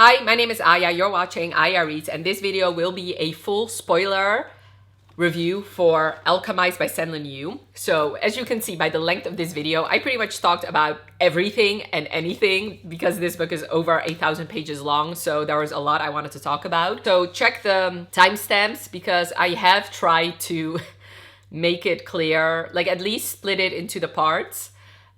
Hi, my name is Aya, you're watching Aya Reads, and this video will be a full spoiler review for Alchemised by SenLinYu. So as you can see by the length of this video, I pretty much talked about everything and anything because this book is over 1,000 pages long, so there was a lot I wanted to talk about. So check the timestamps because I have tried to make it clear, like at least split it into the parts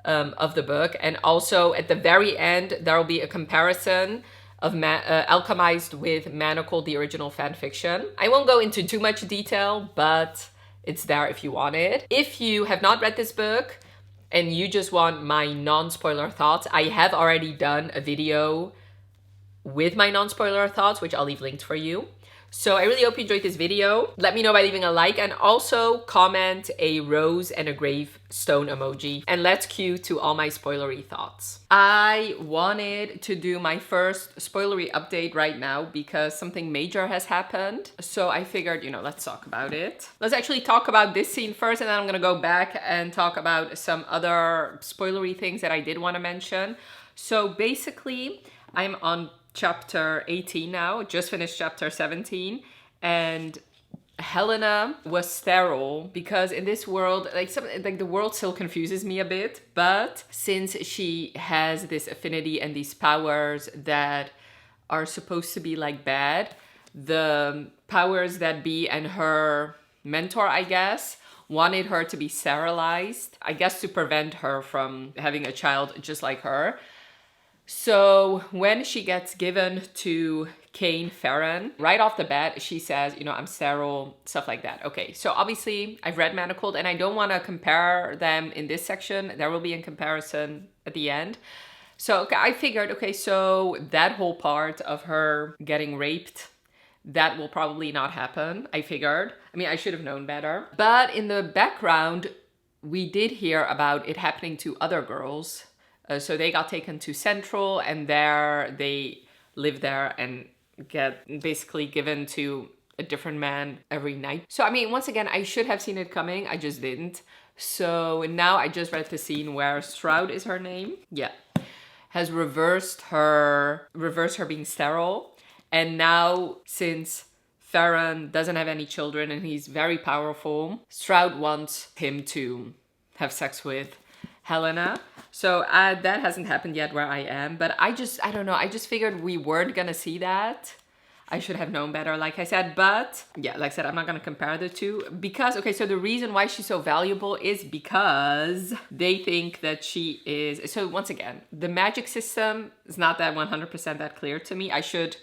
of the book. And also at the very end, there will be a comparison of Alchemized with Manacled, the original fan fiction. I won't go into too much detail, but it's there if you want it. If you have not read this book and you just want my non-spoiler thoughts, I have already done a video with my non-spoiler thoughts, which I'll leave linked for you. So I really hope you enjoyed this video. Let me know by leaving a like and also comment a rose and a gravestone emoji. And let's cue to all my spoilery thoughts. I wanted to do my first spoilery update right now because something major has happened. So I figured, let's talk about it. Let's actually talk about this scene first, and then I'm gonna go back and talk about some other spoilery things that I did want to mention. So basically, I'm on chapter 18 now, just finished chapter 17, and Helena was sterile because in this world, the world still confuses me a bit, but since she has this affinity and these powers that are supposed to be like bad, the powers that be and her mentor, I guess, wanted her to be sterilized, I guess to prevent her from having a child just like her. So when she gets given to Kane Farron, right off the bat, she says, I'm sterile, stuff like that. Okay, so obviously I've read Manacled and I don't want to compare them in this section. There will be a comparison at the end. So I figured, okay, so that whole part of her getting raped, that will probably not happen, I figured. I mean, I should have known better. But in the background, we did hear about it happening to other girls. So they got taken to Central, and there they live there and get basically given to a different man every night. So I mean, once again, I should have seen it coming. I just didn't. So now I just read the scene where Stroud is her name. Yeah. Has reversed her being sterile. And now since Farron doesn't have any children and he's very powerful, Stroud wants him to have sex with Helena. So that hasn't happened yet where I am, but I don't know. I just figured we weren't gonna see that. I should have known better, like I said, but yeah, like I said, I'm not gonna compare the two because, okay, so the reason why she's so valuable is because they think that she is, so once again, the magic system is not that 100% that clear to me. I should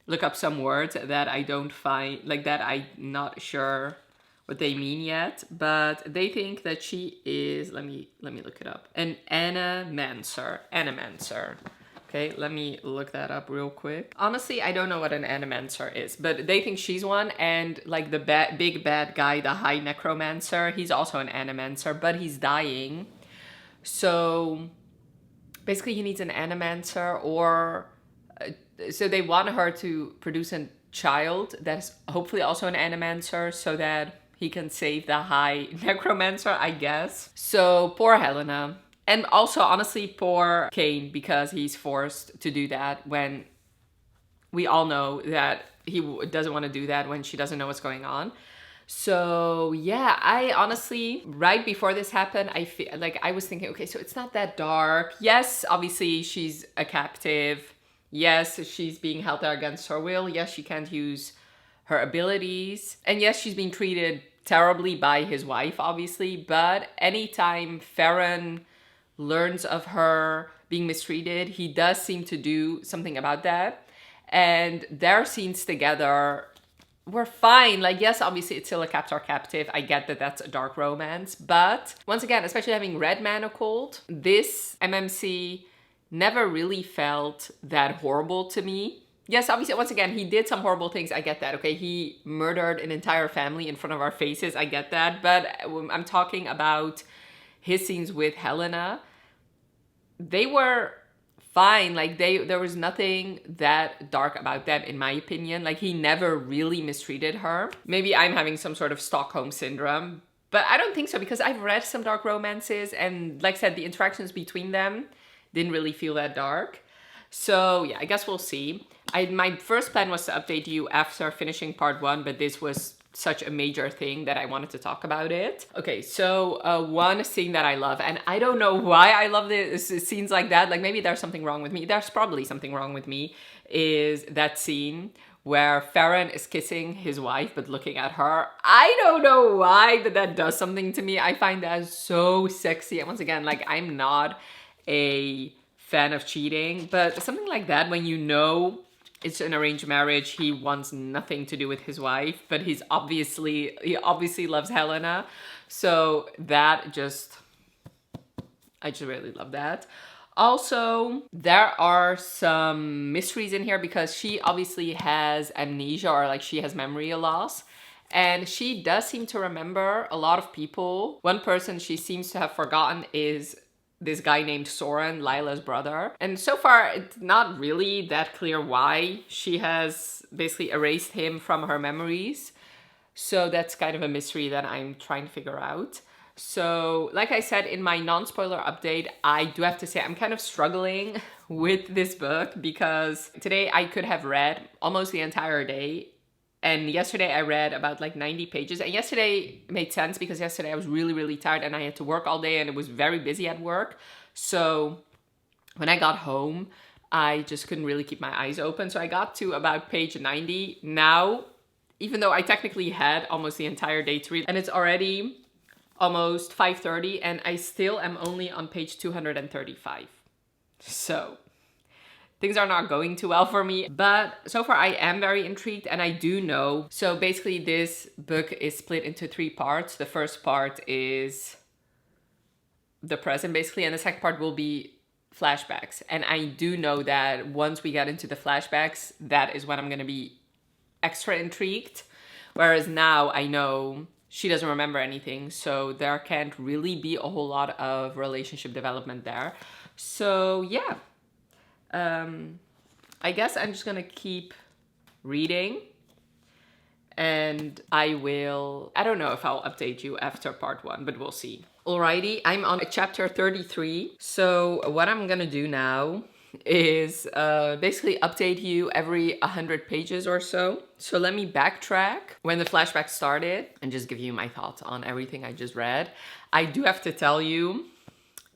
look up some words that I don't find, like that I'm not sure what they mean yet, but they think that she is, let me look it up, an animancer. Okay, let me look that up real quick. Honestly, I don't know what an animancer is, but they think she's one, and like the big bad guy, the high necromancer, he's also an animancer, but he's dying. So basically he needs an animancer, or so they want her to produce a child that's hopefully also an animancer so that he can save the high necromancer, I guess. So poor Helena. And also, honestly, poor Kane, because he's forced to do that when we all know that he doesn't want to do that when she doesn't know what's going on. So yeah, I honestly, right before this happened, I feel like I was thinking, okay, so it's not that dark. Yes, obviously she's a captive. Yes, she's being held there against her will. Yes, she can't use her abilities. And yes, she's being treated terribly by his wife, obviously. But anytime Farron learns of her being mistreated, he does seem to do something about that. And their scenes together were fine. Like, yes, obviously it's still a captor-captive. I get that that's a dark romance. But once again, especially having read Manacled, this MMC never really felt that horrible to me. Yes, obviously, once again, he did some horrible things. I get that, okay? He murdered an entire family in front of our faces. I get that. But I'm talking about his scenes with Helena. They were fine. Like, there was nothing that dark about them, in my opinion. Like, he never really mistreated her. Maybe I'm having some sort of Stockholm syndrome. But I don't think so, because I've read some dark romances. And like I said, the interactions between them didn't really feel that dark. So yeah, I guess we'll see. My first plan was to update you after finishing part 1, but this was such a major thing that I wanted to talk about it. Okay, so one scene that I love, and I don't know why I love this scenes like that, like maybe there's something wrong with me, there's probably something wrong with me, is that scene where Farron is kissing his wife but looking at her. I don't know why, but that does something to me. I find that so sexy. And once again, like, I'm not a fan of cheating, but something like that, when you know it's an arranged marriage, he wants nothing to do with his wife, but he obviously loves Helena. So that I just really love that. Also, there are some mysteries in here because she obviously has amnesia, or like she has memory loss. And she does seem to remember a lot of people. One person she seems to have forgotten is this guy named Soren, Lila's brother. And so far, it's not really that clear why she has basically erased him from her memories. So that's kind of a mystery that I'm trying to figure out. So, like I said in my non-spoiler update, I do have to say I'm kind of struggling with this book because today I could have read almost the entire day. And yesterday I read about like 90 pages. And yesterday made sense because yesterday I was really, really tired and I had to work all day and it was very busy at work. So when I got home, I just couldn't really keep my eyes open. So I got to about page 90 now, even though I technically had almost the entire day to read. And it's already almost 5:30 and I still am only on page 235. So things are not going too well for me, but so far I am very intrigued and I do know. So basically this book is split into 3 parts. The first part is the present basically, and the second part will be flashbacks. And I do know that once we get into the flashbacks, that is when I'm gonna be extra intrigued. Whereas now I know she doesn't remember anything, so there can't really be a whole lot of relationship development there. So yeah. I guess I'm just gonna keep reading and I don't know if I'll update you after part 1, but we'll see. Alrighty, I'm on chapter 33. So what I'm gonna do now is basically update you every 100 pages or so. So let me backtrack when the flashback started and just give you my thoughts on everything I just read. I do have to tell you,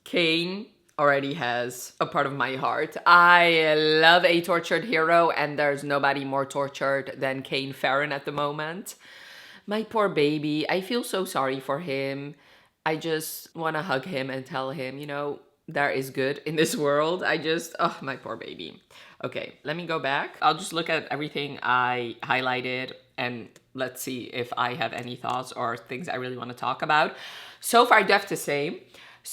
Kane already has a part of my heart. I love a tortured hero and there's nobody more tortured than Kane Farron at the moment. My poor baby, I feel so sorry for him. I just want to hug him and tell him, you know, there is good in this world. Oh, my poor baby. Okay, let me go back. I'll just look at everything I highlighted and let's see if I have any thoughts or things I really want to talk about. So far, I do have to say,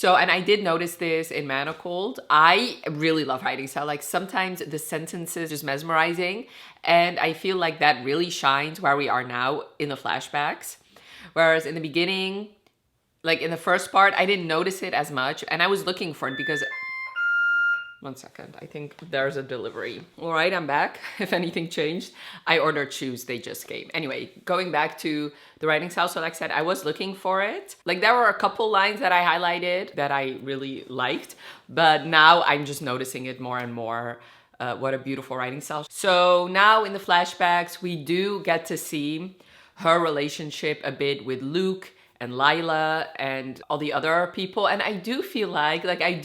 and I did notice this in Manacled, I really love writing style. Like sometimes the sentences just mesmerizing. And I feel like that really shines where we are now in the flashbacks. Whereas in the beginning, like in the first part, I didn't notice it as much. And I was looking for it because... One second, I think there's a delivery. All right, I'm back. If anything changed, I ordered shoes, they just came. Anyway, going back to the writing style, so like I said, I was looking for it. Like there were a couple lines that I highlighted that I really liked, but now I'm just noticing it more and more. What a beautiful writing style. So now in the flashbacks, we do get to see her relationship a bit with Luke and Lila and all the other people. And I do feel like I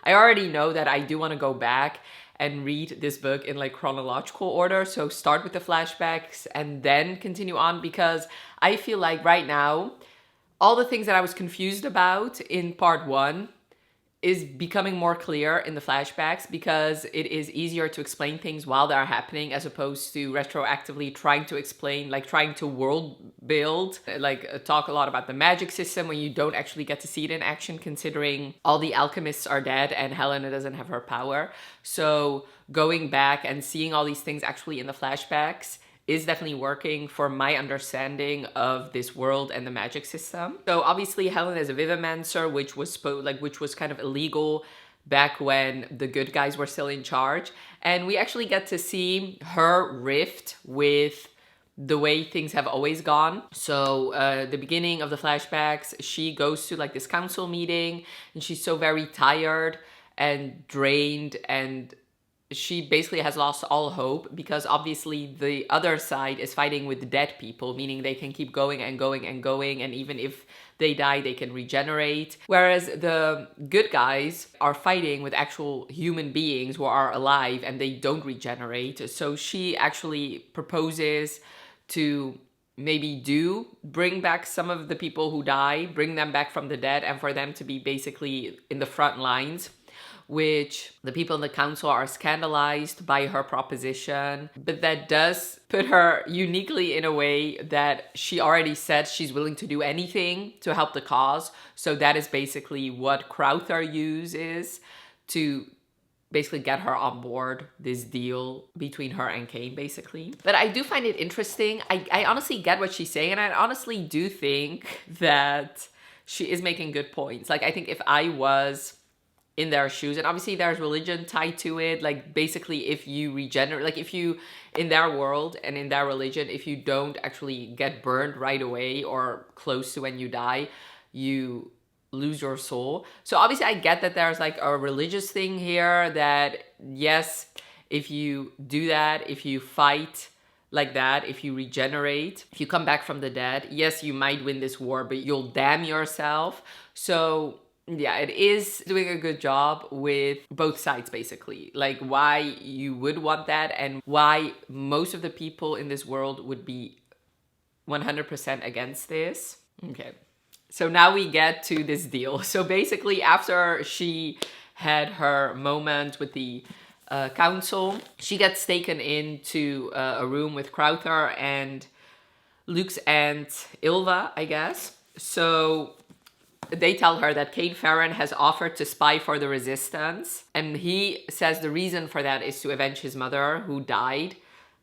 already know that I do want to go back and read this book in like chronological order. So start with the flashbacks and then continue on, because I feel like right now, all the things that I was confused about in part 1 is becoming more clear in the flashbacks, because it is easier to explain things while they're happening as opposed to retroactively trying to explain, like trying to world build, like talk a lot about the magic system when you don't actually get to see it in action, considering all the alchemists are dead and Helena doesn't have her power. So going back and seeing all these things actually in the flashbacks is definitely working for my understanding of this world and the magic system. So obviously Helen is a Vivimancer, which was kind of illegal back when the good guys were still in charge. And we actually get to see her rift with the way things have always gone. So the beginning of the flashbacks, she goes to like this council meeting and she's so very tired and drained, and she basically has lost all hope, because obviously the other side is fighting with dead people, meaning they can keep going and going and going, and even if they die, they can regenerate. Whereas the good guys are fighting with actual human beings who are alive and they don't regenerate. So she actually proposes to maybe do bring back some of the people who die, bring them back from the dead, and for them to be basically in the front lines, which the people in the council are scandalized by her proposition. But that does put her uniquely in a way that she already said she's willing to do anything to help the cause. So that is basically what Crowther uses to basically get her on board this deal between her and Kane, basically. But I do find it interesting. I honestly get what she's saying, and I honestly do think that she is making good points. Like, I think if I was in their shoes, and obviously there's religion tied to it, like basically if you regenerate, like if you, in their world and in their religion, if you don't actually get burned right away or close to when you die, you lose your soul. So obviously I get that there's like a religious thing here, that yes, if you do that, if you fight like that, if you regenerate, if you come back from the dead, yes, you might win this war, but you'll damn yourself. So yeah, it is doing a good job with both sides, basically. Like why you would want that and why most of the people in this world would be 100% against this. Okay. So now we get to this deal. So basically after she had her moment with the council, she gets taken into a room with Crowther and Luke's aunt Ilva, I guess. So they tell her that Kane Farron has offered to spy for the resistance. And he says the reason for that is to avenge his mother who died,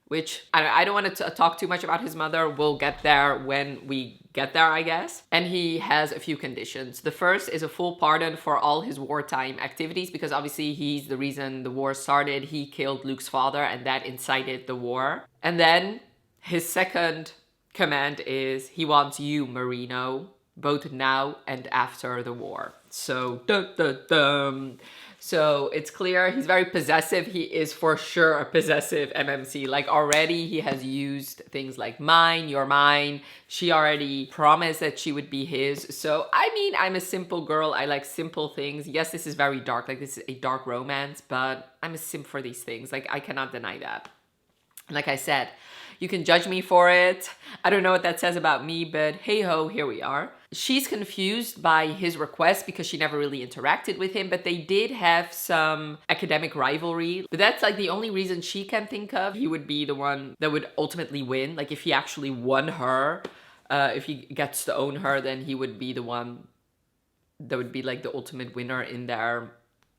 which I don't want to talk too much about his mother. We'll get there when we get there, I guess. And he has a few conditions. The first is a full pardon for all his wartime activities, because obviously he's the reason the war started. He killed Luke's father and that incited the war. And then his second command is he wants you, Marino, both now and after the war. So, dun, dun, dun. So it's clear he's very possessive. He is for sure a possessive MMC. Like already he has used things like mine, you're mine. She already promised that she would be his. So, I mean, I'm a simple girl. I like simple things. Yes, this is very dark. Like this is a dark romance, but I'm a simp for these things. Like I cannot deny that. Like I said, you can judge me for it. I don't know what that says about me, but hey ho, here we are. She's confused by his request because she never really interacted with him, but they did have some academic rivalry. But that's like the only reason she can think of. He would be the one that would ultimately win. Like if he actually won her, if he gets to own her, then he would be the one that would be like the ultimate winner in their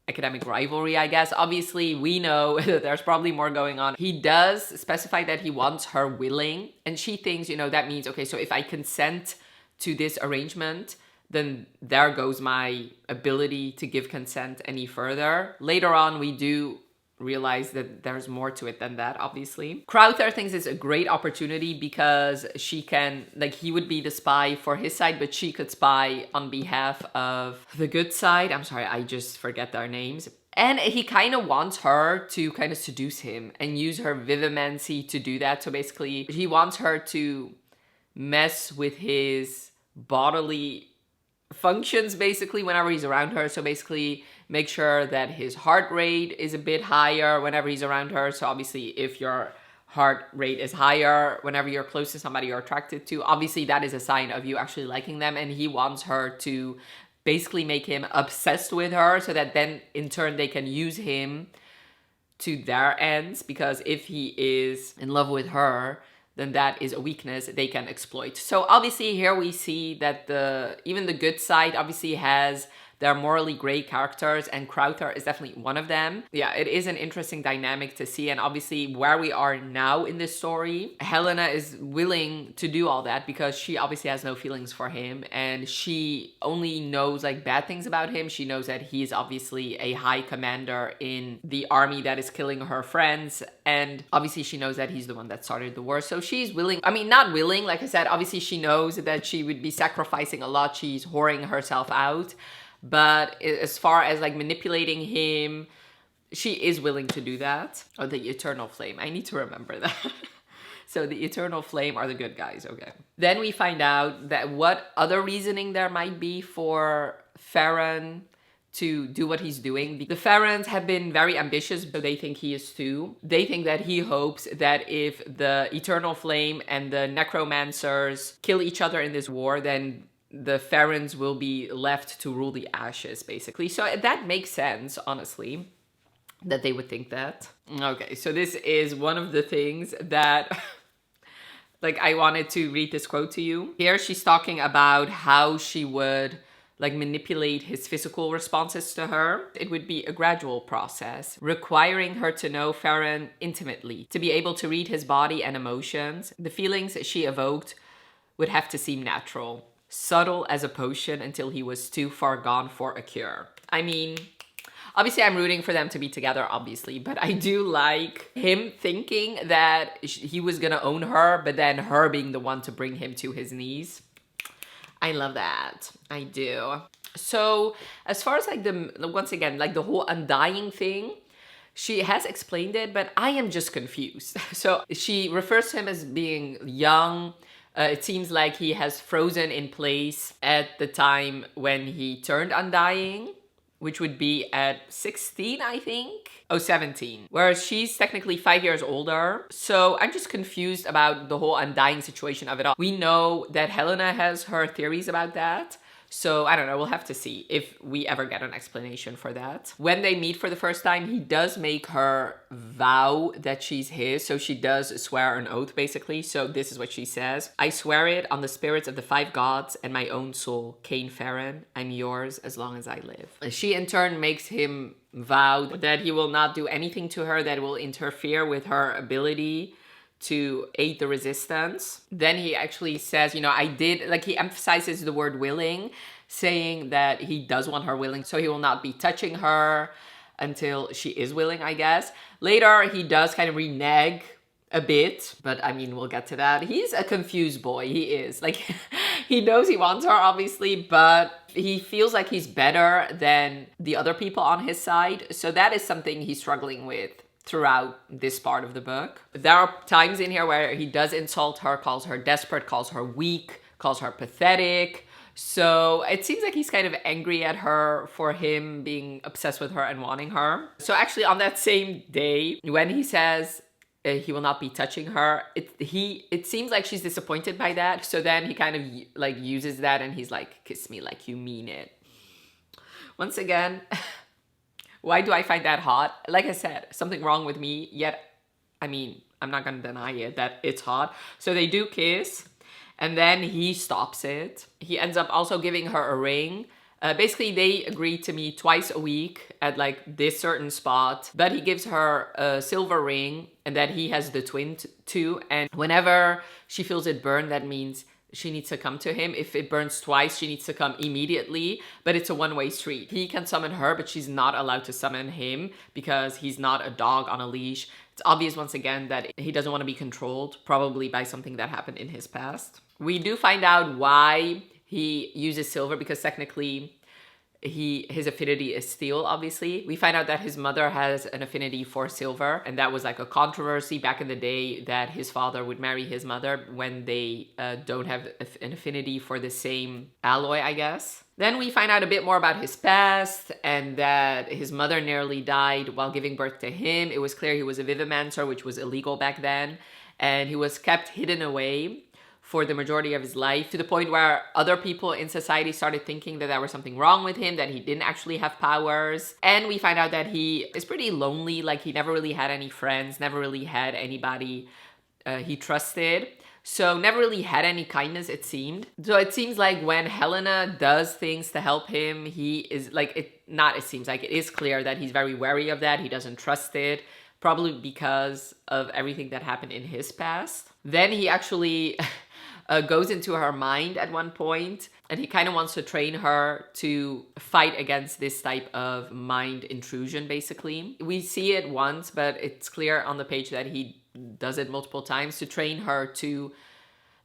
academic rivalry, I guess. Obviously, we know that there's probably more going on. He does specify that he wants her willing, and she thinks, you know, that means, okay, so if I consent to this arrangement, then there goes my ability to give consent any further. Later on, we do realize that there's more to it than that, obviously. Crowther thinks it's a great opportunity because she can, like, he would be the spy for his side, but she could spy on behalf of the good side. I'm sorry, I just forget their names. And he kind of wants her to kind of seduce him and use her vivimancy to do that. So basically, he wants her to mess with his bodily functions basically whenever he's around her. So basically make sure that his heart rate is a bit higher whenever he's around her. So obviously if your heart rate is higher whenever you're close to somebody you're attracted to, obviously that is a sign of you actually liking them. And he wants her to basically make him obsessed with her so that then in turn they can use him to their ends, because if he is in love with her, then that is a weakness they can exploit. So obviously here we see that even the good side obviously has their morally gray characters, and Crowther is definitely one of them. Yeah, it is an interesting dynamic to see, and obviously where we are now in this story, Helena is willing to do all that because she obviously has no feelings for him, and she only knows like bad things about him. She knows that he's obviously a high commander in the army that is killing her friends, and obviously she knows that he's the one that started the war. So she's willing, I mean, not willing, like I said, obviously she knows that she would be sacrificing a lot. She's whoring herself out. But as far as like manipulating him she is willing to do that. Oh, the Eternal Flame. I need to remember that. So the Eternal Flame are the good guys, okay. Then we find out that what other reasoning there might be for Farron to do what he's doing. The Farrons have been very ambitious, but they think he is too. They think that he hopes that if the Eternal Flame and the Necromancers kill each other in this war, then the Farrons will be left to rule the Ashes, basically. So that makes sense, honestly, that they would think that. Okay, so this is one of the things that like I wanted to read this quote to you. Here she's talking about how she would like manipulate his physical responses to her. It would be a gradual process, requiring her to know Farron intimately, to be able to read his body and emotions. The feelings she evoked would have to seem natural, subtle as a potion until he was too far gone for a cure. I mean, obviously I'm rooting for them to be together, obviously, but I do like him thinking that he was gonna own her, but then her being the one to bring him to his knees. I love that. I do. So as far as like once again, like the whole undying thing, she has explained it, but I am just confused. So she refers to him as being young. It seems like he has frozen in place at the time when he turned undying, which would be at 16, I think. Oh, 17. Whereas she's technically 5 years older. So I'm just confused about the whole undying situation of it all. We know that Helena has her theories about that. So I don't know, we'll have to see if we ever get an explanation for that. When they meet for the first time, he does make her vow that she's his. So she does swear an oath, basically. So this is what she says. I swear it on the spirits of the 5 gods and my own soul, Cain Farron. I'm yours as long as I live. She in turn makes him vow that he will not do anything to her that will interfere with her ability to aid the resistance. Then he actually says, you know, he emphasizes the word willing, saying that he does want her willing, so he will not be touching her until she is willing, I guess. Later, he does kind of renege a bit, but I mean, we'll get to that. He's a confused boy, he is. Like, he knows he wants her, obviously, but he feels like he's better than the other people on his side. So that is something he's struggling with throughout this part of the book. There are times in here where he does insult her, calls her desperate, calls her weak, calls her pathetic. So it seems like he's kind of angry at her for him being obsessed with her and wanting her. So actually on that same day, when he says he will not be touching her, it seems like she's disappointed by that. So then he kind of like uses that and he's like, kiss me like you mean it. Once again, why do I find that hot? Like I said, something wrong with me, yet, I mean, I'm not gonna deny it, that it's hot. So they do kiss, and then he stops it. He ends up also giving her a ring. Basically, they agree to meet twice a week at like this certain spot, but he gives her a silver ring and that he has the twin too. And whenever she feels it burn, that means she needs to come to him. If it burns twice, she needs to come immediately, but it's a one-way street. He can summon her, but she's not allowed to summon him because he's not a dog on a leash. It's obvious once again that he doesn't want to be controlled, probably by something that happened in his past. We do find out why he uses silver, because technically his affinity is steel, obviously. We find out that his mother has an affinity for silver, and that was like a controversy back in the day that his father would marry his mother when they don't have an affinity for the same alloy, I guess. Then we find out a bit more about his past and that his mother nearly died while giving birth to him. It was clear he was a vivimancer, which was illegal back then, and he was kept hidden away for the majority of his life, to the point where other people in society started thinking that there was something wrong with him, that he didn't actually have powers. And we find out that he is pretty lonely, like he never really had any friends, never really had anybody he trusted. So never really had any kindness, it seemed. So it seems like when Helena does things to help him, he is like, it is clear that he's very wary of that. He doesn't trust it, probably because of everything that happened in his past. Then he actually goes into her mind at one point, and he kind of wants to train her to fight against this type of mind intrusion, basically. We see it once, but it's clear on the page that he does it multiple times to train her to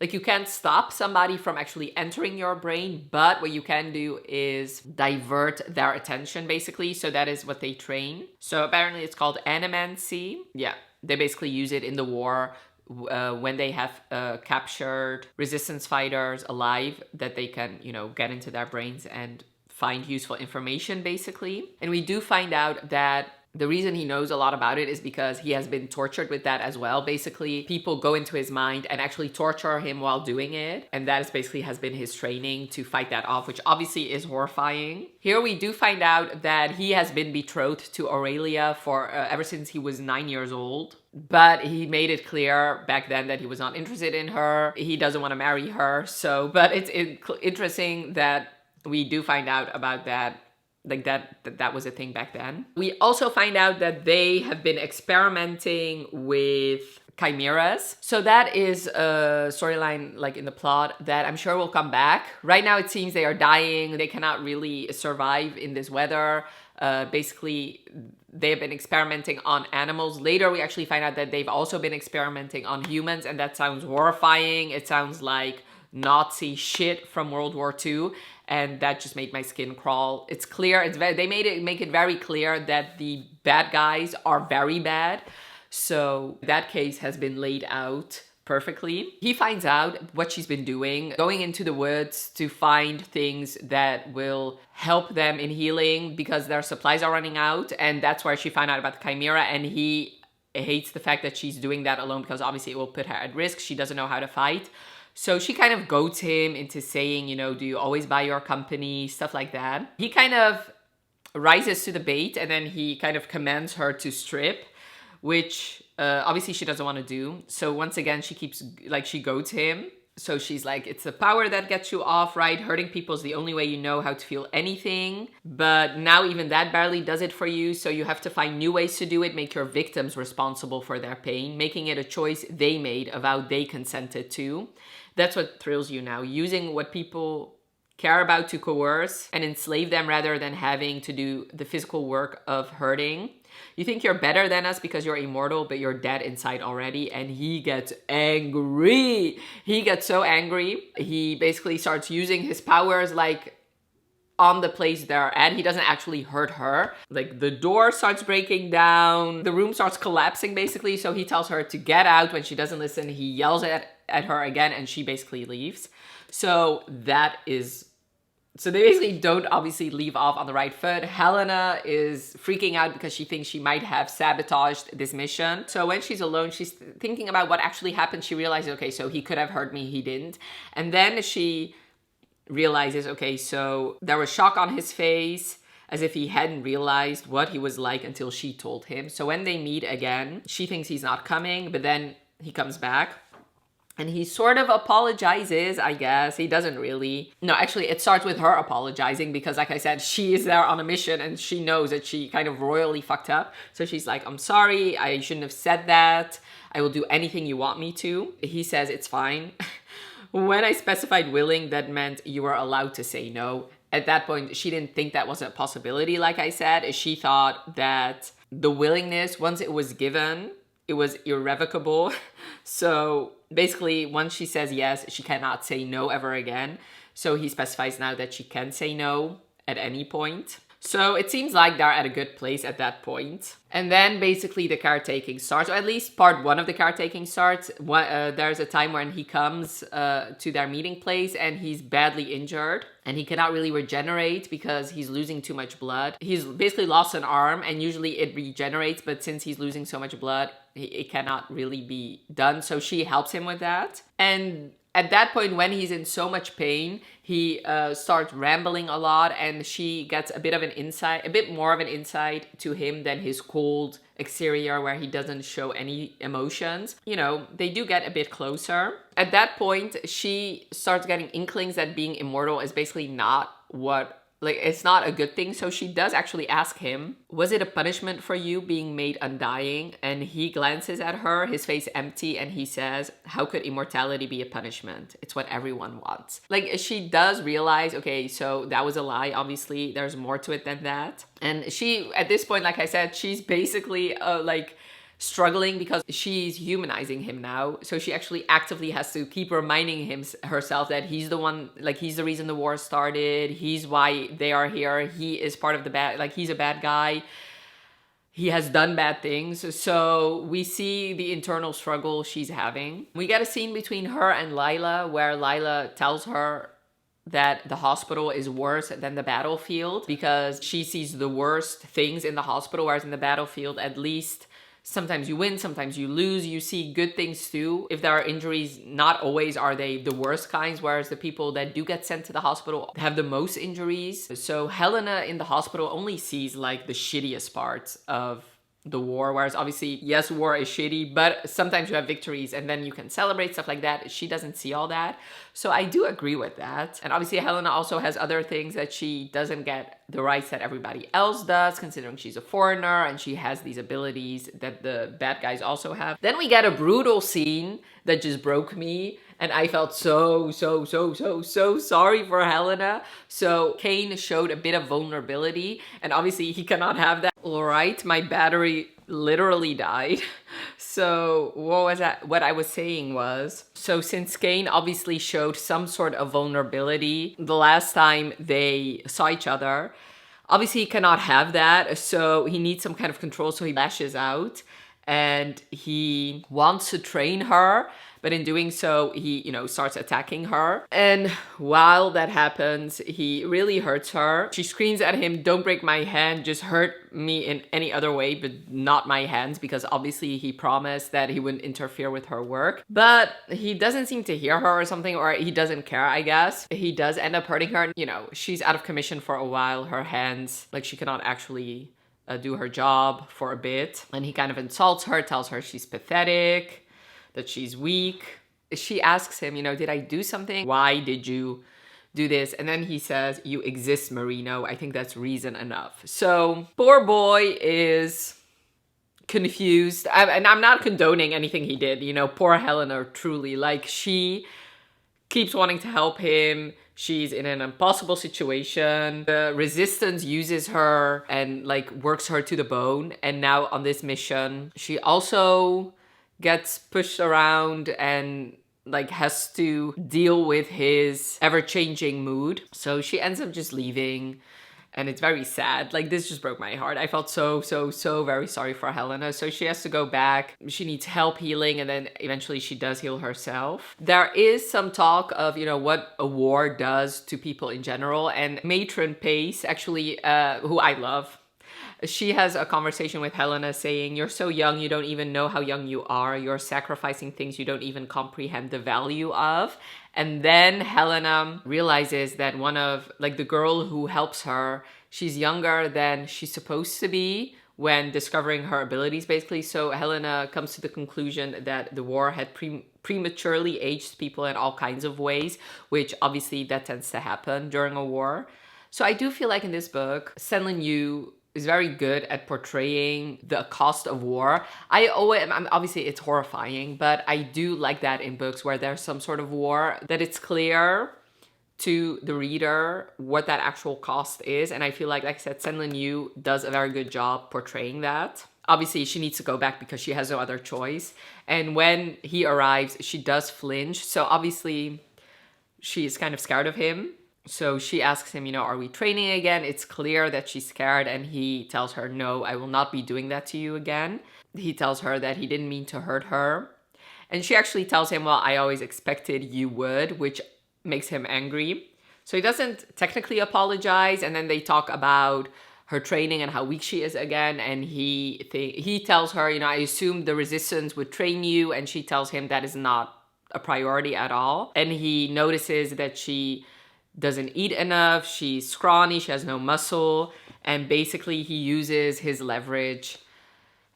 Like, you can't stop somebody from actually entering your brain, but what you can do is divert their attention, basically. So that is what they train. So apparently it's called Animancy. Yeah, they basically use it in the war when they have captured resistance fighters alive, that they can, you know, get into their brains and find useful information, basically. And we do find out that the reason he knows a lot about it is because he has been tortured with that as well. Basically, people go into his mind and actually torture him while doing it. And that is basically has been his training to fight that off, which obviously is horrifying. Here we do find out that he has been betrothed to Aurelia for ever since he was 9 years old. But he made it clear back then that he was not interested in her. He doesn't want to marry her. So, but it's interesting that we do find out about that. Like that was a thing back then. We also find out that they have been experimenting with chimeras. So that is a storyline, like, in the plot that I'm sure will come back. Right now it seems they are dying. They cannot really survive in this weather. Basically, they've been experimenting on animals. Later, we actually find out that they've also been experimenting on humans, and that sounds horrifying. It sounds like Nazi shit from World War II. And that just made my skin crawl. It's clear, they make it very clear that the bad guys are very bad. So that case has been laid out perfectly. He finds out what she's been doing, going into the woods to find things that will help them in healing because their supplies are running out. And that's where she found out about the chimera, and he hates the fact that she's doing that alone because obviously it will put her at risk. She doesn't know how to fight. So she kind of goads him into saying, you know, do you always buy your company? Stuff like that. He kind of rises to the bait, and then he kind of commands her to strip, which obviously she doesn't want to do. So once again, she goads him. So she's like, it's the power that gets you off, right? Hurting people is the only way you know how to feel anything. But now even that barely does it for you. So you have to find new ways to do it. Make your victims responsible for their pain. Making it a choice they made, a vow they consented to. That's what thrills you now. Using what people care about to coerce and enslave them rather than having to do the physical work of hurting. You think you're better than us because you're immortal, but you're dead inside already. And he gets angry. He gets so angry. He basically starts using his powers like on the place they're at. He doesn't actually hurt her. Like, the door starts breaking down. The room starts collapsing, basically. So he tells her to get out. When she doesn't listen, he yells at her again, and she basically leaves. So they basically don't obviously leave off on the right foot. Helena is freaking out because she thinks she might have sabotaged this mission. So when she's alone, she's thinking about what actually happened. She realizes, okay, so he could have hurt me, he didn't. And then she realizes, okay, so there was shock on his face, as if he hadn't realized what he was like until she told him. So when they meet again, she thinks he's not coming, but then he comes back. And he sort of apologizes, I guess. He doesn't really. No, actually, it starts with her apologizing because, like I said, she is there on a mission and she knows that she kind of royally fucked up. So she's like, I'm sorry, I shouldn't have said that. I will do anything you want me to. He says, it's fine. When I specified willing, that meant you were allowed to say no. At that point, she didn't think that was a possibility, like I said. She thought that the willingness, once it was given, it was irrevocable. So basically, once she says yes, she cannot say no ever again. So he specifies now that she can say no at any point. So it seems like they're at a good place at that point. And then basically the caretaking starts, or at least part one of the caretaking starts. There's a time when he comes to their meeting place and he's badly injured. And he cannot really regenerate because he's losing too much blood. He's basically lost an arm and usually it regenerates. But since he's losing so much blood, it cannot really be done. So she helps him with that. And at that point, when he's in so much pain, he starts rambling a lot, and she gets a bit more of an insight to him than his cold exterior where he doesn't show any emotions. You know, they do get a bit closer. At that point, she starts getting inklings that being immortal is basically not it's not a good thing. So she does actually ask him, was it a punishment for you being made undying? And he glances at her, his face empty, and he says, how could immortality be a punishment? It's what everyone wants. Like, she does realize, okay, so that was a lie. Obviously, there's more to it than that. And she, at this point, like I said, she's basically struggling because she's humanizing him now. So she actually actively has to keep reminding herself that he's the one, like he's the reason the war started. He's why they are here. He is part of the bad, like he's a bad guy. He has done bad things. So we see the internal struggle she's having. We get a scene between her and Lila where Lila tells her that the hospital is worse than the battlefield because she sees the worst things in the hospital, whereas in the battlefield, at least sometimes you win, sometimes you lose. You see good things too. If there are injuries, not always are they the worst kinds, whereas the people that do get sent to the hospital have the most injuries. So Helena in the hospital only sees like the shittiest parts of the war, whereas obviously, yes, war is shitty, but sometimes you have victories and then you can celebrate stuff like that. She doesn't see all that. So I do agree with that. And obviously Helena also has other things that she doesn't get the rights that everybody else does, considering she's a foreigner and she has these abilities that the bad guys also have. Then we get a brutal scene that just broke me. And I felt so sorry for Helena. So Kane showed a bit of vulnerability and obviously he cannot have that. All right, my battery literally died. So what I was saying was, so since Kane obviously showed some sort of vulnerability the last time they saw each other, obviously he cannot have that. So he needs some kind of control. So he lashes out and he wants to train her. But in doing so, he, you know, starts attacking her. And while that happens, he really hurts her. She screams at him, "Don't break my hand, just hurt me in any other way, but not my hands," because obviously he promised that he wouldn't interfere with her work. But he doesn't seem to hear her or something, or he doesn't care, I guess. He does end up hurting her. You know, she's out of commission for a while. Her hands, like she cannot actually do her job for a bit. And he kind of insults her, tells her she's pathetic, that she's weak. She asks him, you know, did I do something? Why did you do this? And then he says, "You exist, Marino." I think that's reason enough. So poor boy is confused. And I'm not condoning anything he did. You know, poor Helena, truly. Like, she keeps wanting to help him. She's in an impossible situation. The resistance uses her and like works her to the bone. And now on this mission, she also gets pushed around and like has to deal with his ever-changing mood. So she ends up just leaving and it's very sad. Like, this just broke my heart. I felt so very sorry for Helena. So she has to go back. She needs help healing and then eventually she does heal herself. There is some talk of, you know, what a war does to people in general, and Matron Pace, actually, who I love, she has a conversation with Helena saying, "You're so young, you don't even know how young you are. You're sacrificing things you don't even comprehend the value of." And then Helena realizes that one of, like, the girl who helps her, she's younger than she's supposed to be when discovering her abilities, basically. So Helena comes to the conclusion that the war had prematurely aged people in all kinds of ways, which obviously that tends to happen during a war. So I do feel like in this book, SenLinYu is very good at portraying the cost of war. Obviously it's horrifying, but I do like that in books where there's some sort of war, that it's clear to the reader what that actual cost is. And I feel like I said, SenLinYu does a very good job portraying that. Obviously she needs to go back because she has no other choice. And when he arrives, she does flinch. So obviously she's kind of scared of him. So she asks him, you know, "Are we training again?" It's clear that she's scared and he tells her, "No, I will not be doing that to you again." He tells her that he didn't mean to hurt her. And she actually tells him, "Well, I always expected you would," which makes him angry. So he doesn't technically apologize. And then they talk about her training and how weak she is again. And he tells her, you know, "I assumed the resistance would train you." And she tells him that is not a priority at all. And he notices that she doesn't eat enough, she's scrawny, she has no muscle, and basically he uses his leverage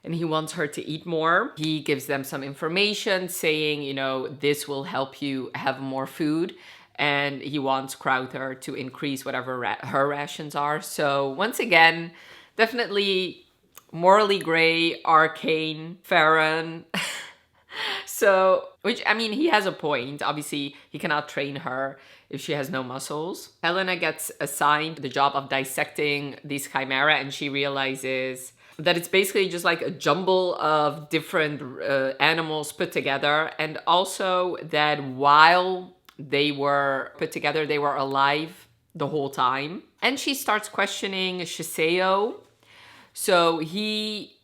and he wants her to eat more. He gives them some information saying, you know, this will help you have more food, and he wants Crowther to increase whatever her rations are. So once again, definitely morally gray, arcane, Farron. So, which, I mean, he has a point. Obviously, he cannot train her if she has no muscles. Helena gets assigned the job of dissecting these chimera, and she realizes that it's basically just like a jumble of different animals put together, and also that while they were put together, they were alive the whole time. And she starts questioning Shiseo. So he,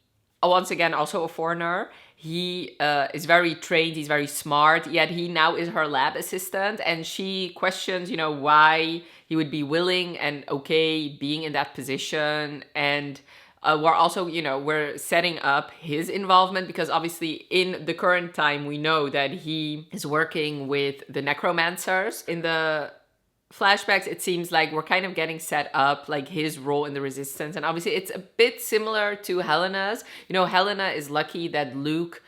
once again, also a foreigner. He is very trained, he's very smart, yet he now is her lab assistant, and she questions, you know, why he would be willing and okay being in that position. And we're also, you know, we're setting up his involvement, because obviously in the current time we know that he is working with the necromancers. In the flashbacks, it seems like we're kind of getting set up like his role in the resistance, and obviously it's a bit similar to Helena's. You know, Helena is lucky that Luke,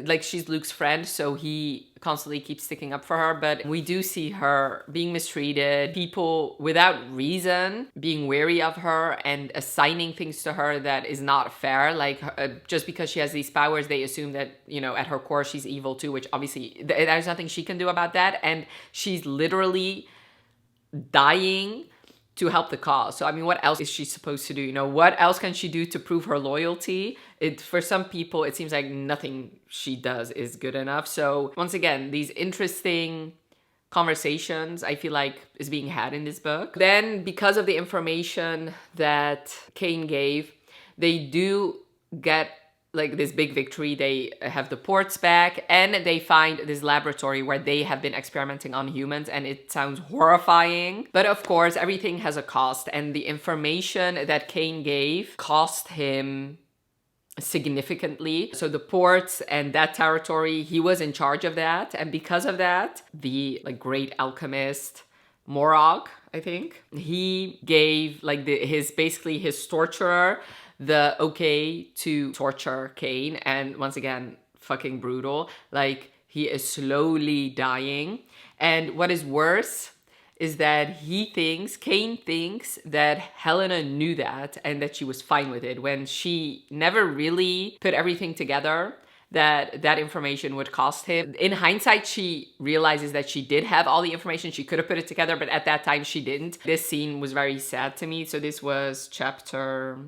like, she's Luke's friend, so he constantly keeps sticking up for her, but we do see her being mistreated, people without reason being wary of her and assigning things to her that is not fair. Like, just because she has these powers, they assume that, you know, at her core she's evil too, which obviously there's nothing she can do about that, and she's literally dying to help the cause. So I mean, what else is she supposed to do? You know, what else can she do to prove her loyalty? For some people, it seems like nothing she does is good enough. So once again, these interesting conversations I feel like is being had in this book. Then, because of the information that Kane gave, they do get like this big victory. They have the ports back, and they find this laboratory where they have been experimenting on humans, and it sounds horrifying. But of course, everything has a cost, and the information that Kane gave cost him significantly. So the ports and that territory, he was in charge of that, and because of that, the like great alchemist Morag, I think, he gave like his torturer the okay to torture Kane. And once again, fucking brutal. Like, he is slowly dying. And what is worse is that Kane thinks that Helena knew that and that she was fine with it, when she never really put everything together that information would cost him. In hindsight, she realizes that she did have all the information. She could have put it together, but at that time she didn't. This scene was very sad to me. So this was chapter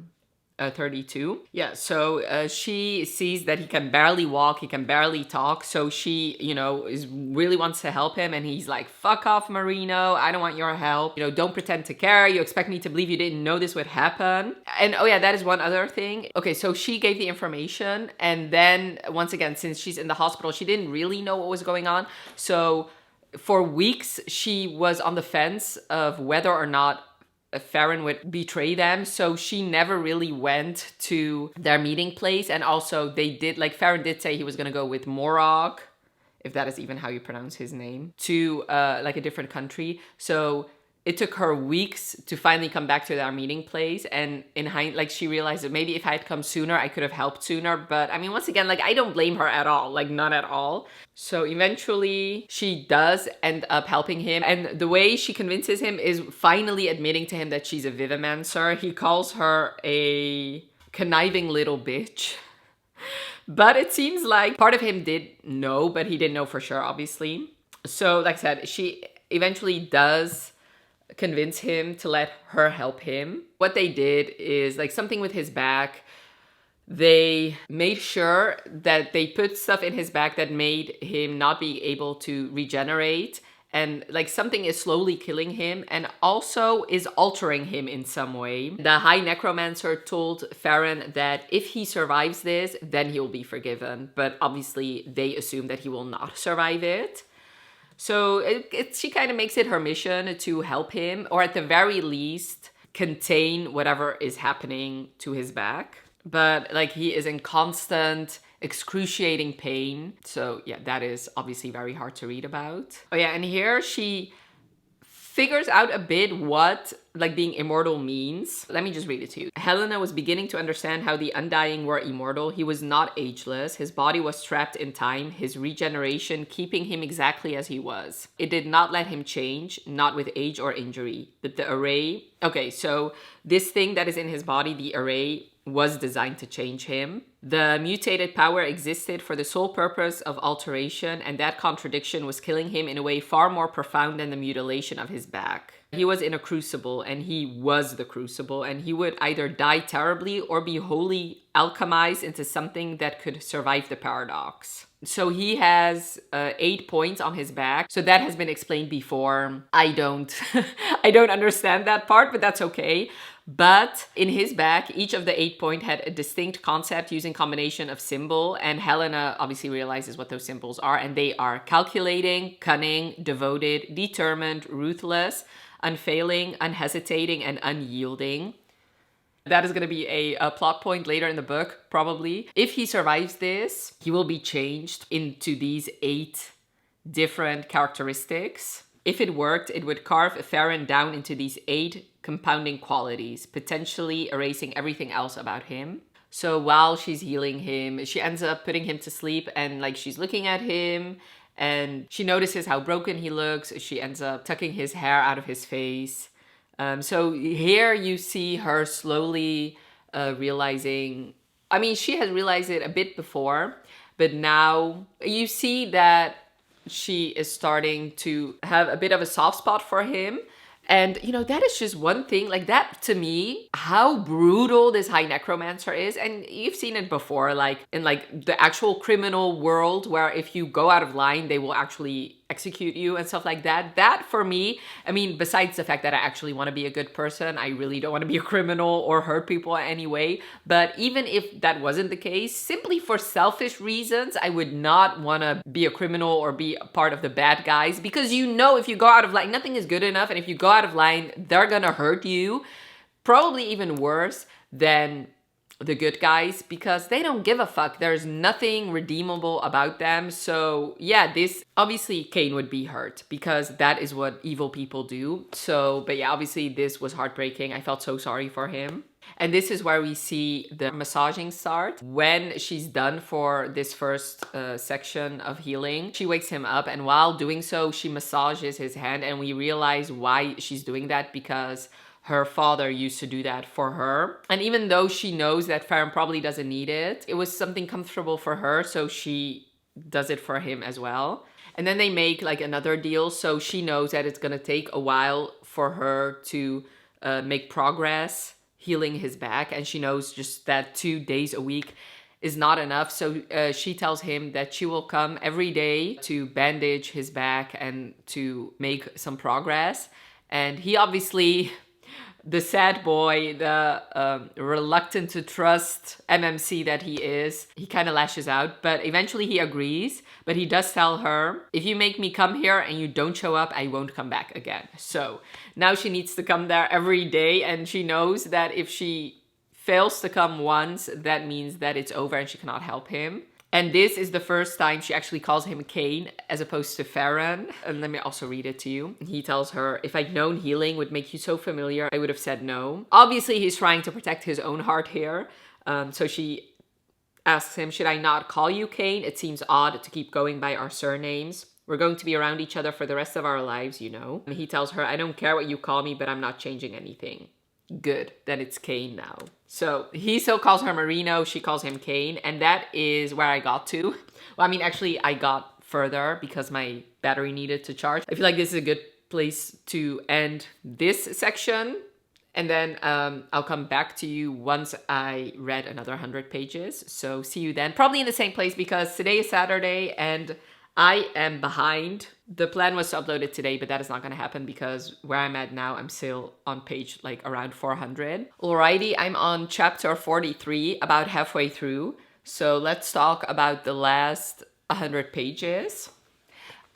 32. Yeah, so she sees that he can barely walk, he can barely talk, so she, you know, really wants to help him, and he's like, fuck off, Marino, I don't want your help. You know, don't pretend to care. You expect me to believe you didn't know this would happen. And oh yeah, that is one other thing. Okay, so she gave the information, and then once again, since she's in the hospital, she didn't really know what was going on. So for weeks, she was on the fence of whether or not Farron would betray them, so she never really went to their meeting place. And also they did, like, Farron did say he was gonna go with Morag, if that is even how you pronounce his name, to like a different country. So it took her weeks to finally come back to their meeting place, and in hindsight, like, she realized that maybe if I had come sooner, I could have helped sooner. But I mean, once again, like, I don't blame her at all, like, not at all. So eventually she does end up helping him, and the way she convinces him is finally admitting to him that she's a Vivimancer. He calls her a conniving little bitch. But it seems like part of him did know, but he didn't know for sure, obviously. So like I said, she eventually does convince him to let her help him. What they did is, like, something with his back. They made sure that they put stuff in his back that made him not be able to regenerate, and like something is slowly killing him and also is altering him in some way. The High Necromancer told Farron that if he survives this, then he will be forgiven, but obviously they assume that he will not survive it. So she kind of makes it her mission to help him, or at the very least contain whatever is happening to his back. But like, he is in constant excruciating pain. So yeah, that is obviously very hard to read about. Oh yeah, and here she figures out a bit what like being immortal means. Let me just read it to you. Helena was beginning to understand how the Undying were immortal. He was not ageless. His body was trapped in time, his regeneration keeping him exactly as he was. It did not let him change, not with age or injury. But the array... Okay, so this thing that is in his body, the array, was designed to change him. The mutated power existed for the sole purpose of alteration, and that contradiction was killing him in a way far more profound than the mutilation of his back. He was in a crucible, and he was the crucible, and he would either die terribly or be wholly alchemized into something that could survive the paradox. So he has 8 points on his back. So that has been explained before. I don't understand that part, but that's okay. But in his back, each of the 8 point had a distinct concept using combination of symbol. And Helena obviously realizes what those symbols are. And they are calculating, cunning, devoted, determined, ruthless, unfailing, unhesitating, and unyielding. That is going to be a plot point later in the book, probably. If he survives this, he will be changed into these 8 different characteristics. If it worked, it would carve Farron down into these 8 compounding qualities, potentially erasing everything else about him. So while she's healing him, she ends up putting him to sleep, and like she's looking at him and she notices how broken he looks. She ends up tucking his hair out of his face. So here you see her slowly realizing, I mean, she has realized it a bit before, but now you see that she is starting to have a bit of a soft spot for him. And, you know, that is just one thing, like that to me, how brutal this high necromancer is. And you've seen it before, like in like the actual criminal world, where if you go out of line, they will actually execute you and stuff like that. That for me, I mean, besides the fact that I actually want to be a good person, I really don't want to be a criminal or hurt people in any way. But even if that wasn't the case, simply for selfish reasons, I would not want to be a criminal or be a part of the bad guys, because you know, if you go out of line, nothing is good enough. And if you go out of line, they're gonna hurt you, probably even worse than the good guys, because they don't give a fuck. There's nothing redeemable about them. So yeah, this obviously Cain would be hurt because that is what evil people do. So, but yeah, obviously this was heartbreaking. I felt so sorry for him. And this is where we see the massaging start. When she's done for this first section of healing, she wakes him up, and while doing so, she massages his hand, and we realize why she's doing that, because her father used to do that for her. And even though she knows that Farron probably doesn't need it, it was something comfortable for her, so she does it for him as well. And then they make like another deal, so she knows that it's gonna take a while for her to make progress healing his back, and she knows just that 2 days a week is not enough. So she tells him that she will come every day to bandage his back and to make some progress. And he obviously, the sad boy, the reluctant to trust MMC that he is, he kind of lashes out, but eventually he agrees. But he does tell her, if you make me come here and you don't show up, I won't come back again. So now she needs to come there every day, and she knows that if she fails to come once, that means that it's over and she cannot help him. And this is the first time she actually calls him Cain as opposed to Farron. And let me also read it to you. He tells her, if I'd known healing would make you so familiar, I would have said no. Obviously, he's trying to protect his own heart here. So she asks him, should I not call you Cain? It seems odd to keep going by our surnames. We're going to be around each other for the rest of our lives, you know. And he tells her, I don't care what you call me, but I'm not changing anything. Good, then it's Cain now. So he still calls her Marino, she calls him Cain, and that is where I got to. Well, I mean, actually, I got further because my battery needed to charge. I feel like this is a good place to end this section, and then I'll come back to you once I read another 100 pages. So see you then, probably in the same place, because today is Saturday and I am behind. The plan was to upload it today, but that is not going to happen because where I'm at now, I'm still on page like around 400. Alrighty, I'm on chapter 43, about halfway through. So let's talk about the last 100 pages.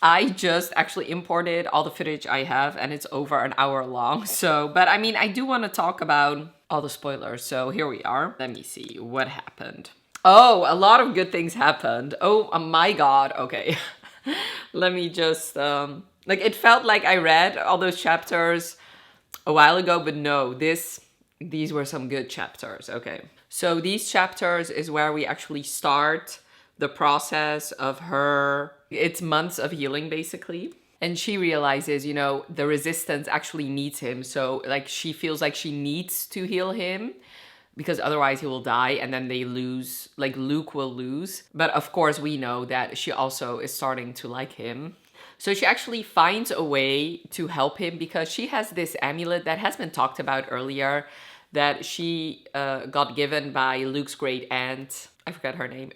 I just actually imported all the footage I have and it's over an hour long. So, but I mean, I do want to talk about all the spoilers. So here we are. Let me see what happened. Oh, a lot of good things happened. Oh my God. Okay. Let me just, like, it felt like I read all those chapters a while ago, but no, these were some good chapters. Okay. So these chapters is where we actually start the process of her, it's months of healing basically. And she realizes, you know, the resistance actually needs him. So like she feels like she needs to heal him because otherwise he will die and then they lose, like Luke will lose. But of course we know that she also is starting to like him. So she actually finds a way to help him because she has this amulet that has been talked about earlier that she got given by Luke's great aunt. I forgot her name,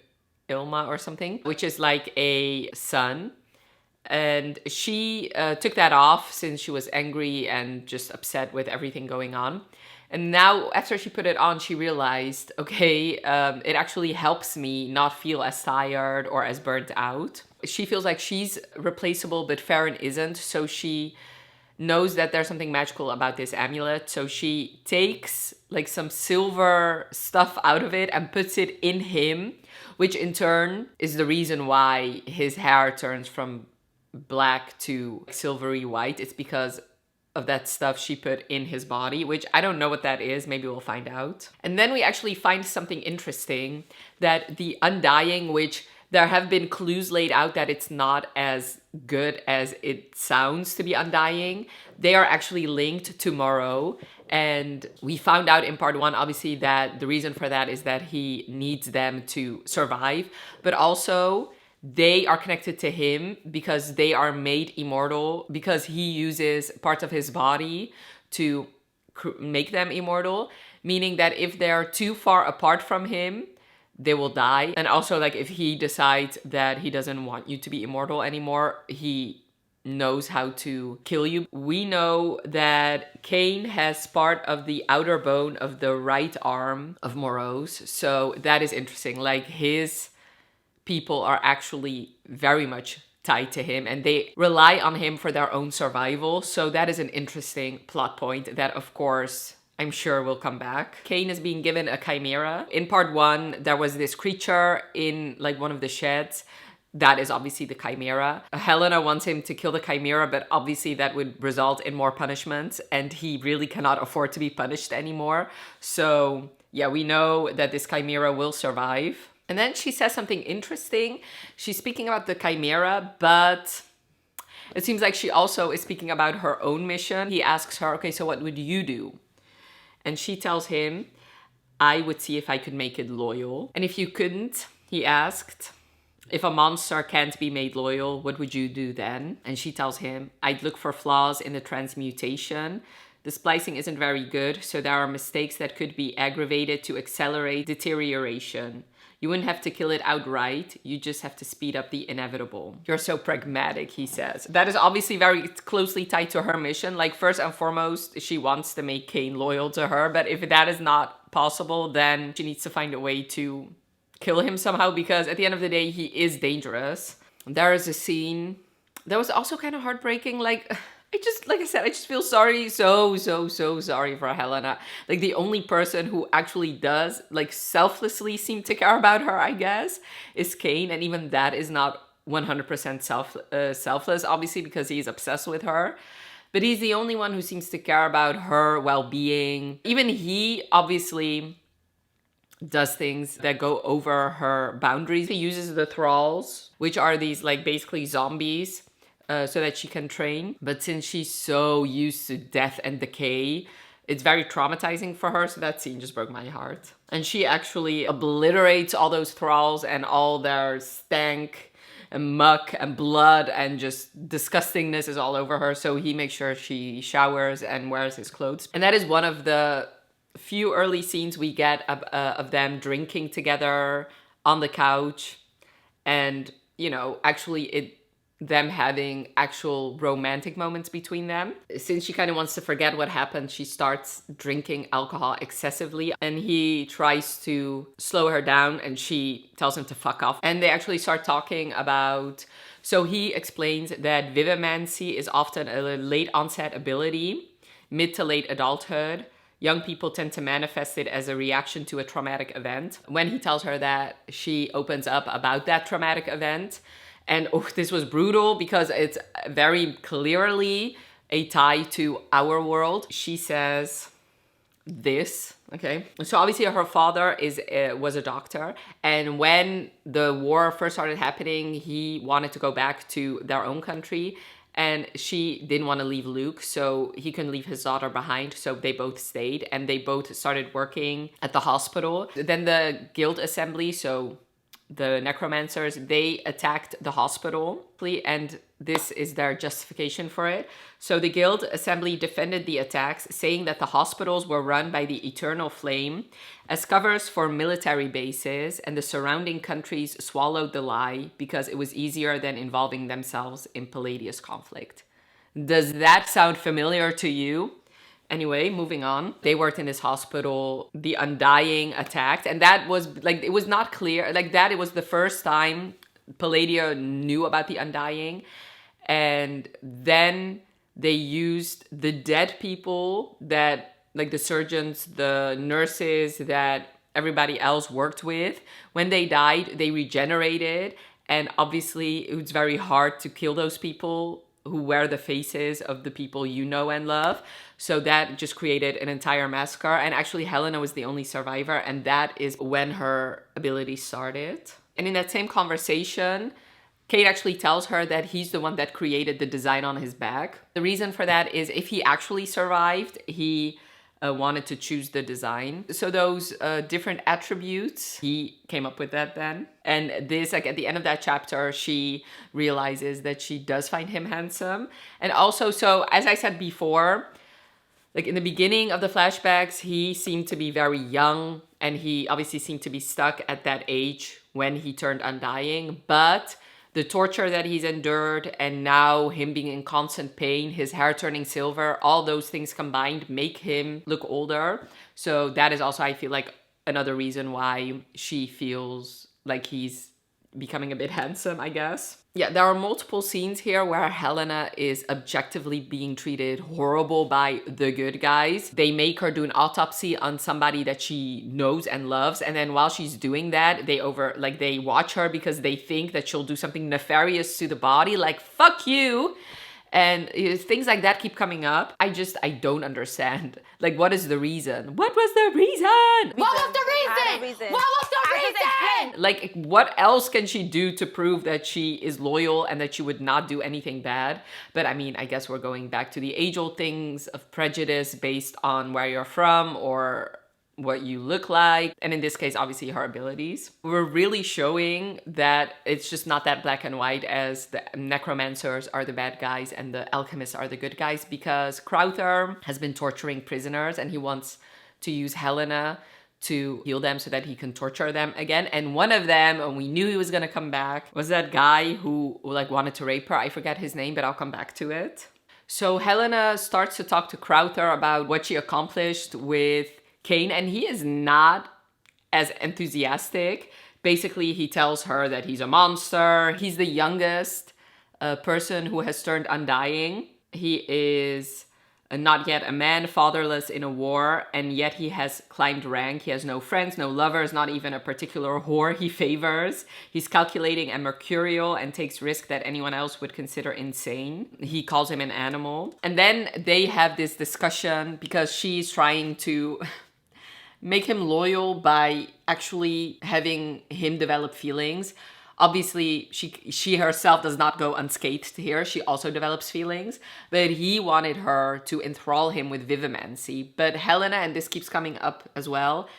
Ilma or something, which is like a sun. And she took that off since she was angry and just upset with everything going on. And now after she put it on, she realized, okay, it actually helps me not feel as tired or as burnt out. She feels like she's replaceable, but Farron isn't. So she knows that there's something magical about this amulet. So she takes like some silver stuff out of it and puts it in him, which in turn is the reason why his hair turns from black to silvery white. It's because of that stuff she put in his body, which I don't know what that is. Maybe we'll find out. And then we actually find something interesting, that the undying, which there have been clues laid out that it's not as good as it sounds to be undying, they are actually linked to Moreau. And we found out in part 1, obviously, that the reason for that is that he needs them to survive, but also they are connected to him because they are made immortal, because he uses parts of his body to make them immortal, meaning that if they're too far apart from him, they will die. And also, like, if he decides that he doesn't want you to be immortal anymore, he knows how to kill you. We know that Cain has part of the outer bone of the right arm of Moreau's, so that is interesting. Like, his people are actually very much tied to him and they rely on him for their own survival. So that is an interesting plot point that, of course, I'm sure will come back. Cain is being given a chimera. In part 1, there was this creature in like one of the sheds. That is obviously the chimera. Helena wants him to kill the chimera, but obviously that would result in more punishment and he really cannot afford to be punished anymore. So yeah, we know that this chimera will survive. And then she says something interesting. She's speaking about the chimera, but it seems like she also is speaking about her own mission. He asks her, okay, so what would you do? And she tells him, I would see if I could make it loyal. And if you couldn't, he asked, if a monster can't be made loyal, what would you do then? And she tells him, I'd look for flaws in the transmutation. The splicing isn't very good, so there are mistakes that could be aggravated to accelerate deterioration. You wouldn't have to kill it outright. You just have to speed up the inevitable. You're so pragmatic, he says. That is obviously very closely tied to her mission. Like, first and foremost, she wants to make Cain loyal to her. But if that is not possible, then she needs to find a way to kill him somehow, because at the end of the day, he is dangerous. There is a scene that was also kind of heartbreaking. Like I said, I just feel sorry, so sorry for Helena. Like, the only person who actually does, like, selflessly seem to care about her, I guess, is Cain. And even that is not 100% selfless, obviously, because he's obsessed with her. But he's the only one who seems to care about her well-being. Even he, obviously, does things that go over her boundaries. He uses the thralls, which are these, like, basically zombies, so that she can train. But since she's so used to death and decay, it's very traumatizing for her. So that scene just broke my heart. And she actually obliterates all those thralls and all their stank and muck and blood and just disgustingness is all over her. So he makes sure she showers and wears his clothes. And that is one of the few early scenes we get of them drinking together on the couch. And, you know, actually them having actual romantic moments between them. Since she kind of wants to forget what happened, she starts drinking alcohol excessively and he tries to slow her down and she tells him to fuck off. And they actually start talking about, so he explains that vivimancy is often a late onset ability, mid to late adulthood. Young people tend to manifest it as a reaction to a traumatic event. When he tells her that, she opens up about that traumatic event. And oh, this was brutal because it's very clearly a tie to our world. She says this, okay? So obviously her father was a doctor. And when the war first started happening, he wanted to go back to their own country. and she didn't want to leave Luke, so he couldn't leave his daughter behind, so they both stayed, and they both started working at the hospital. Then the guild assembly, so the necromancers, they attacked the hospital, and this is their justification for it. So the guild assembly defended the attacks, saying that the hospitals were run by the Eternal Flame as covers for military bases, and the surrounding countries swallowed the lie because it was easier than involving themselves in Palladius conflict. Does that sound familiar to you? Anyway, moving on. They worked in this hospital. The Undying attacked, and that was like, it was not clear like that. It was the first time Palladia knew about the Undying, and then they used the dead people that, like the surgeons, the nurses that everybody else worked with. When they died, they regenerated, and obviously it was very hard to kill those people who wear the faces of the people you know and love. So that just created an entire massacre. And actually Helena was the only survivor, and that is when her ability started. And in that same conversation, Kate actually tells her that he's the one that created the design on his back. The reason for that is if he actually survived, he wanted to choose the design. So those different attributes, he came up with that then. And this, like at the end of that chapter, she realizes that she does find him handsome. And also, so as I said before, like in the beginning of the flashbacks, he seemed to be very young, and he obviously seemed to be stuck at that age when he turned Undying. But the torture that he's endured, and now him being in constant pain, his hair turning silver, all those things combined make him look older. So that is also, I feel like, another reason why she feels like he's becoming a bit handsome, I guess. Yeah, there are multiple scenes here where Helena is objectively being treated horrible by the good guys. They make her do an autopsy on somebody that she knows and loves, and then while she's doing that, they watch her because they think that she'll do something nefarious to the body, like, fuck you. And things like that keep coming up. I don't understand. Like, what is the reason? What was the reason? What was the reason? What was the reason? Like, what else can she do to prove that she is loyal and that she would not do anything bad? But I mean, I guess we're going back to the age-old things of prejudice based on where you're from or what you look like, and in this case, obviously her abilities. We're really showing that it's just not that black and white as the necromancers are the bad guys and the alchemists are the good guys, because Crowther has been torturing prisoners and he wants to use Helena to heal them so that he can torture them again. And one of them, and we knew he was gonna come back, was that guy who like wanted to rape her. I forget his name, but I'll come back to it. So Helena starts to talk to Crowther about what she accomplished with Kane, and he is not as enthusiastic. Basically, he tells her that he's a monster. He's the youngest person who has turned Undying. He is not yet a man, fatherless in a war, and yet he has climbed rank. He has no friends, no lovers, not even a particular whore he favors. He's calculating and mercurial and takes risks that anyone else would consider insane. He calls him an animal. And then they have this discussion because she's trying to make him loyal by actually having him develop feelings. Obviously, she herself does not go unscathed here. She also develops feelings, but he wanted her to enthrall him with vivimancy. But Helena, and this keeps coming up as well,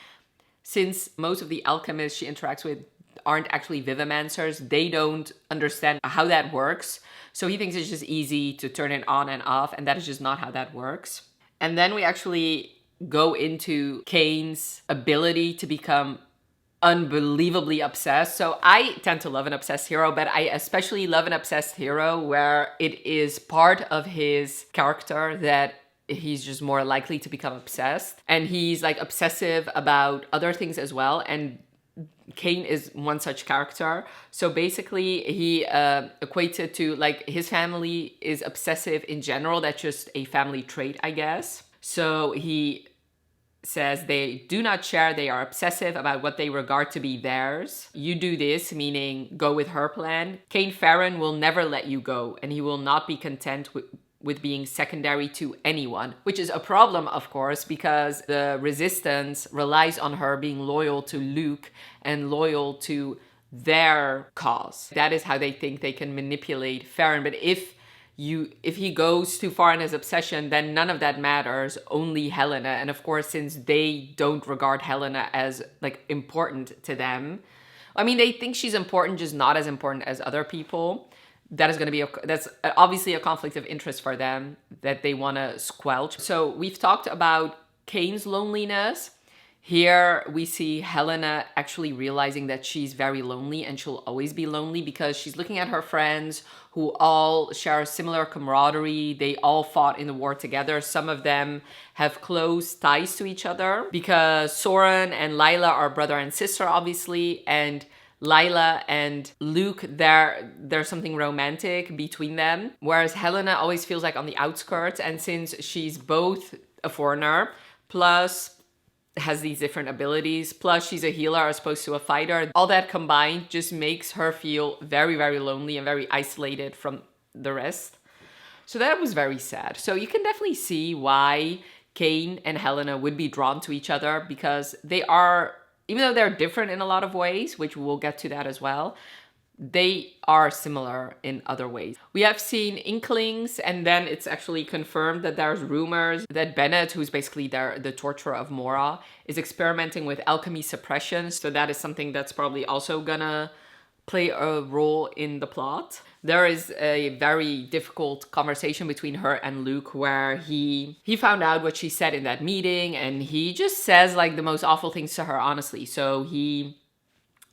since most of the alchemists she interacts with aren't actually vivimancers, they don't understand how that works. So he thinks it's just easy to turn it on and off, and that is just not how that works. And then we actually go into Kane's ability to become unbelievably obsessed. So I tend to love an obsessed hero, but I especially love an obsessed hero where it is part of his character that he's just more likely to become obsessed. And he's like obsessive about other things as well. And Kane is one such character. So basically he equates it to like his family is obsessive in general. That's just a family trait, I guess. So he says they do not share, they are obsessive about what they regard to be theirs. You do this, meaning go with her plan. Kane Farron will never let you go, and he will not be content with being secondary to anyone, which is a problem, of course, because the resistance relies on her being loyal to Luke and loyal to their cause. That is how they think they can manipulate Farron. But if if he goes too far in his obsession, then none of that matters, only Helena. And of course, since they don't regard Helena as like important to them, I mean, they think she's important, just not as important as other people. That is going to be, that's obviously a conflict of interest for them that they want to squelch. So we've talked about Kane's loneliness. Here we see Helena actually realizing that she's very lonely and she'll always be lonely because she's looking at her friends who all share a similar camaraderie. They all fought in the war together. Some of them have close ties to each other because Soren and Lila are brother and sister, obviously, and Lila and Luke, there's something romantic between them, whereas Helena always feels like on the outskirts. And since she's both a foreigner, plus has these different abilities, plus she's a healer as opposed to a fighter, all that combined just makes her feel very, very lonely and very isolated from the rest. So that was very sad. So you can definitely see why Kane and Helena would be drawn to each other, because they are, even though they're different in a lot of ways, which we'll get to that as well, they are similar in other ways. We have seen inklings, and then it's actually confirmed that there's rumors that Bennett, who's basically the torturer of Mora, is experimenting with alchemy suppression. So that is something that's probably also gonna play a role in the plot. There is a very difficult conversation between her and Luke where he found out what she said in that meeting, and he just says like the most awful things to her, honestly. So he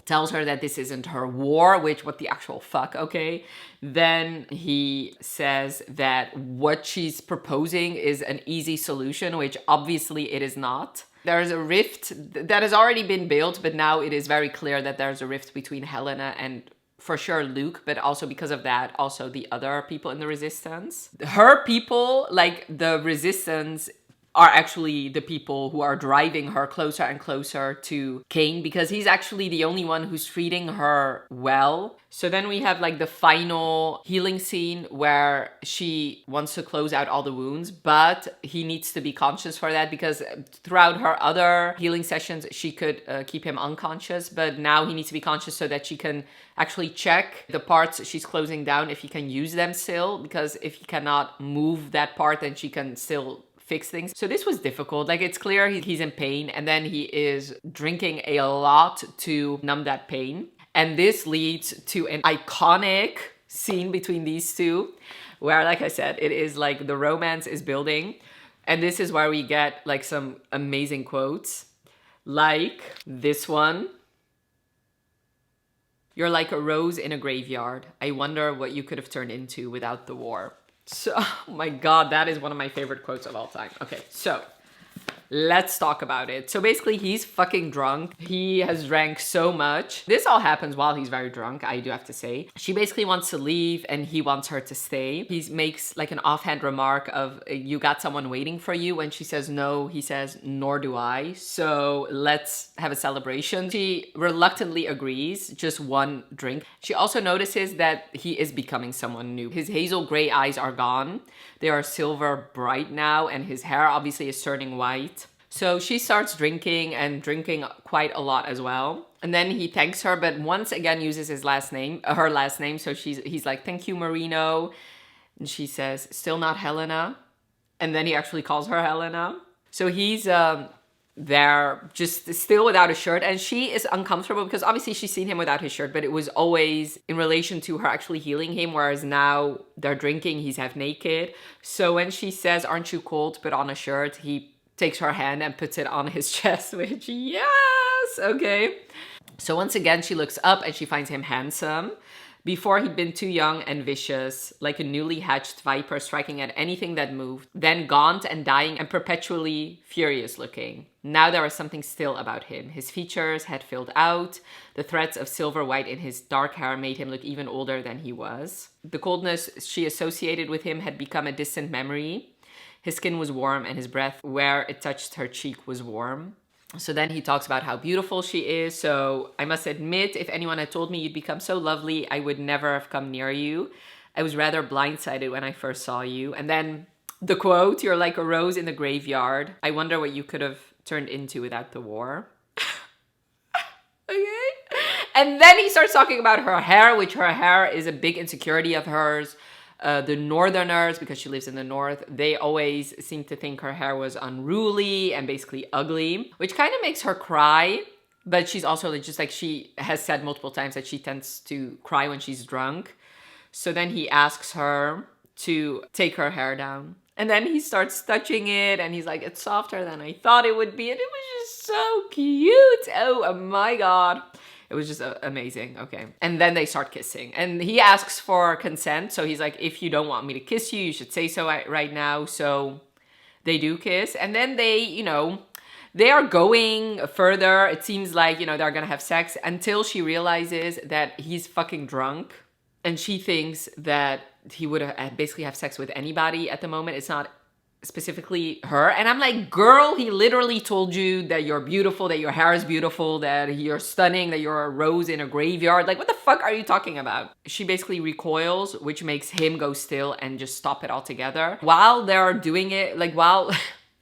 tells her that this isn't her war, which, what the actual fuck, okay? Then he says that what she's proposing is an easy solution, which obviously it is not. There's a rift that has already been built, but now it is very clear that there's a rift between Helena and, for sure, Luke, but also because of that, also the other people in the Resistance. Her people, like the Resistance, are actually the people who are driving her closer and closer to Kane, because he's actually the only one who's treating her well. So then we have like the final healing scene where she wants to close out all the wounds, but he needs to be conscious for that, because throughout her other healing sessions, she could keep him unconscious, but now he needs to be conscious so that she can actually check the parts she's closing down if he can use them still, because if he cannot move that part, then she can still fix things. So this was difficult. Like, it's clear he's in pain, and then he is drinking a lot to numb that pain. And this leads to an iconic scene between these two, where, like I said, it is like the romance is building. And this is where we get like some amazing quotes, like this one. "You're like a rose in a graveyard. I wonder what you could have turned into without the war." So, oh my God, that is one of my favorite quotes of all time. Okay, so let's talk about it. So basically, he's fucking drunk. He has drank so much. This all happens while he's very drunk, I do have to say. She basically wants to leave and he wants her to stay. He makes like an offhand remark of, "You got someone waiting for you." When she says no, he says, "Nor do I. So let's have a celebration." She reluctantly agrees, just one drink. She also notices that he is becoming someone new. His hazel gray eyes are gone. They are silver bright now, and his hair obviously is turning white. So she starts drinking, and drinking quite a lot as well. And then he thanks her, but once again uses his last name, her last name. So he's like, "Thank you, Marino." And she says, "Still not Helena." And then he actually calls her Helena. So he's there just still without a shirt, and she is uncomfortable because obviously she's seen him without his shirt, but it was always in relation to her actually healing him, whereas now they're drinking, he's half naked. So when she says, "Aren't you cold? Put on a shirt," he takes her hand and puts it on his chest, which, yes, okay. So once again, she looks up and she finds him handsome. Before, he'd been too young and vicious, like a newly hatched viper striking at anything that moved, then gaunt and dying and perpetually furious looking. Now there was something still about him. His features had filled out. The threads of silver white in his dark hair made him look even older than he was. The coldness she associated with him had become a distant memory. His skin was warm, and his breath, where it touched her cheek, was warm. So then he talks about how beautiful she is. "So I must admit, if anyone had told me you'd become so lovely, I would never have come near you. I was rather blindsided when I first saw you." And then the quote, "You're like a rose in the graveyard. I wonder what you could have turned into without the war." Okay. And then he starts talking about her hair, which her hair is a big insecurity of hers. the Northerners, because she lives in the North, they always seem to think her hair was unruly and basically ugly, which kind of makes her cry. But she's also just like, she has said multiple times that she tends to cry when she's drunk. So then he asks her to take her hair down. And then he starts touching it and he's like, it's softer than I thought it would be. And it was just so cute. Oh my God. It was just amazing. Okay. And then they start kissing and he asks for consent. So he's like, if you don't want me to kiss you, you should say so right now. So they do kiss. And then they are going further. It seems like, they're going to have sex until she realizes that he's fucking drunk. And she thinks that he would basically have sex with anybody at the moment. It's not specifically her. And I'm like, girl, he literally told you that you're beautiful, that your hair is beautiful, that you're stunning, that you're a rose in a graveyard. Like, what the fuck are you talking about? She basically recoils, which makes him go still and just stop it altogether. While they're doing it, like while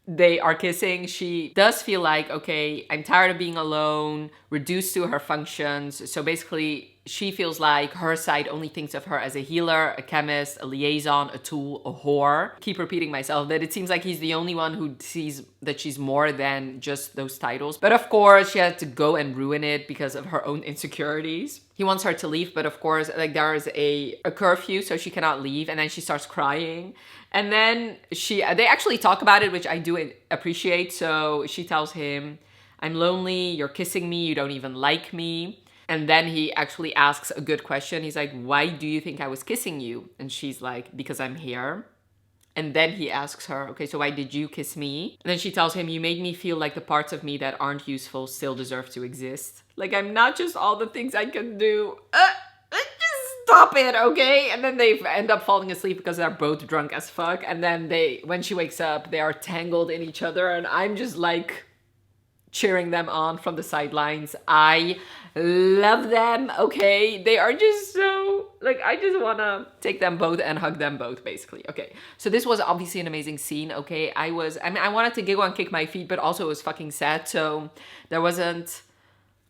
they are kissing, she does feel like, okay, I'm tired of being alone, reduced to her functions. So basically, she feels like her side only thinks of her as a healer, a chemist, a liaison, a tool, a whore. Keep repeating myself that it seems like he's the only one who sees that she's more than just those titles. But of course, she had to go and ruin it because of her own insecurities. He wants her to leave, but of course, like there is a curfew, so she cannot leave. And then she starts crying. And then they actually talk about it, which I do appreciate. So she tells him, I'm lonely, you're kissing me, you don't even like me. And then he actually asks a good question. He's like, why do you think I was kissing you? And she's like, because I'm here. And then he asks her, okay, so why did you kiss me? And then she tells him, you made me feel like the parts of me that aren't useful still deserve to exist. Like, I'm not just all the things I can do. Just stop it, okay? And then they end up falling asleep because they're both drunk as fuck. And then when she wakes up, they are tangled in each other. And I'm just like cheering them on from the sidelines. I love them, okay? They are just so, like, I just want to take them both and hug them both, basically. Okay, so this was obviously an amazing scene, okay? I wanted to giggle and kick my feet, but also it was fucking sad, so there wasn't,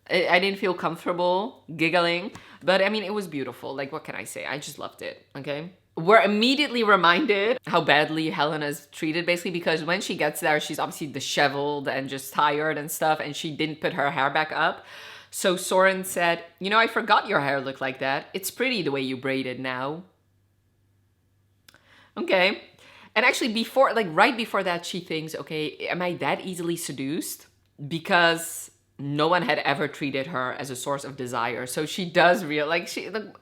I didn't feel comfortable giggling, but I mean, it was beautiful. Like, what can I say? I just loved it, okay? We're immediately reminded how badly Helena's treated, basically, because when she gets there, she's obviously disheveled and just tired and stuff, and she didn't put her hair back up. So Soren said, I forgot your hair looked like that. It's pretty the way you braid it now. Okay. And actually right before that, she thinks, okay, am I that easily seduced? Because no one had ever treated her as a source of desire. So she does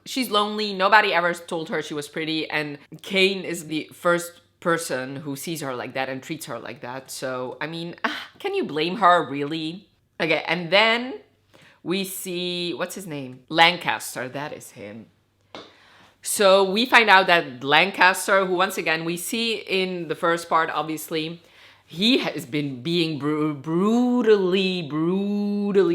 she's lonely. Nobody ever told her she was pretty. And Kane is the first person who sees her like that and treats her like that. So, I mean, can you blame her, really? Okay, and then we see, what's his name? Lancaster, that is him. So we find out that Lancaster, who once again, we see in the first part, obviously, he has been being brutally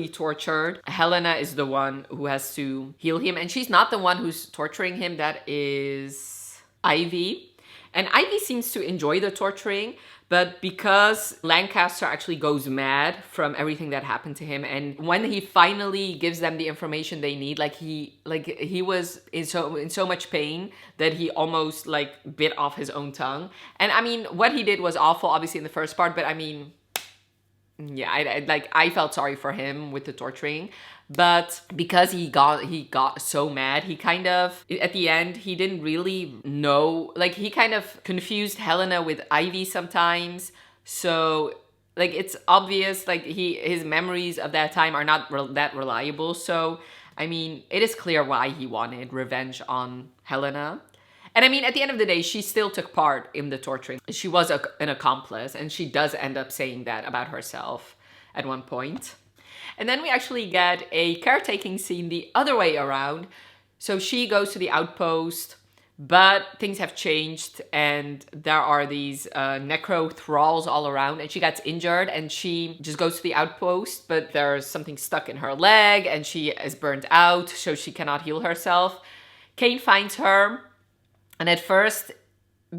tortured. Helena is the one who has to heal him. And she's not the one who's torturing him. That is Ivy. And Ivy seems to enjoy the torturing. But because Lancaster actually goes mad from everything that happened to him, and when he finally gives them the information they need, he was in so much pain that he almost bit off his own tongue. And I mean, what he did was awful, obviously in the first part, but I mean, yeah, I felt sorry for him with the torturing. But because he got so mad, he kind of, at the end, he didn't really know, he kind of confused Helena with Ivy sometimes. So, it's obvious, his memories of that time are not that reliable. So, I mean, it is clear why he wanted revenge on Helena. And I mean, at the end of the day, she still took part in the torturing. She was an accomplice, and she does end up saying that about herself at one point. And then we actually get a caretaking scene the other way around. So she goes to the outpost, but things have changed and there are these necro thralls all around, and she gets injured and she just goes to the outpost, but there's something stuck in her leg and she is burnt out, so she cannot heal herself. Kane finds her, and at first,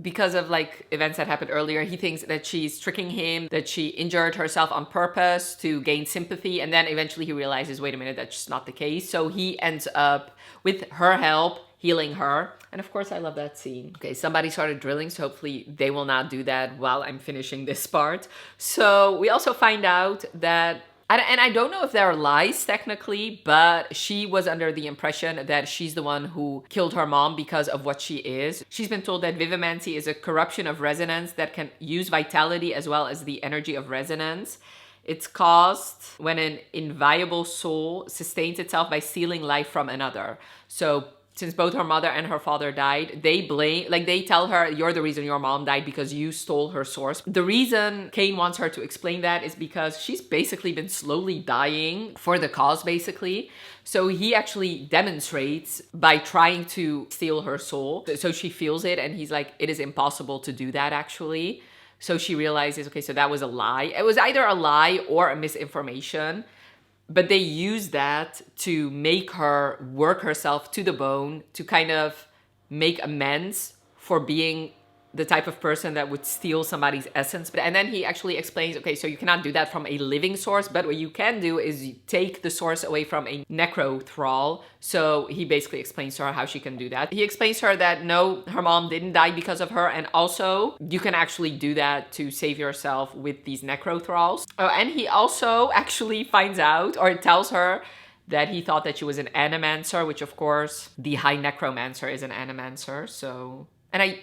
because of events that happened earlier, he thinks that she's tricking him, that she injured herself on purpose to gain sympathy. And then eventually he realizes, wait a minute, that's just not the case. So he ends up, with her help, healing her. And of course, I love that scene. Okay, somebody started drilling, so hopefully they will not do that while I'm finishing this part. So we also find out that, and I don't know if there are lies technically, but she was under the impression that she's the one who killed her mom because of what she is. She's been told that vivimancy is a corruption of resonance that can use vitality as well as the energy of resonance. It's caused when an inviolable soul sustains itself by stealing life from another. So since both her mother and her father died, they tell her, you're the reason your mom died because you stole her source. The reason Cain wants her to explain that is because she's basically been slowly dying for the cause, basically. So he actually demonstrates by trying to steal her soul. So she feels it, and he's like, it is impossible to do that, actually. So she realizes, okay, so that was a lie. It was either a lie or a misinformation, but they use that to make her work herself to the bone to kind of make amends for being the type of person that would steal somebody's essence. And then he actually explains, okay, so you cannot do that from a living source, but what you can do is you take the source away from a necro thrall. So he basically explains to her how she can do that. He explains to her that no, her mom didn't die because of her, and also you can actually do that to save yourself with these necro thralls. Oh, and he also actually finds out, or tells her, that he thought that she was an animancer, which of course the high necromancer is an animancer. So, and I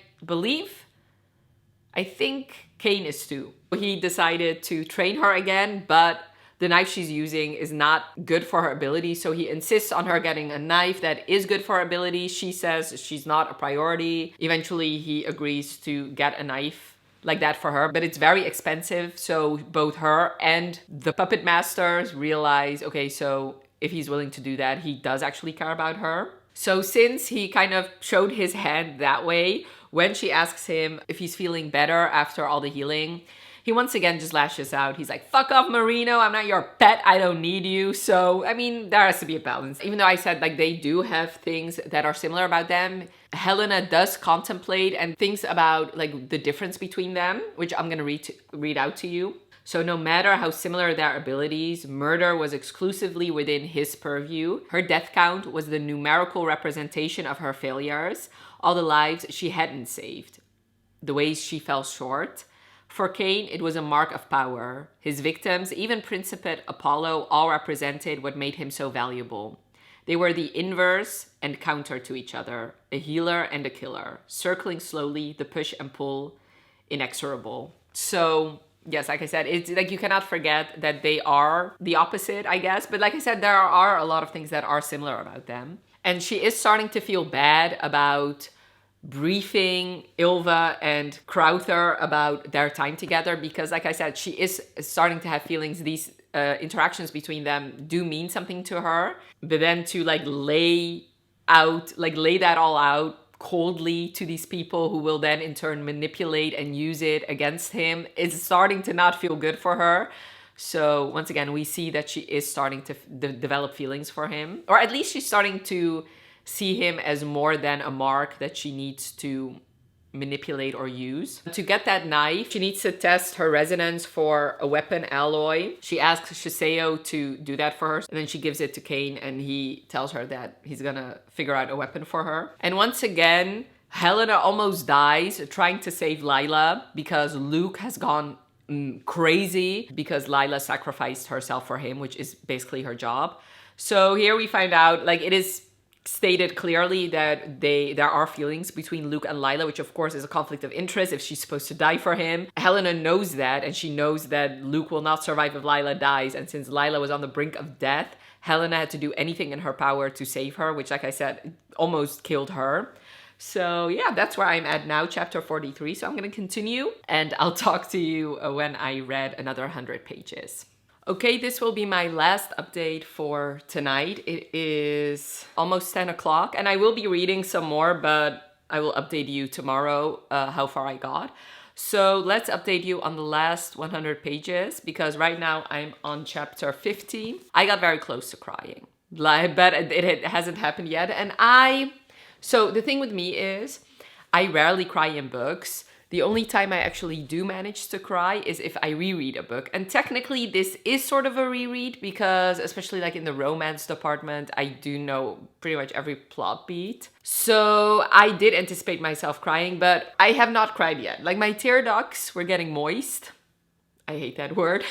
think Cain is too. He decided to train her again, but the knife she's using is not good for her ability. So he insists on her getting a knife that is good for her ability. She says she's not a priority. Eventually he agrees to get a knife like that for her, but it's very expensive. So both her and the puppet masters realize, okay, so if he's willing to do that, he does actually care about her. So since he kind of showed his hand that way, when she asks him if he's feeling better after all the healing, he once again just lashes out. He's like, fuck off, Marino. I'm not your pet. I don't need you. So, I mean, there has to be a balance. Even though I said like they do have things that are similar about them, Helena does contemplate and thinks about like the difference between them, which I'm going to read out to you. So no matter how similar their abilities, murder was exclusively within his purview. Her death count was the numerical representation of her failures, all the lives she hadn't saved, the ways she fell short. For Cain, it was a mark of power. His victims, even Principate Apollo, all represented what made him so valuable. They were the inverse and counter to each other, a healer and a killer, circling slowly, the push and pull, inexorable. So yes, like I said, it's like you cannot forget that they are the opposite, I guess. But like I said, there are a lot of things that are similar about them. And she is starting to feel bad about briefing Ilva and Crowther about their time together because, like I said, she is starting to have feelings. These interactions between them do mean something to her. But then to like lay that all out coldly to these people who will then in turn manipulate and use it against him is starting to not feel good for her. So once again, we see that she is starting to develop feelings for him, or at least she's starting to see him as more than a mark that she needs to manipulate or use. To get that knife, she needs to test her resonance for a weapon alloy. She asks Shiseo to do that for her, and then she gives it to Cain, and he tells her that he's gonna figure out a weapon for her. And once again, Helena almost dies trying to save Lila because Luke has gone crazy because Lila sacrificed herself for him, which is basically her job. So here we find out, like, it is stated clearly that there are feelings between Luke and Lila, which of course is a conflict of interest if she's supposed to die for him. Helena knows that, and she knows that Luke will not survive if Lila dies. And since Lila was on the brink of death, Helena had to do anything in her power to save her, which, like I said, almost killed her. So yeah, that's where I'm at now, chapter 43. So I'm going to continue, and I'll talk to you when I read another 100 pages. Okay, this will be my last update for tonight. It is almost 10 o'clock, and I will be reading some more, but I will update you tomorrow how far I got. So let's update you on the last 100 pages, because right now I'm on chapter 15. I got very close to crying, but it hasn't happened yet. So the thing with me is I rarely cry in books. The only time I actually do manage to cry is if I reread a book. And technically this is sort of a reread because especially like in the romance department, I do know pretty much every plot beat. So I did anticipate myself crying, but I have not cried yet. Like my tear ducts were getting moist. I hate that word,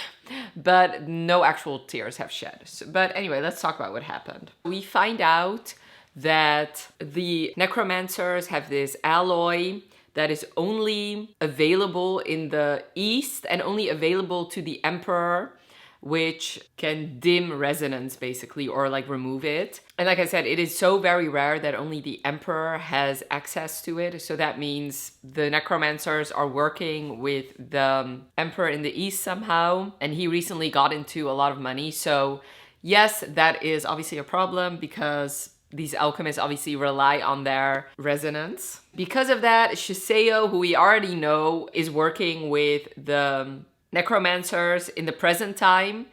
but no actual tears have shed. But anyway, let's talk about what happened. We find out that the necromancers have this alloy that is only available in the East and only available to the Emperor, which can dim resonance basically, or like remove it. And like I said, it is so very rare that only the Emperor has access to it. So that means the necromancers are working with the Emperor in the East somehow. And he recently got into a lot of money. So yes, that is obviously a problem because these alchemists obviously rely on their resonance. Because of that, Shiseo, who we already know, is working with the necromancers in the present time.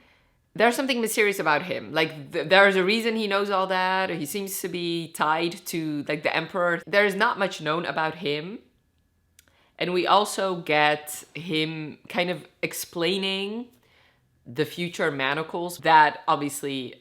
There's something mysterious about him. Like there's a reason he knows all that. He seems to be tied to like the Emperor. There's not much known about him. And we also get him kind of explaining the future Manacles. That obviously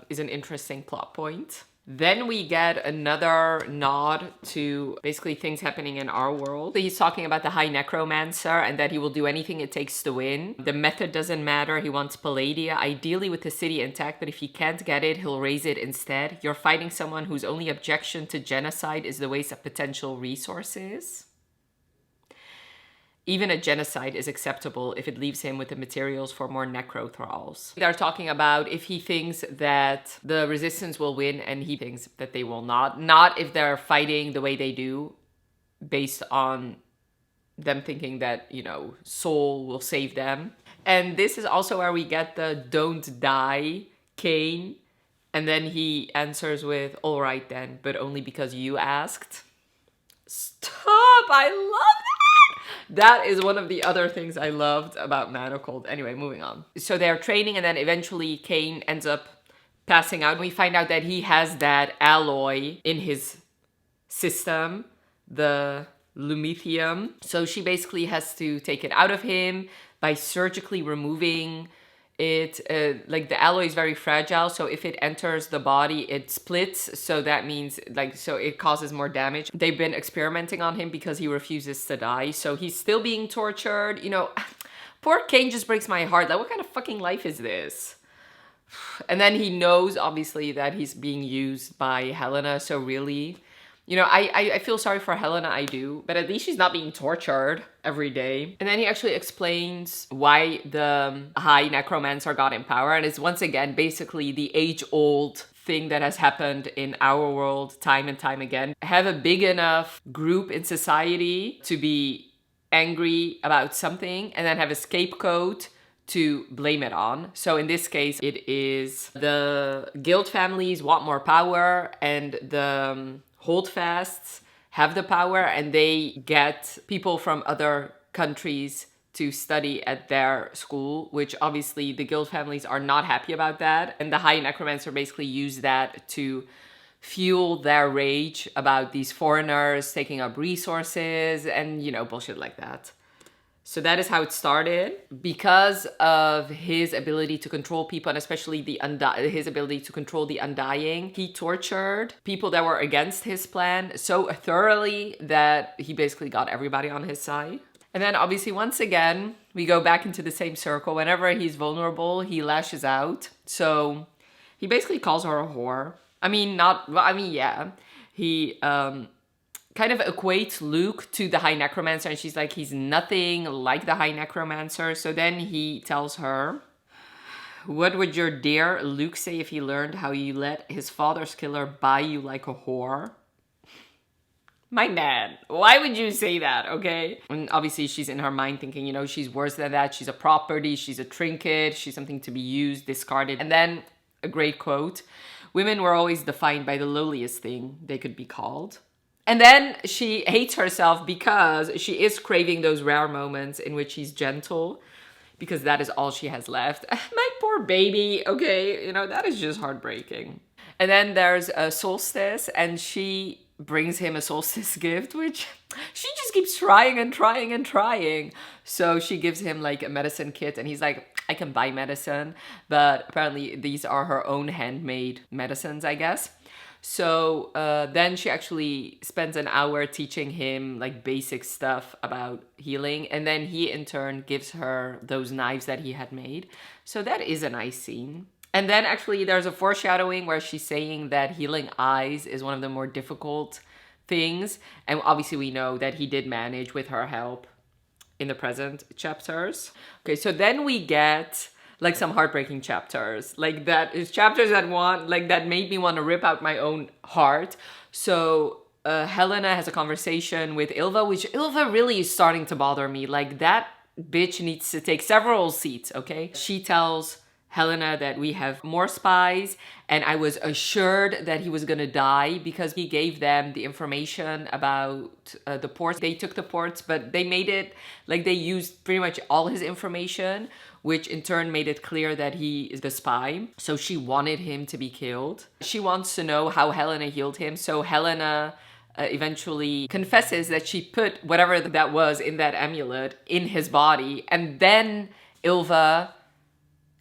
is an interesting plot point. Then we get another nod to basically things happening in our world. He's talking about the High Necromancer and that he will do anything it takes to win. The method doesn't matter. He wants Palladia, ideally with the city intact, but if he can't get it, he'll raise it instead. You're fighting someone whose only objection to genocide is the waste of potential resources. Even a genocide is acceptable if it leaves him with the materials for more necro thralls. They're talking about if he thinks that the resistance will win and he thinks that they will not. Not if they're fighting the way they do based on them thinking that, you know, Soul will save them. And this is also where we get the don't die Cain. And then he answers with, all right then, but only because you asked. Stop, I love that. That is one of the other things I loved about Manacled. Anyway, moving on. So they're training and then eventually Cain ends up passing out. We find out that he has that alloy in his system, the lumithium. So she basically has to take it out of him by surgically removing it. Like the alloy is very fragile, so if it enters the body, it splits. So that means so it causes more damage. They've been experimenting on him because he refuses to die, so he's still being tortured. You know, poor Cain just breaks my heart. Like, what kind of fucking life is this? And then he knows obviously that he's being used by Helena, so really, you know, I feel sorry for Helena, I do, but at least she's not being tortured every day. And then he actually explains why the High Necromancer got in power, and it's once again basically the age-old thing that has happened in our world time and time again. Have a big enough group in society to be angry about something and then have a scapegoat to blame it on. So in this case, it is the guild families want more power and the holdfasts have the power, and they get people from other countries to study at their school, which obviously the guild families are not happy about that. And the High Necromancer basically use that to fuel their rage about these foreigners taking up resources and, you know, bullshit like that. So that is how it started. Because of his ability to control people, and especially his ability to control the Undying, he tortured people that were against his plan so thoroughly that he basically got everybody on his side. And then obviously once again, we go back into the same circle. Whenever he's vulnerable, he lashes out. So he basically calls her a whore. Yeah. He kind of equates Luke to the High Necromancer, and she's like, he's nothing like the High Necromancer. So then he tells her, what would your dear Luke say if he learned how you let his father's killer buy you like a whore? My man, why would you say that, okay? And obviously she's in her mind thinking, you know, she's worse than that. She's a property, she's a trinket, she's something to be used, discarded. And then a great quote, women were always defined by the lowliest thing they could be called. And then she hates herself because she is craving those rare moments in which she's gentle, because that is all she has left. My poor baby, okay? You know, that is just heartbreaking. And then there's a solstice, and she brings him a solstice gift, which she just just keeps trying and trying and trying. So she gives him like a medicine kit and he's like, I can buy medicine. But apparently these are her own handmade medicines, I guess. So then she actually spends an hour teaching him like basic stuff about healing. And then he in turn gives her those knives that he had made. So that is a nice scene. And then actually there's a foreshadowing where she's saying that healing eyes is one of the more difficult things. And obviously we know that he did manage with her help in the present chapters. Okay, so then we get like some heartbreaking chapters. Like that is chapters that made me want to rip out my own heart. So Helena has a conversation with Ilva, which Ilva really is starting to bother me. Like that bitch needs to take several seats, okay? She tells Helena that we have more spies, and I was assured that he was gonna die because he gave them the information about the ports. They took the ports, but they made it like they used pretty much all his information, which in turn made it clear that he is the spy. So she wanted him to be killed. She wants to know how Helena healed him. So Helena eventually confesses that she put whatever that was in that amulet in his body, and then Ilva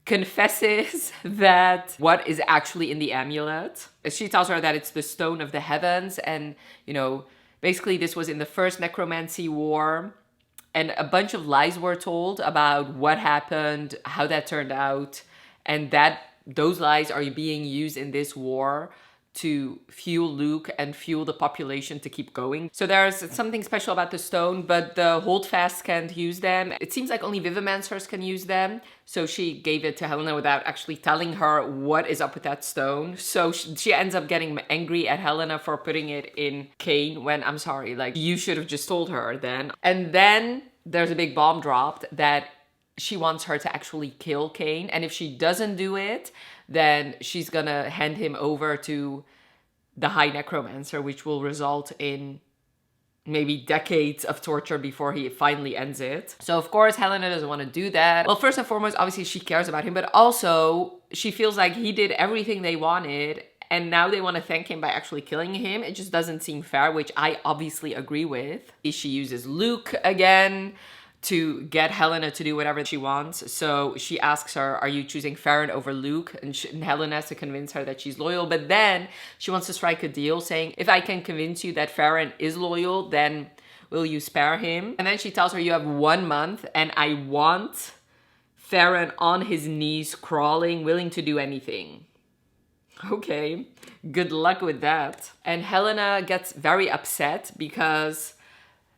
confesses that what is actually in the amulet. She tells her that it's the stone of the heavens, and you know, basically this was in the first necromancy war, and a bunch of lies were told about what happened, how that turned out, and that those lies are being used in this war to fuel Luke and fuel the population to keep going. So there's something special about the stone, but the holdfasts can't use them. It seems like only Vivimancers can use them. So she gave it to Helena without actually telling her what is up with that stone. So she ends up getting angry at Helena for putting it in Cain when, I'm sorry, like you should have just told her then. And then there's a big bomb dropped that she wants her to actually kill Cain. And if she doesn't do it, then she's gonna hand him over to the High Necromancer, which will result in maybe decades of torture before he finally ends it. So of course Helena doesn't want to do that. Well, first and foremost, obviously she cares about him, but also she feels like he did everything they wanted and now they want to thank him by actually killing him. It just doesn't seem fair, which I obviously agree with. She uses Luke again to get Helena to do whatever she wants. So she asks her, are you choosing Farron over Luke? And Helena has to convince her that she's loyal. But then she wants to strike a deal saying, if I can convince you that Farron is loyal, then will you spare him? And then she tells her, you have 1 month and I want Farron on his knees, crawling, willing to do anything. Okay, good luck with that. And Helena gets very upset because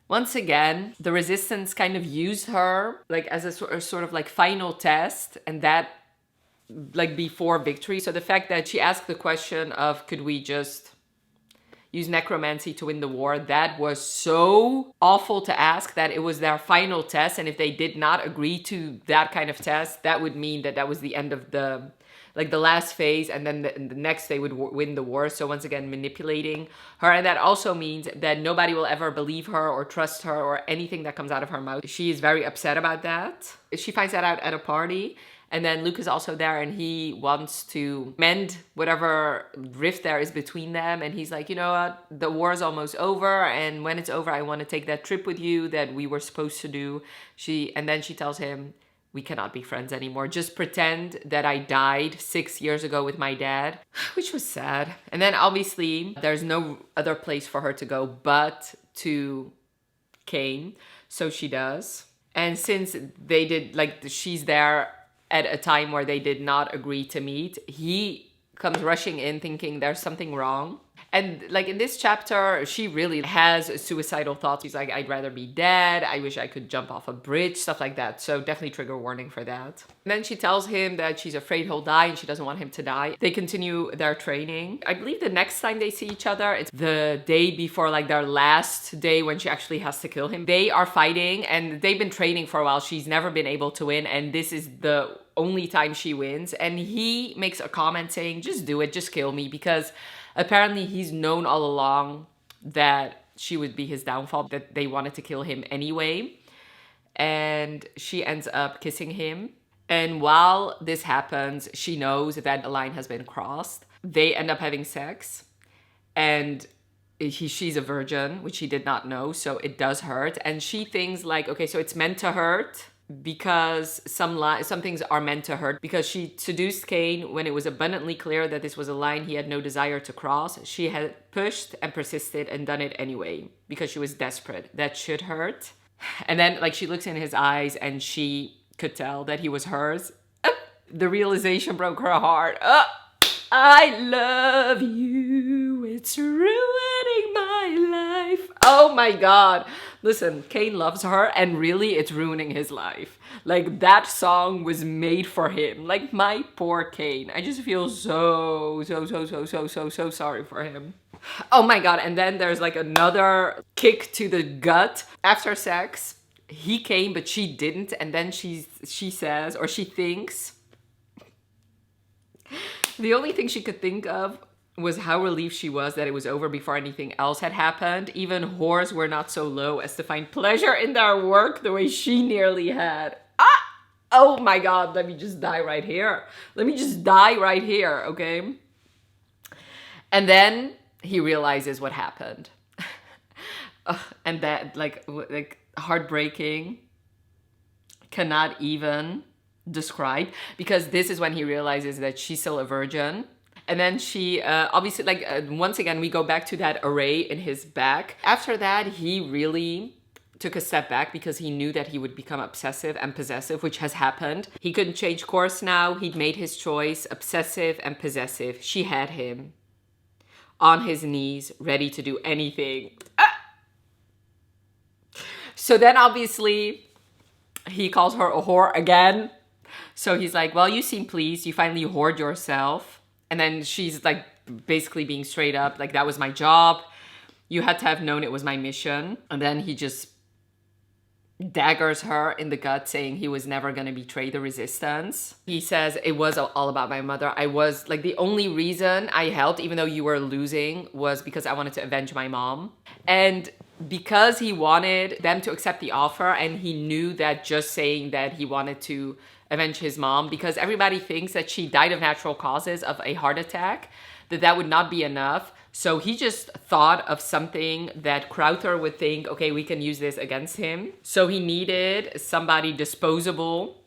once again, the resistance kind of used her like as a sort of like final test, and that like before victory. So the fact that she asked the question of could we just use necromancy to win the war, that was so awful to ask that it was their final test. And if they did not agree to that kind of test, that would mean that that was the end of the last phase, and then the next they would win the war. So once again, manipulating her. And that also means that nobody will ever believe her or trust her or anything that comes out of her mouth. She is very upset about that. She finds that out at a party. And then Luke is also there and he wants to mend whatever rift there is between them. And he's like, you know what, the war is almost over. And when it's over, I want to take that trip with you that we were supposed to do. And then she tells him, we cannot be friends anymore. Just pretend that I died 6 years ago with my dad, which was sad. And then obviously there's no other place for her to go but to Cain. So she does. And since they did, like she's there at a time where they did not agree to meet, he comes rushing in thinking there's something wrong. And like in this chapter, she really has suicidal thoughts. She's like, I'd rather be dead. I wish I could jump off a bridge, stuff like that. So definitely trigger warning for that. And then she tells him that she's afraid he'll die and she doesn't want him to die. They continue their training. I believe the next time they see each other, it's the day before like their last day when she actually has to kill him. They are fighting and they've been training for a while. She's never been able to win. And this is the only time she wins. And he makes a comment saying, just do it, just kill me, because apparently he's known all along that she would be his downfall, that they wanted to kill him anyway. And she ends up kissing him. And while this happens, she knows that a line has been crossed. They end up having sex. And she's a virgin, which she did not know, so it does hurt. And she thinks like, okay, so it's meant to hurt because some things are meant to hurt, because she seduced Cain when it was abundantly clear that this was a line he had no desire to cross. She had pushed and persisted and done it anyway because she was desperate. That should hurt. And then like she looks in his eyes and she could tell that he was hers. The realization broke her heart. I love you, it's ruining my life. Oh my God. Listen, Cain loves her and really it's ruining his life. Like that song was made for him. Like my poor Cain. I just feel so sorry for him. Oh my God. And then there's like another kick to the gut. After sex, he came, but she didn't. And then she says, or she thinks, the only thing she could think of was how relieved she was that it was over before anything else had happened. Even whores were not so low as to find pleasure in their work the way she nearly had. Oh my God, let me just die right here. Let me just die right here, okay? And then he realizes what happened. And that, like heartbreaking, cannot even describe, because this is when he realizes that she's still a virgin. And then she obviously once again we go back to that array in his back. After that he really took a step back because he knew that he would become obsessive and possessive, which has happened. He couldn't change course now. He'd made his choice. Obsessive and possessive. She had him on his knees, ready to do anything. So then obviously he calls her a whore again. So he's like, well, you seem pleased. You finally whored yourself. And then she's like basically being straight up, like, that was my job. You had to have known it was my mission. And then he just daggers her in the gut, saying he was never going to betray the resistance. He says, it was all about my mother. I was like, the only reason I helped, even though you were losing, was because I wanted to avenge my mom. And because he wanted them to accept the offer, and he knew that just saying that he wanted to avenge his mom, because everybody thinks that she died of natural causes of a heart attack, that would not be enough. So he just thought of something that Crowther would think, okay, we can use this against him. So he needed somebody disposable.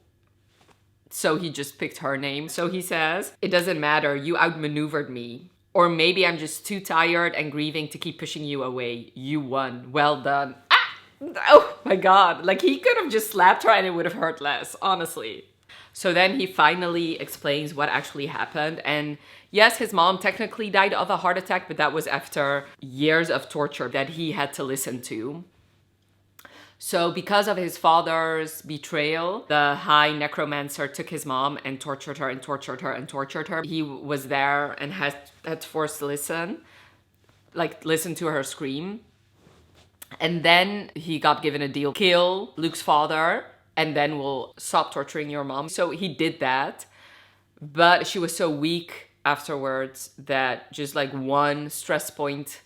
So he just picked her name. So he says, it doesn't matter, you outmaneuvered me. Or maybe I'm just too tired and grieving to keep pushing you away. You won. Well done. Oh my God. Like, he could have just slapped her and it would have hurt less, honestly. So then he finally explains what actually happened. And yes, his mom technically died of a heart attack, but that was after years of torture that he had to listen to. So because of his father's betrayal, the high necromancer took his mom and tortured her and tortured her and tortured her. He was there and had forced to listen to her scream. And then he got given a deal: kill Luke's father, and then we'll stop torturing your mom. So he did that, but she was so weak afterwards that just like one stress point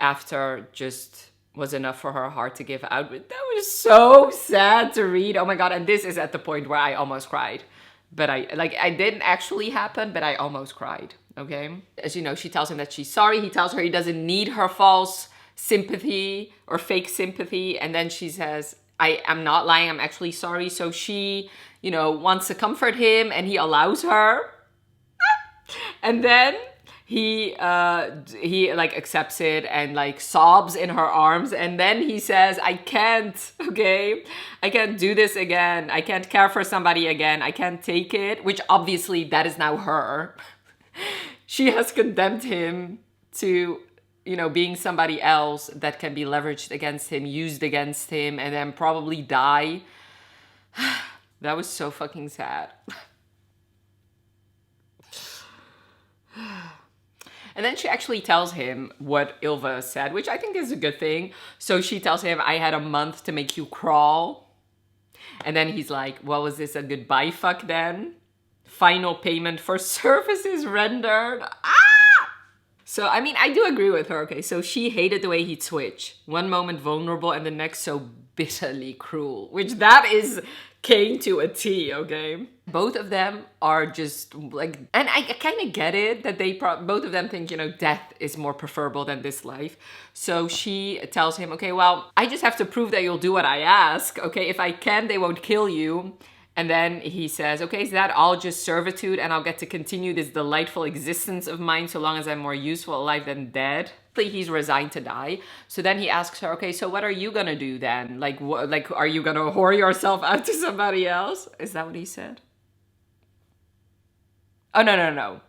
after just was enough for her heart to give out. But that was so sad to read. Oh my God. And this is at the point where I almost cried. But I didn't actually happen, but I almost cried, okay? As you know, she tells him that she's sorry. He tells her he doesn't need her false sympathy or fake sympathy. And then she says, I'm not lying, I'm actually sorry. So she, wants to comfort him, and he allows her. And then he accepts it and sobs in her arms. And then he says, I can't, okay? I can't do this again. I can't care for somebody again. I can't take it, which obviously that is now her. She has condemned him to being somebody else that can be leveraged against him, used against him, and then probably die. That was so fucking sad. And then she actually tells him what Ylva said, which I think is a good thing. So she tells him, I had a month to make you crawl. And then he's like, well, was this a goodbye fuck then? Final payment for services rendered. So, I mean, I do agree with her, okay? So she hated the way he'd switch. One moment vulnerable and the next so bitterly cruel. Which that is Cain to a T, okay? Both of them are just like, and I kind of get it that they both of them think, you know, death is more preferable than this life. So she tells him, okay, well, I just have to prove that you'll do what I ask. Okay, if I can, they won't kill you. And then he says, okay, is that all just servitude and I'll get to continue this delightful existence of mine so long as I'm more useful alive than dead? He's resigned to die. So then he asks her, okay, so what are you gonna do then? Like, like, are you gonna whore yourself out to somebody else? Is that what he said? Oh, no.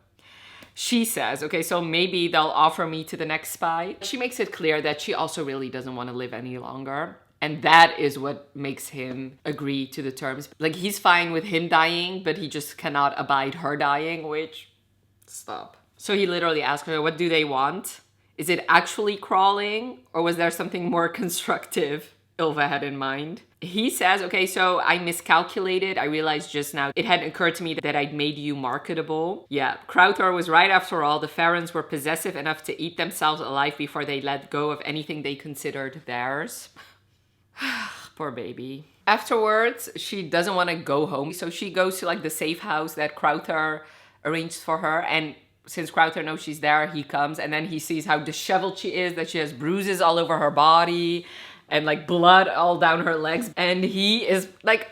She says, okay, so maybe they'll offer me to the next spy. She makes it clear that she also really doesn't want to live any longer. And that is what makes him agree to the terms. Like, he's fine with him dying, but he just cannot abide her dying, which, stop. So he literally asks her, what do they want? Is it actually crawling? Or was there something more constructive Ylva had in mind? He says, okay, so I miscalculated. I realized just now it hadn't occurred to me that I'd made you marketable. Yeah, Crowther was right after all. The Farrens were possessive enough to eat themselves alive before they let go of anything they considered theirs. Poor baby. Afterwards, she doesn't want to go home. So she goes to like the safe house that Crowther arranged for her. And since Crowther knows she's there, he comes and then he sees how disheveled she is, that she has bruises all over her body and like blood all down her legs. And he is like,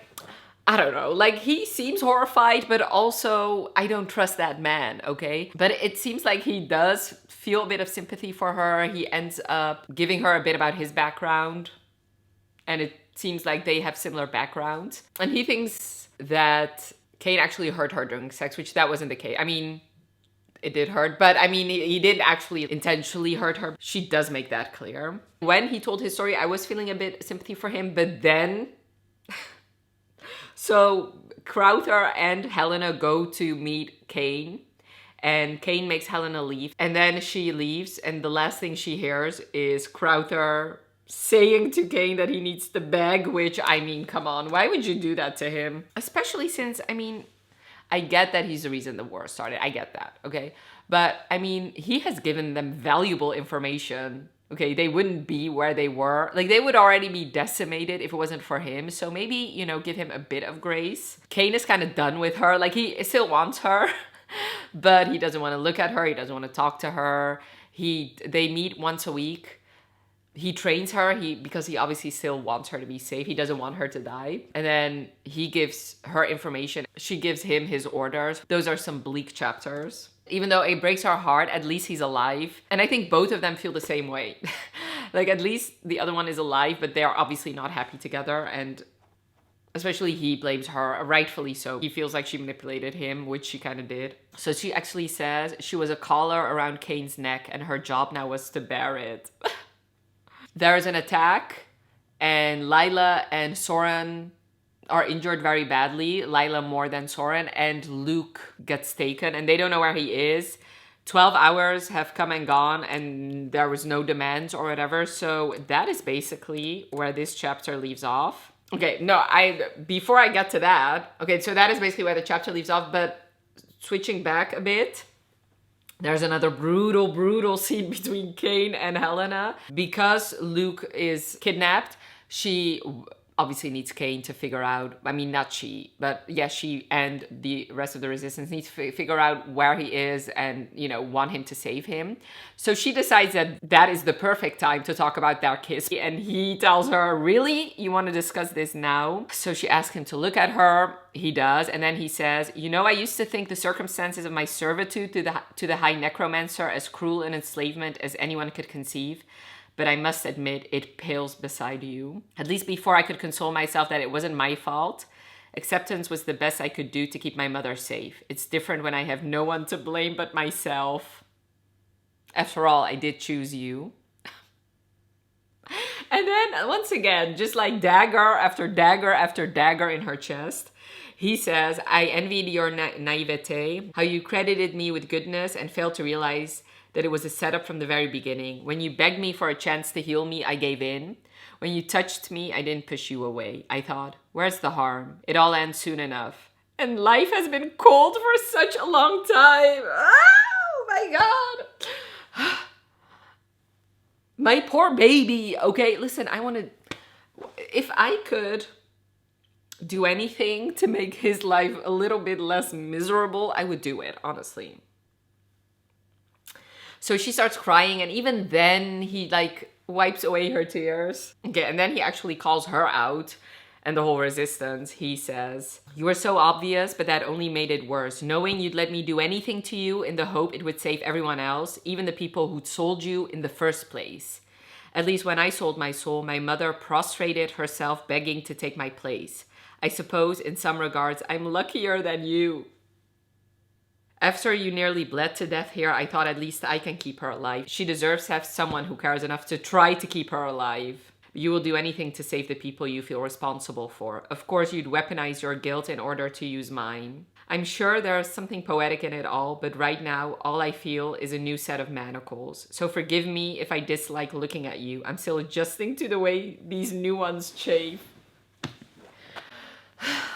I don't know, like he seems horrified, but also I don't trust that man, okay? But it seems like he does feel a bit of sympathy for her. He ends up giving her a bit about his background. And it seems like they have similar backgrounds. And he thinks that Kane actually hurt her during sex, which that wasn't the case. I mean, it did hurt, but I mean, he didn't actually intentionally hurt her. She does make that clear. When he told his story, I was feeling a bit sympathy for him, but then... So Crowther and Helena go to meet Kane, and Kane makes Helena leave. And then she leaves, and the last thing she hears is Crowther saying to Kane that he needs to beg, which, I mean, come on, why would you do that to him? Especially since, I mean, I get that he's the reason the war started. I get that, okay? But, I mean, he has given them valuable information, okay? They wouldn't be where they were. Like, they would already be decimated if it wasn't for him. So maybe, you know, give him a bit of grace. Kane is kind of done with her. Like, he still wants her, but he doesn't want to look at her. He doesn't want to talk to her. They meet once a week. He trains her because he obviously still wants her to be safe. He doesn't want her to die. And then he gives her information. She gives him his orders. Those are some bleak chapters. Even though it breaks her heart, at least he's alive. And I think both of them feel the same way. Like, at least the other one is alive, but they're obviously not happy together. And especially he blames her, rightfully so. He feels like she manipulated him, which she kind of did. So she actually says she was a collar around Kane's neck and her job now was to bear it. There's an attack, and Lila and Soren are injured very badly. Lila more than Soren, and Luke gets taken, and they don't know where he is. 12 hours have come and gone, and there was no demands or whatever. So that is basically where this chapter leaves off. Okay, no, before I get to that, okay, so that is basically where the chapter leaves off, but switching back a bit, there's another brutal scene between Kane and Helena. Because Luke is kidnapped, she obviously needs Kane to figure out, I mean, not she, but yeah, she and the rest of the resistance needs to figure out where he is and, you know, want him to save him. So she decides that that is the perfect time to talk about their kiss. And he tells her, really? You want to discuss this now? So she asks him to look at her. He does. And then he says, you know, I used to think the circumstances of my servitude to the High Necromancer as cruel an enslavement as anyone could conceive. But I must admit, it pales beside you. At least before I could console myself that it wasn't my fault. Acceptance was the best I could do to keep my mother safe. It's different when I have no one to blame but myself. After all, I did choose you. And then, once again, just like dagger after dagger after dagger in her chest, he says, I envied your naivete, how you credited me with goodness and failed to realize that it was a setup from the very beginning. When you begged me for a chance to heal me, I gave in. When you touched me, I didn't push you away. I thought, where's the harm? It all ends soon enough. And life has been cold for such a long time. Oh my God. My poor baby. Okay, listen, if I could do anything to make his life a little bit less miserable, I would do it, honestly. So she starts crying, and even then he like wipes away her tears. Okay, and then he actually calls her out and the whole resistance. He says, "You were so obvious, but that only made it worse. Knowing you'd let me do anything to you in the hope it would save everyone else, even the people who'd sold you in the first place. At least when I sold my soul, my mother prostrated herself begging to take my place. I suppose in some regards, I'm luckier than you. After you nearly bled to death here, I thought at least I can keep her alive. She deserves to have someone who cares enough to try to keep her alive. You will do anything to save the people you feel responsible for. Of course, you'd weaponize your guilt in order to use mine. I'm sure there's something poetic in it all, but right now, all I feel is a new set of manacles. So forgive me if I dislike looking at you. I'm still adjusting to the way these new ones chafe."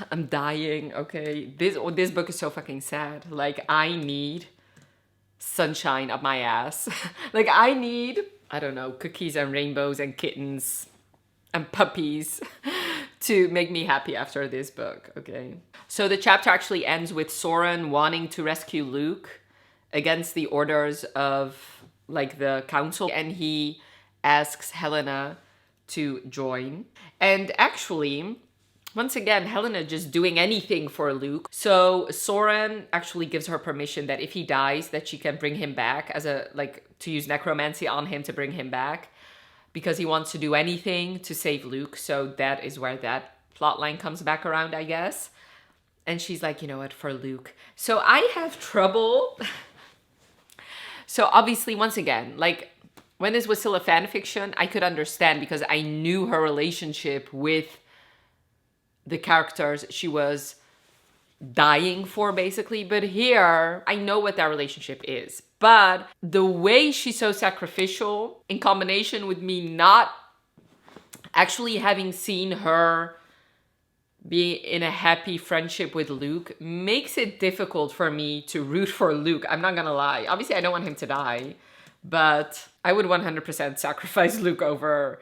I'm dying, okay? This book is so fucking sad. Like, I need sunshine up my ass. Like, I need, I don't know, cookies and rainbows and kittens and puppies to make me happy after this book, okay? So the chapter actually ends with Soren wanting to rescue Luke against the orders of, like, the council, and he asks Helena to join. And actually, once again, Helena just doing anything for Luke. So Soren actually gives her permission that if he dies, that she can bring him back as a, like, to use necromancy on him to bring him back, because he wants to do anything to save Luke. So that is where that plotline comes back around, I guess. And she's like, you know what, for Luke. So I have trouble. So obviously, once again, like, when this was still a fan fiction, I could understand because I knew her relationship with the characters she was dying for, basically. But here, I know what their relationship is. But the way she's so sacrificial, in combination with me not actually having seen her be in a happy friendship with Luke, makes it difficult for me to root for Luke. I'm not gonna lie. Obviously, I don't want him to die, but I would 100% sacrifice Luke over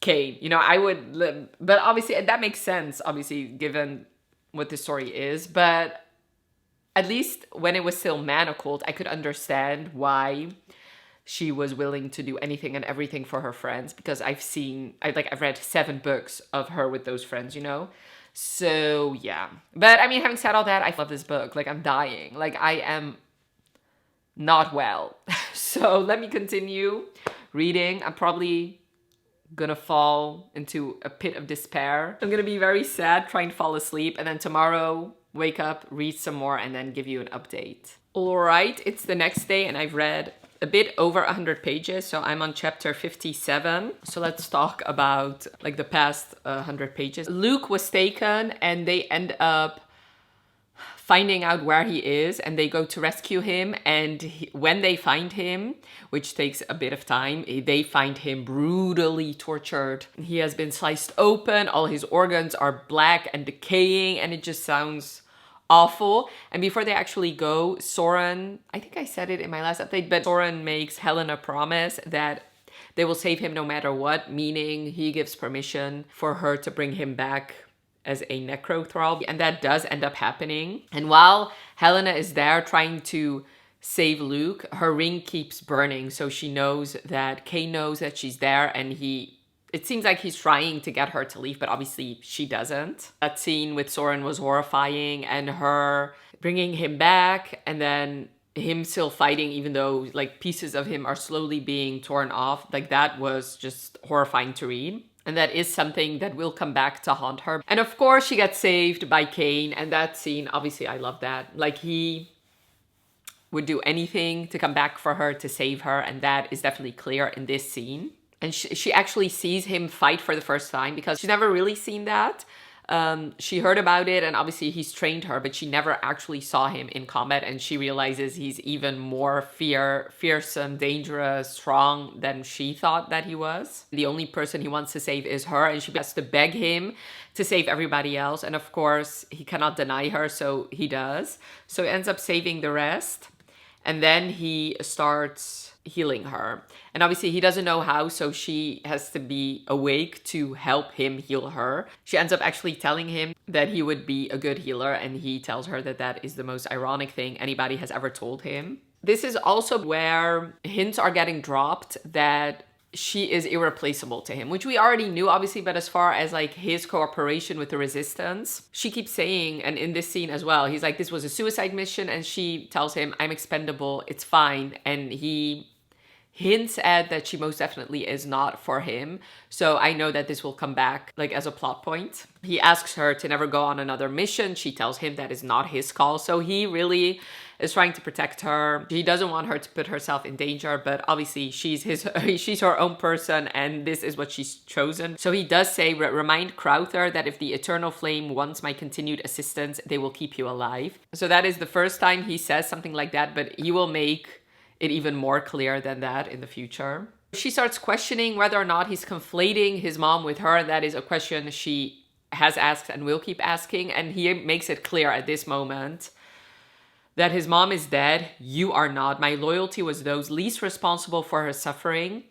Kane. You know, I would, but obviously that makes sense, obviously, given what the story is. But at least when it was still Manacled, I could understand why she was willing to do anything and everything for her friends, because I've read 7 books of her with those friends, you know? So yeah. But I mean, having said all that, I love this book. Like, I'm dying. Like, I am not well. So let me continue reading. I'm probably gonna fall into a pit of despair. I'm gonna be very sad, trying to fall asleep, and then tomorrow wake up, read some more, and then give you an update. All right, it's the next day, and I've read a bit over 100 pages, so I'm on chapter 57. So let's talk about, like, the past 100 pages. Luke was taken, and they end up finding out where he is, and they go to rescue him. And when they find him, which takes a bit of time, they find him brutally tortured. He has been sliced open, all his organs are black and decaying, and it just sounds awful. And before they actually go, Soren, I think I said it in my last update, but Soren makes Helena promise that they will save him no matter what, meaning he gives permission for her to bring him back as a necrothrall, and that does end up happening. And while Helena is there trying to save Luke, her ring keeps burning, so she knows that Kane knows that she's there, and it seems like he's trying to get her to leave, but obviously she doesn't. That scene with Soren was horrifying, and her bringing him back, and then him still fighting, even though, like, pieces of him are slowly being torn off. Like, that was just horrifying to read. And that is something that will come back to haunt her. And of course, she gets saved by Kane. And that scene, obviously, I love that. Like, he would do anything to come back for her, to save her. And that is definitely clear in this scene. And she actually sees him fight for the first time, because she's never really seen that. She heard about it, and obviously he's trained her, but she never actually saw him in combat, and she realizes he's even more fearsome, dangerous, strong than she thought that he was. The only person he wants to save is her, and she has to beg him to save everybody else, and of course he cannot deny her, so he does. So he ends up saving the rest. And then he starts healing her. And obviously he doesn't know how, so she has to be awake to help him heal her. She ends up actually telling him that he would be a good healer, and he tells her that that is the most ironic thing anybody has ever told him. This is also where hints are getting dropped that she is irreplaceable to him, which we already knew, obviously, but as far as like his cooperation with the resistance, she keeps saying, and in this scene as well, he's like, this was a suicide mission, and she tells him, I'm expendable, it's fine. And he hints at that she most definitely is not for him. So I know that this will come back like as a plot point. He asks her to never go on another mission. She tells him that is not his call. So he really is trying to protect her. He doesn't want her to put herself in danger, but obviously she's her own person, and this is what she's chosen. So he does say, remind Crowther that if the Eternal Flame wants my continued assistance, they will keep you alive. So that is the first time he says something like that, but he will make it even more clear than that in the future. She starts questioning whether or not he's conflating his mom with her, and that is a question she has asked and will keep asking. And he makes it clear at this moment that his mom is dead, you are not. My loyalty was those least responsible for her suffering.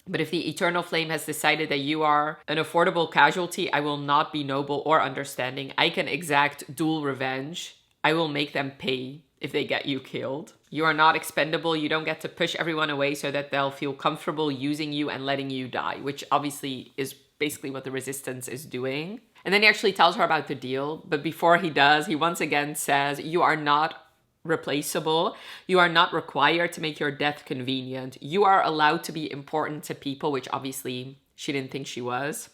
But if the Eternal Flame has decided that you are an affordable casualty, I will not be noble or understanding. I can exact dual revenge. I will make them pay if they get you killed. You are not expendable. You don't get to push everyone away so that they'll feel comfortable using you and letting you die, which obviously is basically what the resistance is doing. And then he actually tells her about the deal. But before he does, he once again says, you are not replaceable. You are not required to make your death convenient. You are allowed to be important to people, which obviously she didn't think she was.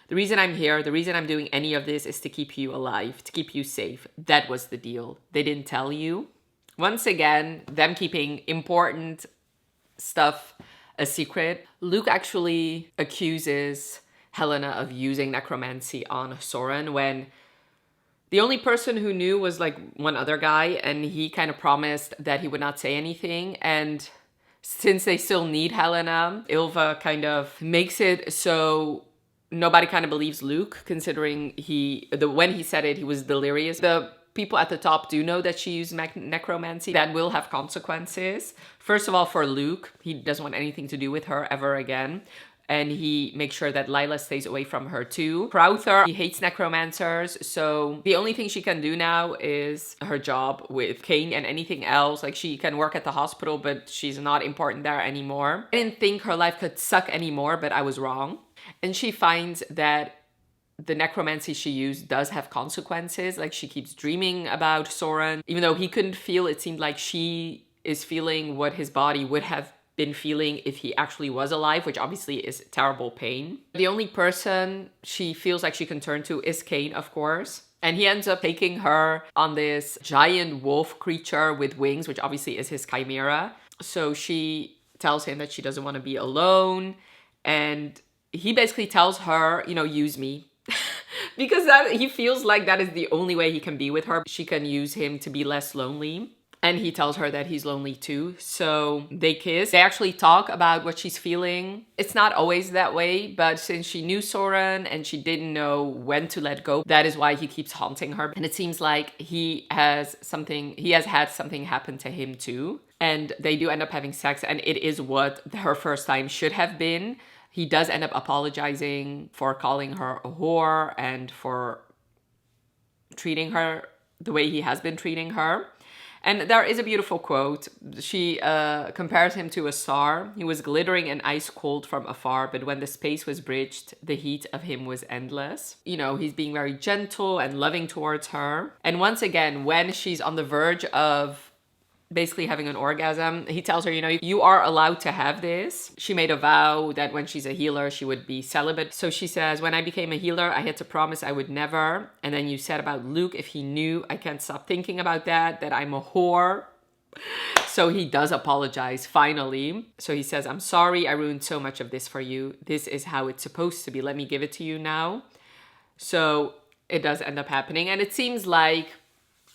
The reason I'm here, the reason I'm doing any of this is to keep you alive, to keep you safe. That was the deal. They didn't tell you. Once again, them keeping important stuff a secret. Luke actually accuses Helena of using necromancy on Soren when the only person who knew was like one other guy, and he kind of promised that he would not say anything. And since they still need Helena, Ylva kind of makes it so nobody kind of believes Luke, considering when he said it, he was delirious. The people at the top do know that she used necromancy. That will have consequences. First of all, for Luke, he doesn't want anything to do with her ever again. And he makes sure that Lila stays away from her too. Crowther, he hates necromancers. So the only thing she can do now is her job with Kane, and anything else. Like, she can work at the hospital, but she's not important there anymore. I didn't think her life could suck anymore, but I was wrong. And she finds that the necromancy she used does have consequences. Like, she keeps dreaming about Soren. Even though he couldn't feel, it seemed like she is feeling what his body would have been feeling if he actually was alive, which obviously is terrible pain. The only person she feels like she can turn to is Kane, of course. And he ends up taking her on this giant wolf creature with wings, which obviously is his chimera. So she tells him that she doesn't want to be alone. And he basically tells her, you know, use me. Because he feels like that is the only way he can be with her. She can use him to be less lonely. And he tells her that he's lonely too. So they kiss. They actually talk about what she's feeling. It's not always that way, but since she knew Soren and she didn't know when to let go, that is why he keeps haunting her. And it seems like he has had something happen to him too. And they do end up having sex, and it is what her first time should have been. He does end up apologizing for calling her a whore and for treating her the way he has been treating her. And there is a beautiful quote. She compares him to a star. He was glittering and ice cold from afar, but when the space was bridged, the heat of him was endless. You know, he's being very gentle and loving towards her. And once again, when she's on the verge of basically having an orgasm, he tells her, you know, you are allowed to have this. She made a vow that when she's a healer, she would be celibate. So she says, when I became a healer, I had to promise I would never. And then you said about Luke, if he knew, I can't stop thinking about that I'm a whore. So he does apologize finally. So he says, I'm sorry I ruined so much of this for you. This is how it's supposed to be. Let me give it to you now. So it does end up happening. And it seems like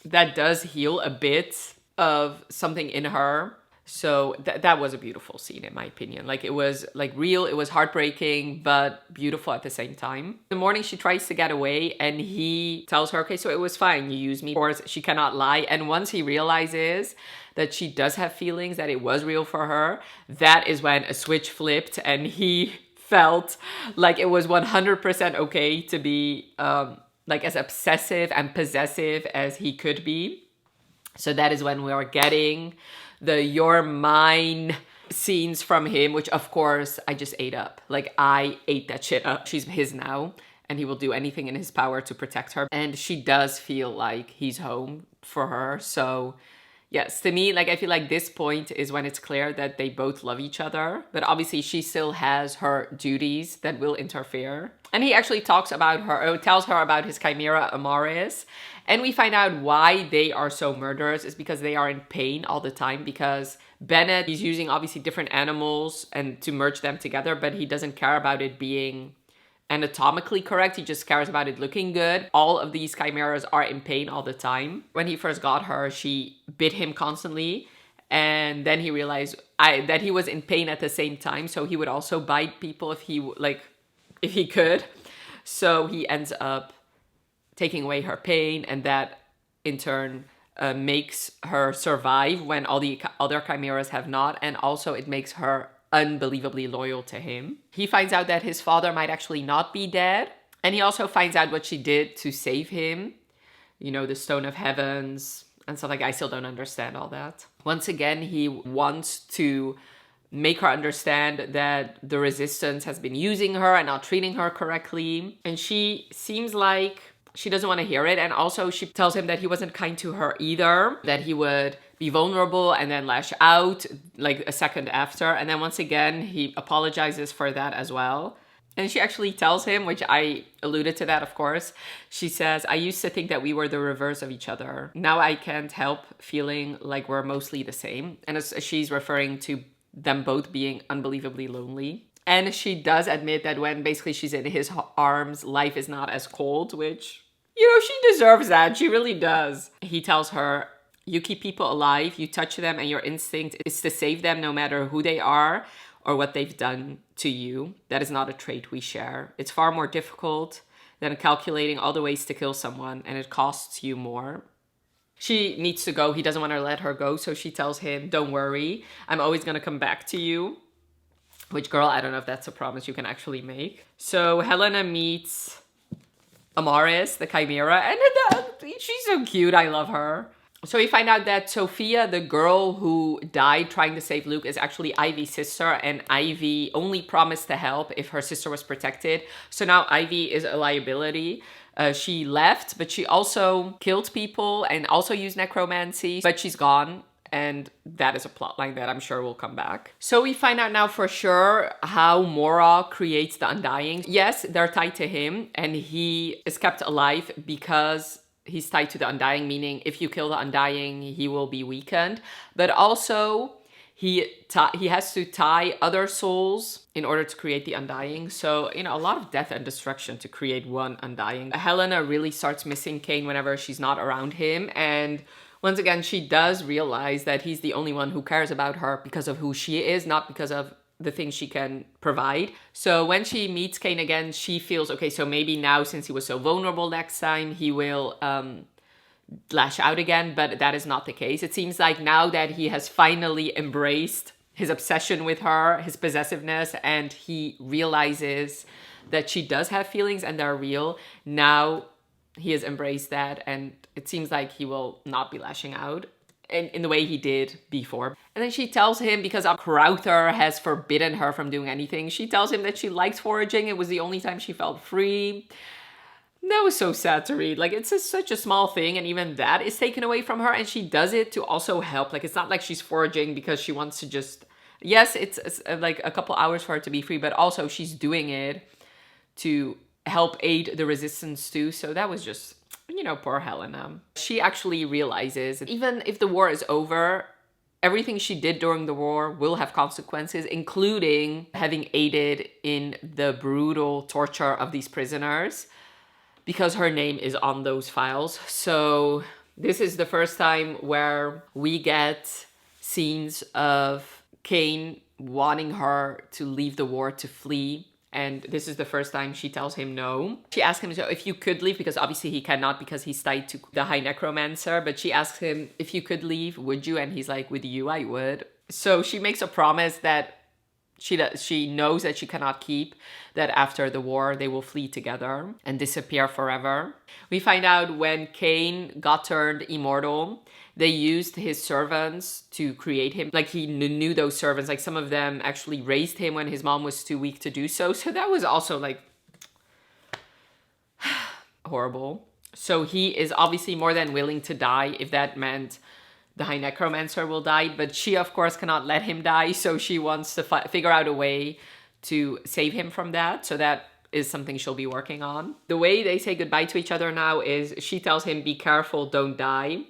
that does heal a bit of something in her. So that was a beautiful scene, in my opinion. Like, it was like real, it was heartbreaking, but beautiful at the same time. In the morning, she tries to get away and he tells her, okay, so it was fine. You used me. Of course, she cannot lie. And once he realizes that she does have feelings, that it was real for her, that is when a switch flipped and he felt like it was 100% okay to be like as obsessive and possessive as he could be. So that is when we are getting the "you're mine" scenes from him, which of course I just ate up. Like, I ate that shit up. She's his now, and he will do anything in his power to protect her. And she does feel like he's home for her. So yes, to me, like, I feel like this point is when it's clear that they both love each other, but obviously she still has her duties that will interfere. And he actually talks about her, or tells her about his chimera Amaris. And we find out why they are so murderous is because they are in pain all the time, because Bennett, he's using obviously different animals and to merge them together, but he doesn't care about it being anatomically correct. He just cares about it looking good. All of these chimeras are in pain all the time. When he first got her, she bit him constantly. And then he realized that he was in pain at the same time. So he would also bite people if he could. So he ends up taking away her pain, and that in turn makes her survive when all the other chimeras have not. And also it makes her unbelievably loyal to him. He finds out that his father might actually not be dead. And he also finds out what she did to save him. You know, the Stone of Heavens and stuff like that. I still don't understand all that. Once again, he wants to make her understand that the resistance has been using her and not treating her correctly. And she seems like she doesn't want to hear it. And also she tells him that he wasn't kind to her either, that he would be vulnerable and then lash out like a second after. And then once again, he apologizes for that as well. And she actually tells him, which I alluded to that, of course. She says, I used to think that we were the reverse of each other. Now I can't help feeling like we're mostly the same. And as she's referring to them both being unbelievably lonely. And she does admit that when basically she's in his arms, life is not as cold, which, you know, she deserves that. She really does. He tells her, you keep people alive, you touch them, and your instinct is to save them no matter who they are or what they've done to you. That is not a trait we share. It's far more difficult than calculating all the ways to kill someone, and it costs you more. She needs to go. He doesn't want to let her go, so she tells him, don't worry, I'm always going to come back to you. Which, girl, I don't know if that's a promise you can actually make. So Helena meets Amaris, the chimera, and she's so cute. I love her. So we find out that Sophia, the girl who died trying to save Luke, is actually Ivy's sister, and Ivy only promised to help if her sister was protected. So now Ivy is a liability. She left, but she also killed people and also used necromancy, but she's gone. And that is a plotline that I'm sure will come back. So we find out now for sure how Mora creates the Undying. Yes, they're tied to him, and he is kept alive because he's tied to the Undying, meaning if you kill the Undying, he will be weakened. But also, he has to tie other souls in order to create the Undying. So, you know, a lot of death and destruction to create one Undying. Helena really starts missing Cain whenever she's not around him. And once again, she does realize that he's the only one who cares about her because of who she is, not because of the things she can provide. So when she meets Cain again, she feels, okay, so maybe now since he was so vulnerable next time, he will lash out again, but that is not the case. It seems like now that he has finally embraced his obsession with her, his possessiveness, and he realizes that she does have feelings and they're real, now he has embraced that, and it seems like he will not be lashing out in the way he did before. And then she tells him, because Crowther has forbidden her from doing anything, she tells him that she likes foraging. It was the only time she felt free. That was so sad to read. Like, it's such a small thing, and even that is taken away from her, and she does it to also help. Like, it's not like she's foraging because she wants to just... Yes, it's like a couple hours for her to be free, but also she's doing it to help aid the resistance too. So that was just, you know, poor Helena. She actually realizes even if the war is over, everything she did during the war will have consequences, including having aided in the brutal torture of these prisoners, because her name is on those files. So this is the first time where we get scenes of Kane wanting her to leave the war to flee. And this is the first time she tells him no. She asks him, so if you could leave, because obviously he cannot because he's tied to the High Necromancer. But she asks him, if you could leave, would you? And he's like, with you, I would. So she makes a promise that she knows that she cannot keep, that after the war they will flee together and disappear forever. We find out when Kane got turned immortal, they used his servants to create him. Like he knew those servants, like some of them actually raised him when his mom was too weak to do so. So that was also like horrible. So he is obviously more than willing to die if that meant the High Necromancer will die, but she of course cannot let him die, so she wants to figure out a way to save him from that. So that is something she'll be working on. The way they say goodbye to each other now is she tells him, be careful, don't die.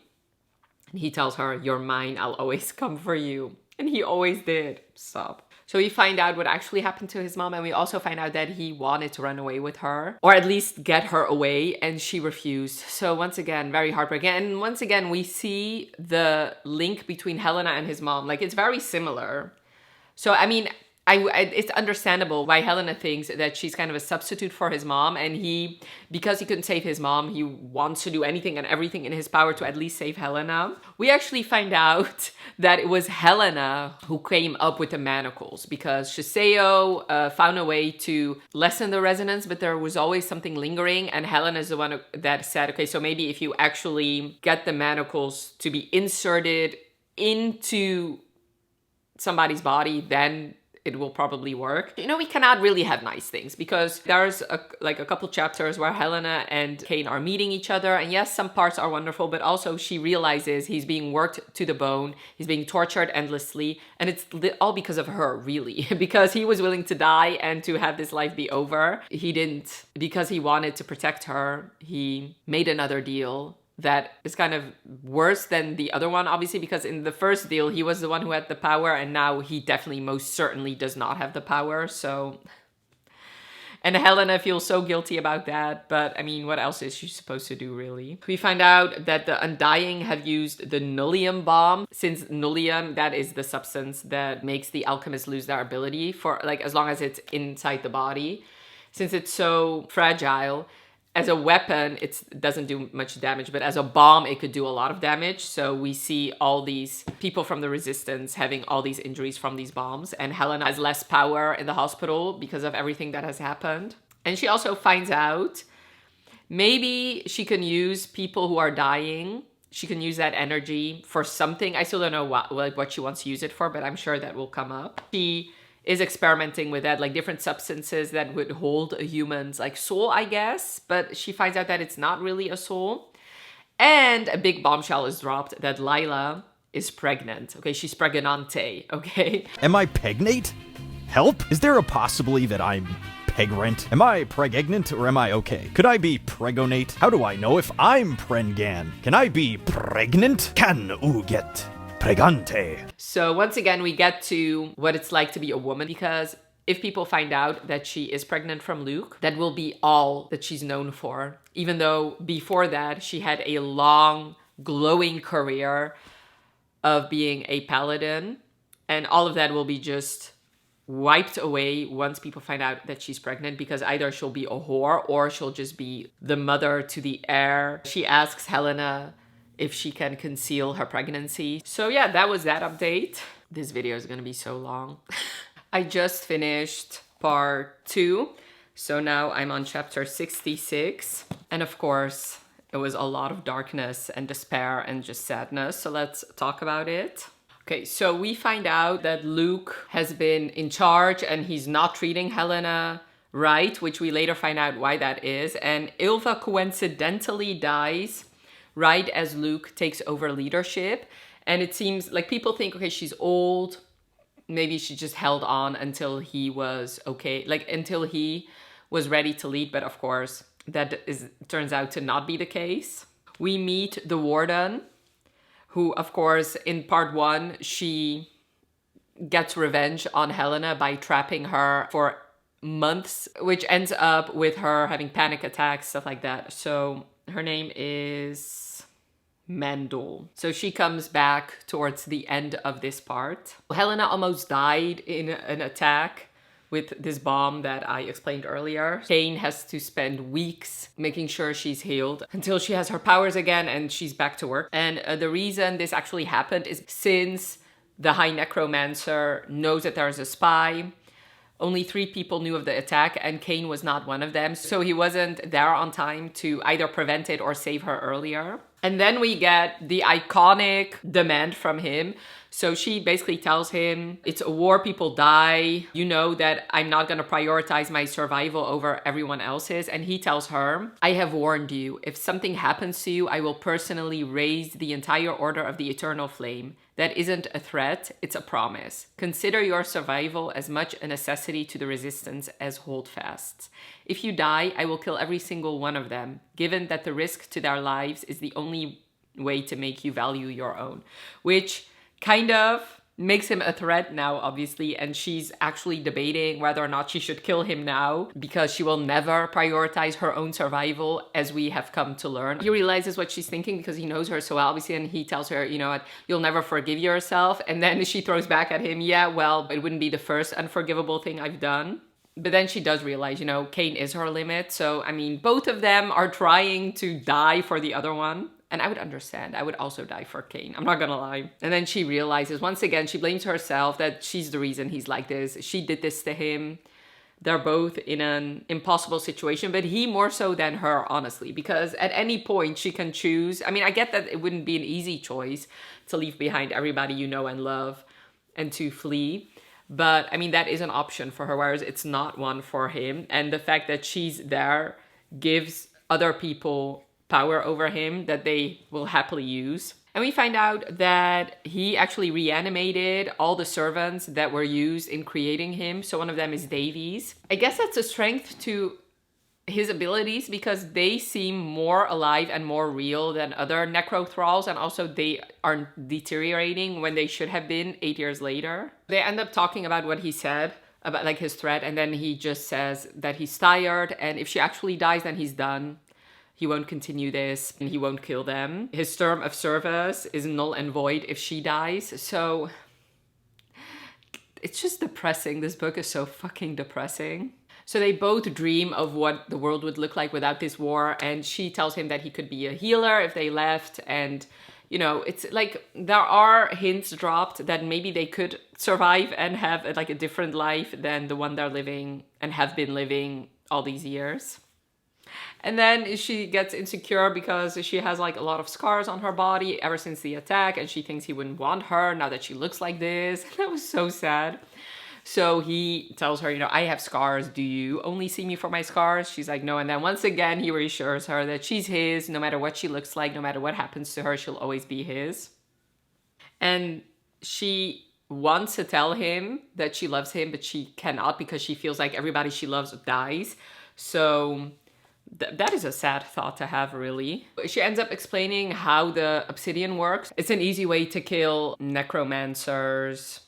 And he tells her, you're mine, I'll always come for you. And he always did. Stop. So we find out what actually happened to his mom, and we also find out that he wanted to run away with her, or at least get her away, and she refused. So once again, very heartbreaking. And once again, we see the link between Helena and his mom. Like, it's very similar. So, I mean, it's understandable why Helena thinks that she's kind of a substitute for his mom, and he, because he couldn't save his mom, he wants to do anything and everything in his power to at least save Helena. We actually find out that it was Helena who came up with the Manacles, because Shiseo found a way to lessen the resonance, but there was always something lingering, and Helena is the one that said, okay, so maybe if you actually get the Manacles to be inserted into somebody's body, then it will probably work. You know, we cannot really have nice things, because there's a couple chapters where Helena and Kane are meeting each other, and yes, some parts are wonderful, but also she realizes he's being worked to the bone, he's being tortured endlessly, and it's all because of her, really. Because he was willing to die and to have this life be over. He didn't. Because he wanted to protect her, he made another deal that is kind of worse than the other one, obviously, because in the first deal, he was the one who had the power, and now he definitely, most certainly does not have the power, so... And Helena feels so guilty about that, but I mean, what else is she supposed to do, really? We find out that the Undying have used the Nullium bomb, since Nullium, that is the substance that makes the alchemists lose their ability for, like, as long as it's inside the body. Since it's so fragile, as a weapon, it doesn't do much damage, but as a bomb, it could do a lot of damage. So we see all these people from the resistance having all these injuries from these bombs. And Helena has less power in the hospital because of everything that has happened. And she also finds out maybe she can use people who are dying. She can use that energy for something. I still don't know what she wants to use it for, but I'm sure that will come up. She is experimenting with that, like different substances that would hold a human's like soul, I guess. But she finds out that it's not really a soul. And a big bombshell is dropped that Lila is pregnant. Okay, she's pregnante, okay? Am I pregnant? Help? Is there a possibility that I'm pregnant? Am I pregnant or am I okay? Could I be pregonate? How do I know if I'm prengan? Can I be pregnant? Can you get pregante? So once again, we get to what it's like to be a woman, because if people find out that she is pregnant from Luke, that will be all that she's known for. Even though before that, she had a long, glowing career of being a paladin. And all of that will be just wiped away once people find out that she's pregnant, because either she'll be a whore or she'll just be the mother to the heir. She asks Helena if she can conceal her pregnancy. So yeah, that was that update. This video is gonna be so long. I just finished part 2. So now I'm on chapter 66. And of course, it was a lot of darkness and despair and just sadness. So let's talk about it. Okay, so we find out that Luke has been in charge and he's not treating Helena right, which we later find out why that is. And Ilva coincidentally dies right as Luke takes over leadership. And it seems like people think, okay, she's old. Maybe she just held on until he was okay, like until he was ready to lead. But of course, that turns out to not be the case. We meet the warden, who, of course, in part 1, she gets revenge on Helena by trapping her for months, which ends up with her having panic attacks, stuff like that. So her name is Mandel. So she comes back towards the end of this part. Helena almost died in an attack with this bomb that I explained earlier. Kane has to spend weeks making sure she's healed until she has her powers again and she's back to work. And the reason this actually happened is since the High Necromancer knows that there's a spy, only 3 people knew of the attack and Kane was not one of them. So he wasn't there on time to either prevent it or save her earlier. And then we get the iconic demand from him. So she basically tells him, it's a war, people die. You know that I'm not going to prioritize my survival over everyone else's. And he tells her, I have warned you. If something happens to you, I will personally raise the entire Order of the Eternal Flame. That isn't a threat, it's a promise. Consider your survival as much a necessity to the resistance as holdfasts. If you die, I will kill every single one of them, given that the risk to their lives is the only way to make you value your own. Which kind of makes him a threat now, obviously, and she's actually debating whether or not she should kill him now because she will never prioritize her own survival, as we have come to learn. He realizes what she's thinking because he knows her so well, obviously, and he tells her, you know what, you'll never forgive yourself. And then she throws back at him, yeah, well, it wouldn't be the first unforgivable thing I've done. But then she does realize, you know, Kane is her limit. So, I mean, both of them are trying to die for the other one. And I would understand. I would also die for Kane. I'm not gonna lie. And then she realizes, once again, she blames herself that she's the reason he's like this. She did this to him. They're both in an impossible situation, but he more so than her, honestly, because at any point she can choose. I mean, I get that it wouldn't be an easy choice to leave behind everybody you know and love and to flee. But I mean, that is an option for her, whereas it's not one for him. And the fact that she's there gives other people power over him that they will happily use. And we find out that he actually reanimated all the servants that were used in creating him. So one of them is Davies. I guess that's a strength to his abilities because they seem more alive and more real than other necro thralls, and also they are deteriorating when they should have been 8 years later. They end up talking about what he said about like his threat, and then he just says that he's tired, and if she actually dies, then he's done. He won't continue this, and he won't kill them. His term of service is null and void if she dies. So it's just depressing. This book is so fucking depressing. So they both dream of what the world would look like without this war. And she tells him that he could be a healer if they left. And, you know, it's like there are hints dropped that maybe they could survive and have like a different life than the one they're living and have been living all these years. And then she gets insecure because she has like a lot of scars on her body ever since the attack, and she thinks he wouldn't want her now that she looks like this. That was so sad. So he tells her, you know, I have scars. Do you only see me for my scars? She's like, no. And then once again, he reassures her that she's his, no matter what she looks like, no matter what happens to her, she'll always be his. And she wants to tell him that she loves him, but she cannot because she feels like everybody she loves dies. So that is a sad thought to have, really. She ends up explaining how the obsidian works. It's an easy way to kill necromancers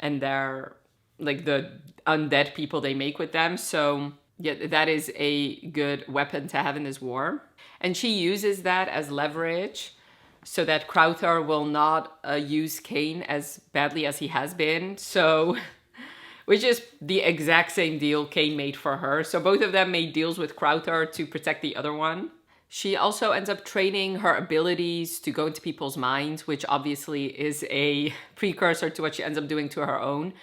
and their, like, the undead people they make with them. So yeah, that is a good weapon to have in this war. And she uses that as leverage so that Crowther will not use Kane as badly as he has been. So which is the exact same deal Kane made for her. So both of them made deals with Crowther to protect the other one. She also ends up training her abilities to go into people's minds, which obviously is a precursor to what she ends up doing to her own.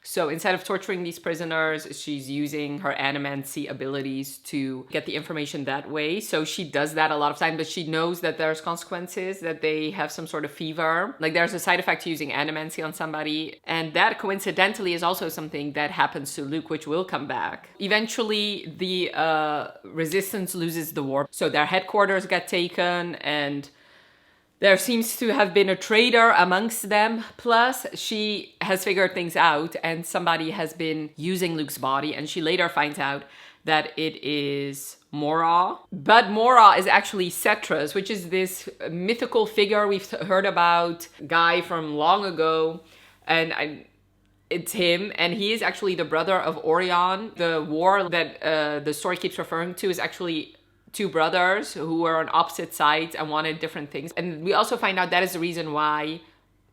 So instead of torturing these prisoners, she's using her animancy abilities to get the information that way. So she does that a lot of times, but she knows that there's consequences, that they have some sort of fever. Like there's a side effect to using animancy on somebody. And that coincidentally is also something that happens to Luke, which will come back. Eventually, the resistance loses the war. So their headquarters get taken, and there seems to have been a traitor amongst them. Plus, she has figured things out, and somebody has been using Luke's body, and she later finds out that it is Mora. But Mora is actually Cetrus, which is this mythical figure we've heard about, guy from long ago, and it's him, and he is actually the brother of Orion. The war that the story keeps referring to is actually two brothers who were on opposite sides and wanted different things. And we also find out that is the reason why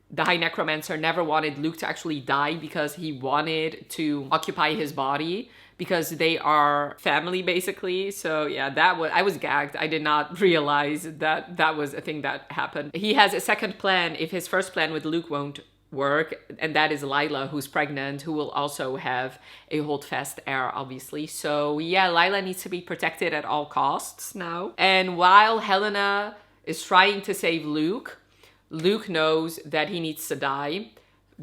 the High Necromancer never wanted Luke to actually die, because he wanted to occupy his body, because they are family basically. So yeah, I was gagged. I did not realize that that was a thing that happened. He has a second plan if his first plan with Luke won't work, and that is Lila, who's pregnant, who will also have a holdfast heir, obviously. So yeah, Lila needs to be protected at all costs now. And while Helena is trying to save Luke, Luke knows that he needs to die,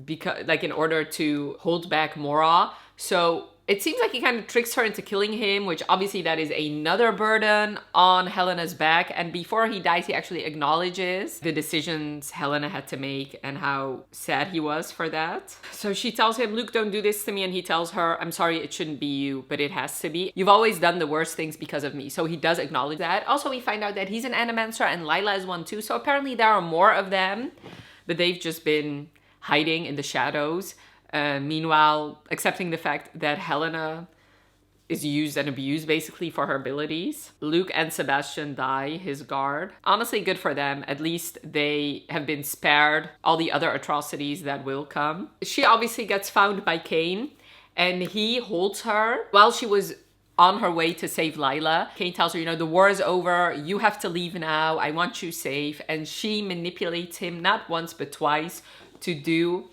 because like in order to hold back Mora. So it seems like he kind of tricks her into killing him, which obviously that is another burden on Helena's back. And before he dies, he actually acknowledges the decisions Helena had to make and how sad he was for that. So she tells him, Luke, don't do this to me. And he tells her, I'm sorry, it shouldn't be you, but it has to be. You've always done the worst things because of me. So he does acknowledge that. Also, we find out that he's an Animancer and Lila is one too. So apparently there are more of them, but they've just been hiding in the shadows. Meanwhile, accepting the fact that Helena is used and abused basically for her abilities. Luke and Sebastian die, his guard. Honestly, good for them. At least they have been spared all the other atrocities that will come. She obviously gets found by Cain, and he holds her while she was on her way to save Lila. Cain tells her, the war is over. You have to leave now. I want you safe. And she manipulates him not once but twice to do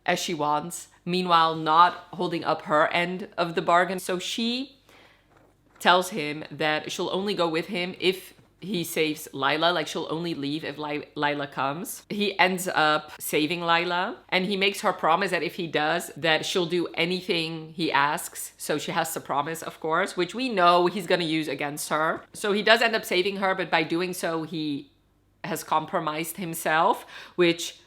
as she wants, meanwhile not holding up her end of the bargain. So she tells him that she'll only go with him if he saves Lila, like she'll only leave if Lila comes. He ends up saving Lila, and he makes her promise that if he does, that she'll do anything he asks. So she has to promise, of course, which we know he's gonna use against her. So he does end up saving her, but by doing so, he has compromised himself, which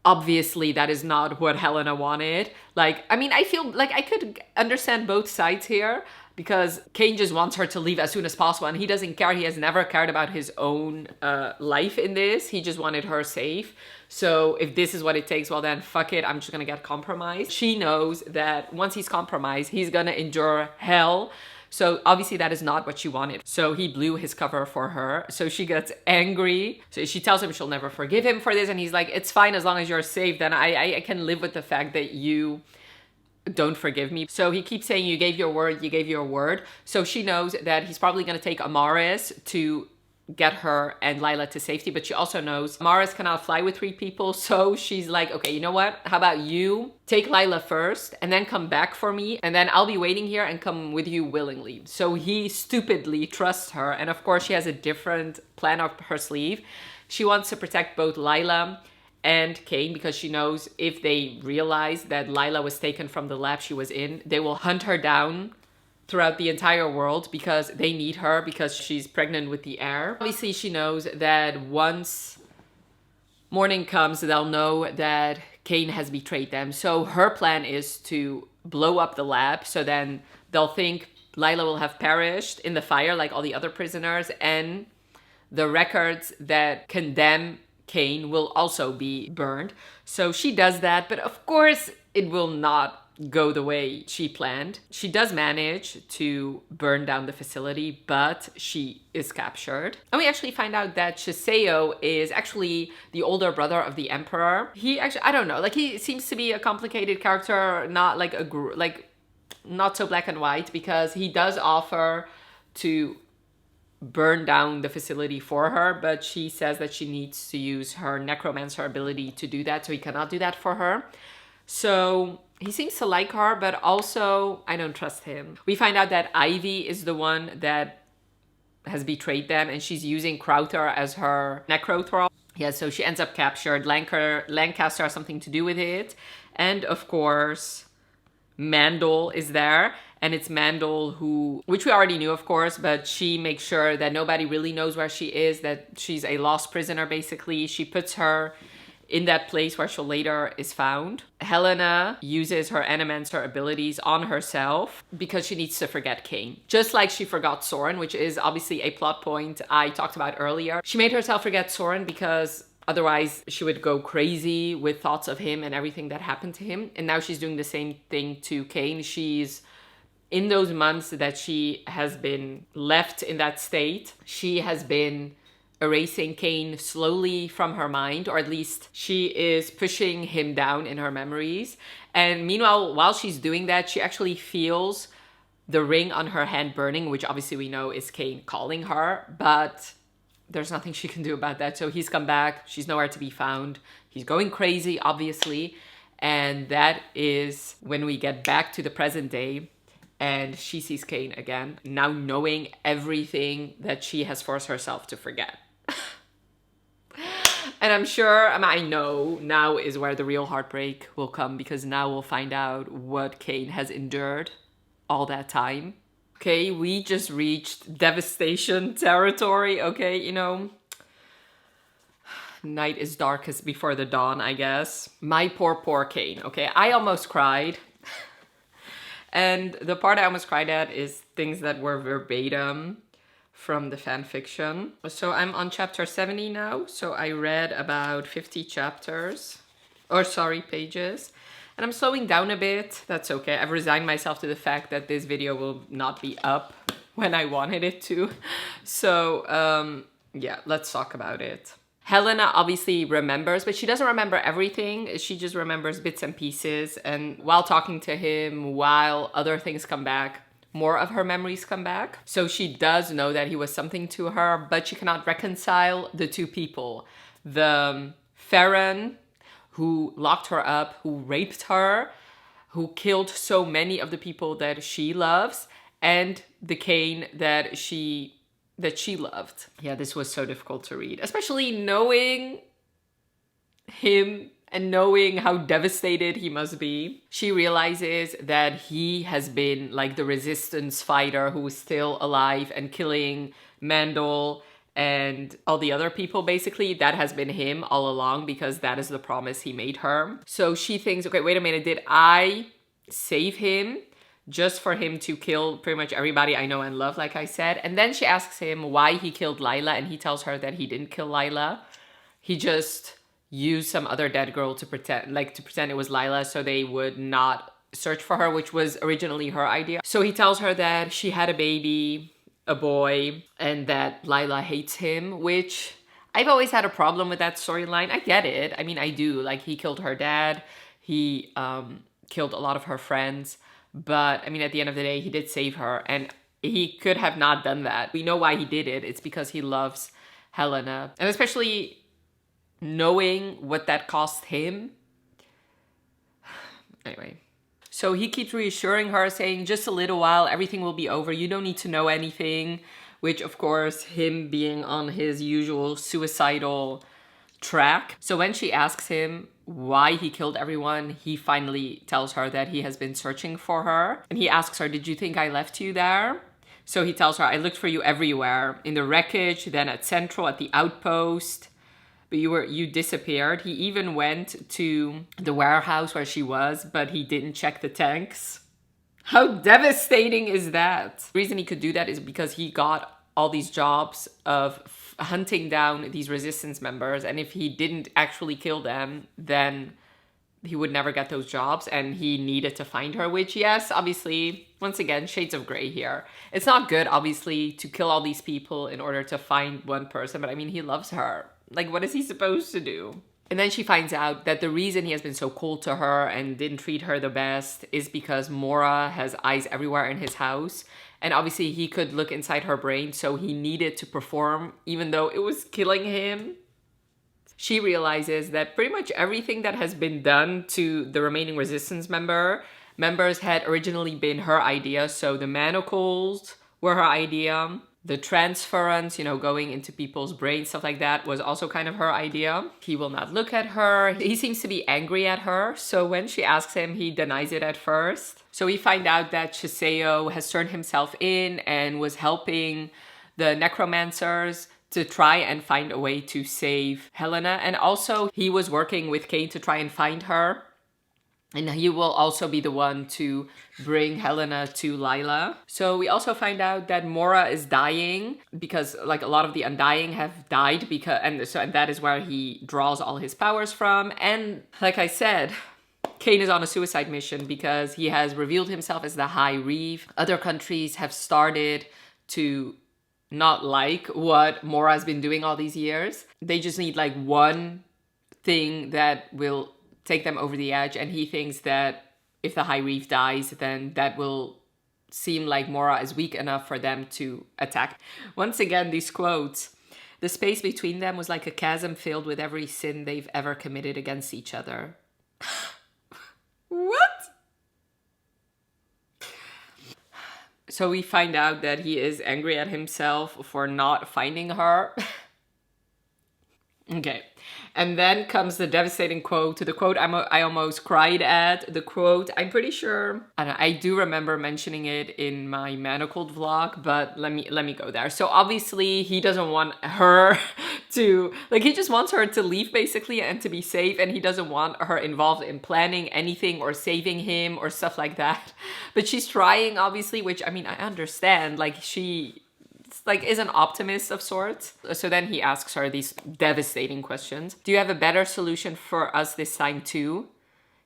obviously that is not what Helena wanted. I feel like I could understand both sides here, because Cain just wants her to leave as soon as possible, and he doesn't care. He has never cared about his own life in this. He just wanted her safe. So if this is what it takes, well then fuck it, I'm just gonna get compromised. She knows that once he's compromised, he's gonna endure hell. So obviously that is not what she wanted. So he blew his cover for her. So she gets angry. So she tells him she'll never forgive him for this. And he's like, it's fine as long as you're safe. Then I can live with the fact that you don't forgive me. So he keeps saying, you gave your word, you gave your word. So she knows that he's probably going to take Amaris to get her and Lila to safety, but she also knows Amaris cannot fly with 3 people. So she's like, okay, you know what? How about you take Lila first and then come back for me, and then I'll be waiting here and come with you willingly. So he stupidly trusts her, and of course she has a different plan up her sleeve. She wants to protect both Lila and Cain, because she knows if they realize that Lila was taken from the lab she was in, they will hunt her down throughout the entire world, because they need her, because she's pregnant with the heir. Obviously, she knows that once morning comes, they'll know that Cain has betrayed them. So her plan is to blow up the lab, so then they'll think Lila will have perished in the fire like all the other prisoners, and the records that condemn Cain will also be burned. So she does that, but of course it will not go the way she planned. She does manage to burn down the facility, but she is captured. And we actually find out that Shiseo is actually the older brother of the Emperor. He actually, I don't know, like he seems to be a complicated character, not like not so black and white, because he does offer to burn down the facility for her, but she says that she needs to use her necromancer ability to do that, so he cannot do that for her. So he seems to like her, but also I don't trust him. We find out that Ivy is the one that has betrayed them, and she's using Crowther as her necrothrall. Yeah, so she ends up captured. Lancaster has something to do with it. And of course, Mandel is there. And it's Mandel who, which we already knew, of course, but she makes sure that nobody really knows where she is, that she's a lost prisoner, basically. She puts her in that place where she later is found. Helena uses her Animancer abilities on herself because she needs to forget Cain. Just like she forgot Soren, which is obviously a plot point I talked about earlier. She made herself forget Soren because otherwise she would go crazy with thoughts of him and everything that happened to him. And now she's doing the same thing to Cain. She's in those months that she has been left in that state, she has been erasing Cain slowly from her mind, or at least she is pushing him down in her memories. And meanwhile, while she's doing that, she actually feels the ring on her hand burning, which obviously we know is Cain calling her, but there's nothing she can do about that. So he's come back, she's nowhere to be found. He's going crazy, obviously. And that is when we get back to the present day and she sees Cain again, now knowing everything that she has forced herself to forget. And I'm sure, I know now is where the real heartbreak will come, because now we'll find out what Cain has endured all that time. Okay, we just reached devastation territory, okay, you know. Night is darkest before the dawn, I guess. My poor Cain, okay? I almost cried. And the part I almost cried at is things that were verbatim from the fan fiction. So I'm on chapter 70 now. So I read about 50 pages. And I'm slowing down a bit. That's okay. I've resigned myself to the fact that this video will not be up when I wanted it to. So yeah, let's talk about it. Helena obviously remembers, but she doesn't remember everything. She just remembers bits and pieces. And while talking to him, while other things come back, more of her memories come back. So she does know that he was something to her, but she cannot reconcile the two people. The Farron, who locked her up, who raped her, who killed so many of the people that she loves, and the Cain that she loved. Yeah, this was so difficult to read, especially knowing him and knowing how devastated he must be. She realizes that he has been like the resistance fighter who is still alive and killing Mandel and all the other people. Basically, that has been him all along, because that is the promise he made her. So she thinks, okay, wait a minute, did I save him just for him to kill pretty much everybody I know and love, like I said? And then she asks him why he killed Lila, and he tells her that he didn't kill Lila. He just used some other dead girl to pretend it was Lila so they would not search for her, which was originally her idea. So he tells her that she had a baby, a boy, and that Lila hates him, which I've always had a problem with that storyline. I get it. I mean, I do. Like, he killed her dad. He killed a lot of her friends. But, I mean, at the end of the day, he did save her. And he could have not done that. We know why he did it. It's because he loves Helena. And especially knowing what that cost him. Anyway. So he keeps reassuring her, saying, just a little while, everything will be over. You don't need to know anything. Which, of course, him being on his usual suicidal track. So when she asks him why he killed everyone, he finally tells her that he has been searching for her. And he asks her, did you think I left you there? So he tells her, I looked for you everywhere. In the wreckage, then at Central, at the outpost. But you disappeared. He even went to the warehouse where she was, but he didn't check the tanks. How devastating is that? The reason he could do that is because he got all these jobs of hunting down these resistance members. And if he didn't actually kill them, then he would never get those jobs. And he needed to find her, which, yes, obviously, once again, shades of gray here. It's not good, obviously, to kill all these people in order to find one person. But I mean, he loves her. Like, what is he supposed to do? And then she finds out that the reason he has been so cold to her and didn't treat her the best is because Mora has eyes everywhere in his house. And obviously he could look inside her brain, so he needed to perform even though it was killing him. She realizes that pretty much everything that has been done to the remaining resistance members had originally been her idea. So the Manacles were her idea. The transference, going into people's brains, stuff like that, was also kind of her idea. He will not look at her. He seems to be angry at her. So when she asks him, he denies it at first. So we find out that Chiseo has turned himself in and was helping the necromancers to try and find a way to save Helena. And also he was working with Cain to try and find her. And he will also be the one to bring Helena to Lila. So we also find out that Mora is dying because like a lot of the Undying have died and that is where he draws all his powers from. And like I said, Kane is on a suicide mission because he has revealed himself as the High Reeve. Other countries have started to not like what Mora has been doing all these years. They just need like one thing that will take them over the edge, and he thinks that if the High Reeve dies, then that will seem like Mora is weak enough for them to attack. Once again, these quotes. The space between them was like a chasm filled with every sin they've ever committed against each other. What? So we find out that he is angry at himself for not finding her. Okay. And then comes the devastating quote. The quote I almost cried at. The quote, I'm pretty sure, and I do remember mentioning it in my Manacled vlog, but let me go there. So obviously he doesn't want her to, like, he just wants her to leave basically and to be safe, and he doesn't want her involved in planning anything or saving him or stuff like that. But she's trying, obviously, which, I mean, I understand, like, she is an optimist of sorts. So then he asks her these devastating questions. Do you have a better solution for us this time too?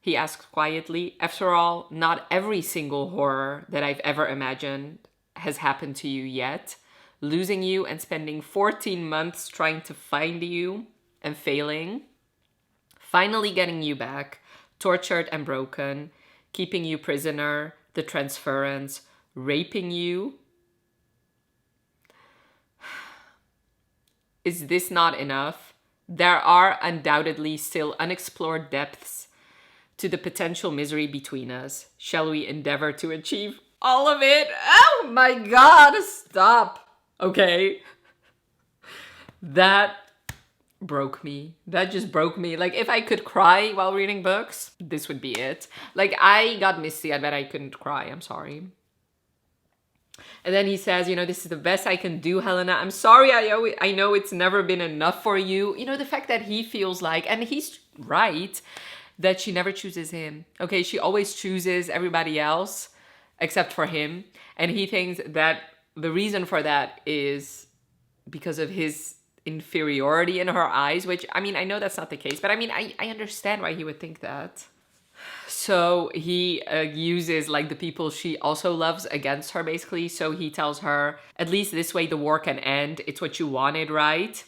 He asks quietly. After all, not every single horror that I've ever imagined has happened to you yet. Losing you and spending 14 months trying to find you and failing. Finally getting you back, tortured and broken, keeping you prisoner, the transference, raping you. Is this not enough? There are undoubtedly still unexplored depths to the potential misery between us. Shall we endeavor to achieve all of it? Oh my God, stop. Okay. That broke me. That just broke me. Like, if I could cry while reading books, this would be it. Like, I got misty. I bet I couldn't cry. I'm sorry. And then he says, you know, this is the best I can do, Helena. I'm sorry, I know it's never been enough for you. You know, the fact that he feels like, and he's right, that she never chooses him. Okay, she always chooses everybody else except for him. And he thinks that the reason for that is because of his inferiority in her eyes, which, I mean, I know that's not the case, but I mean, I understand why he would think that. So he uses like the people she also loves against her basically. So he tells her, at least this way the war can end. It's what you wanted, right?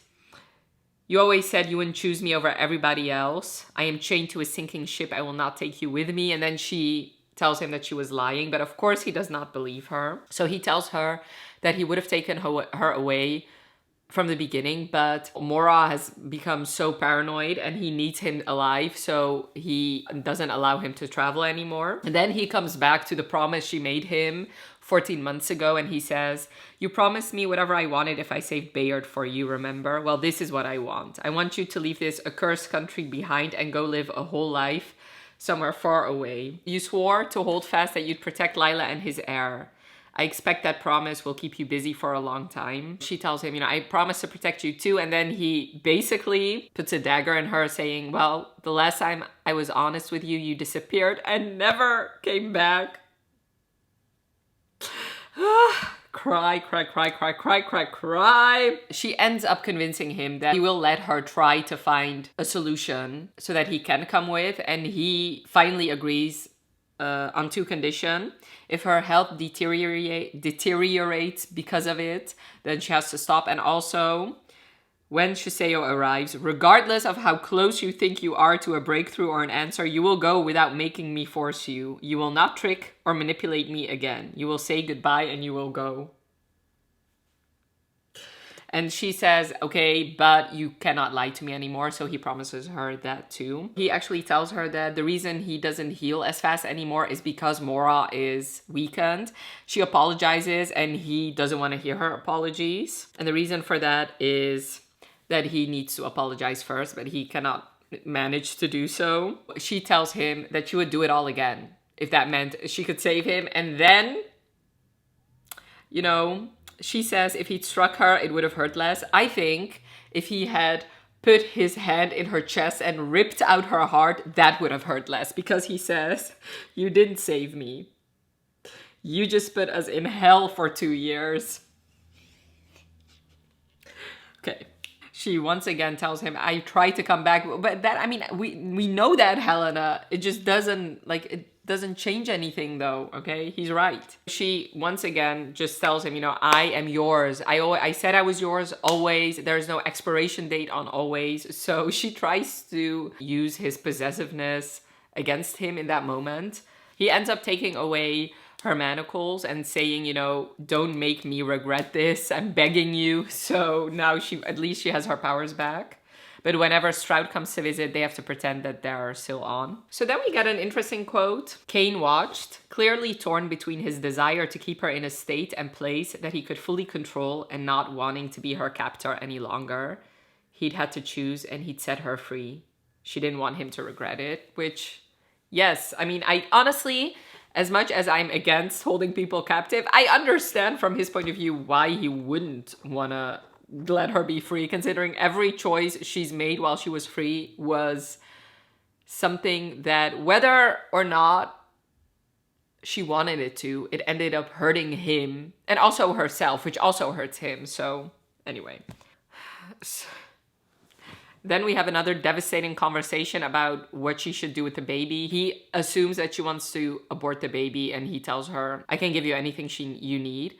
You always said you wouldn't choose me over everybody else. I am chained to a sinking ship. I will not take you with me. And then she tells him that she was lying. But of course he does not believe her. So he tells her that he would have taken her away from the beginning, but Mora has become so paranoid and he needs him alive, so he doesn't allow him to travel anymore. And then he comes back to the promise she made him 14 months ago, and he says, you promised me whatever I wanted if I saved Bayard for you, remember? Well, this is what I want. I want you to leave this accursed country behind and go live a whole life somewhere far away. You swore to hold fast that you'd protect Lila and his heir. I expect that promise will keep you busy for a long time. She tells him, you know, I promise to protect you too. And then he basically puts a dagger in her saying, well, the last time I was honest with you, you disappeared and never came back. Cry, cry, cry, cry, cry, cry, cry. She ends up convincing him that he will let her try to find a solution so that he can come with. And he finally agrees on two conditions. If her health deteriorates because of it, then she has to stop. And also, when Shiseo arrives, regardless of how close you think you are to a breakthrough or an answer, you will go without making me force you. You will not trick or manipulate me again. You will say goodbye and you will go. And she says, okay, but you cannot lie to me anymore. So he promises her that too. He actually tells her that the reason he doesn't heal as fast anymore is because Mora is weakened. She apologizes and he doesn't want to hear her apologies. And the reason for that is that he needs to apologize first, but he cannot manage to do so. She tells him that she would do it all again if that meant she could save him. And then, you know, she says if he'd struck her, it would have hurt less. I think if he had put his hand in her chest and ripped out her heart, that would have hurt less. Because he says, you didn't save me. You just put us in hell for 2 years. Okay. She once again tells him, I tried to come back, but that, I mean, we know that, Helena. It just doesn't, like, it doesn't change anything though, okay? He's right. She once again just tells him, you know, I am yours. I said I was yours always. There's no expiration date on always. So she tries to use his possessiveness against him in that moment. He ends up taking away her manacles and saying, you know, don't make me regret this. I'm begging you. So now at least she has her powers back. But whenever Stroud comes to visit, they have to pretend that they're still on. So then we get an interesting quote. Cain watched, clearly torn between his desire to keep her in a state and place that he could fully control and not wanting to be her captor any longer. He'd had to choose and he'd set her free. She didn't want him to regret it, which, yes, I mean, I honestly, as much as I'm against holding people captive, I understand from his point of view why he wouldn't want to let her be free, considering every choice she's made while she was free was something that, whether or not she wanted it to, it ended up hurting him and also herself, which also hurts him. So anyway, then we have another devastating conversation about what she should do with the baby. He assumes that she wants to abort the baby, and he tells her, I can give you anything you need.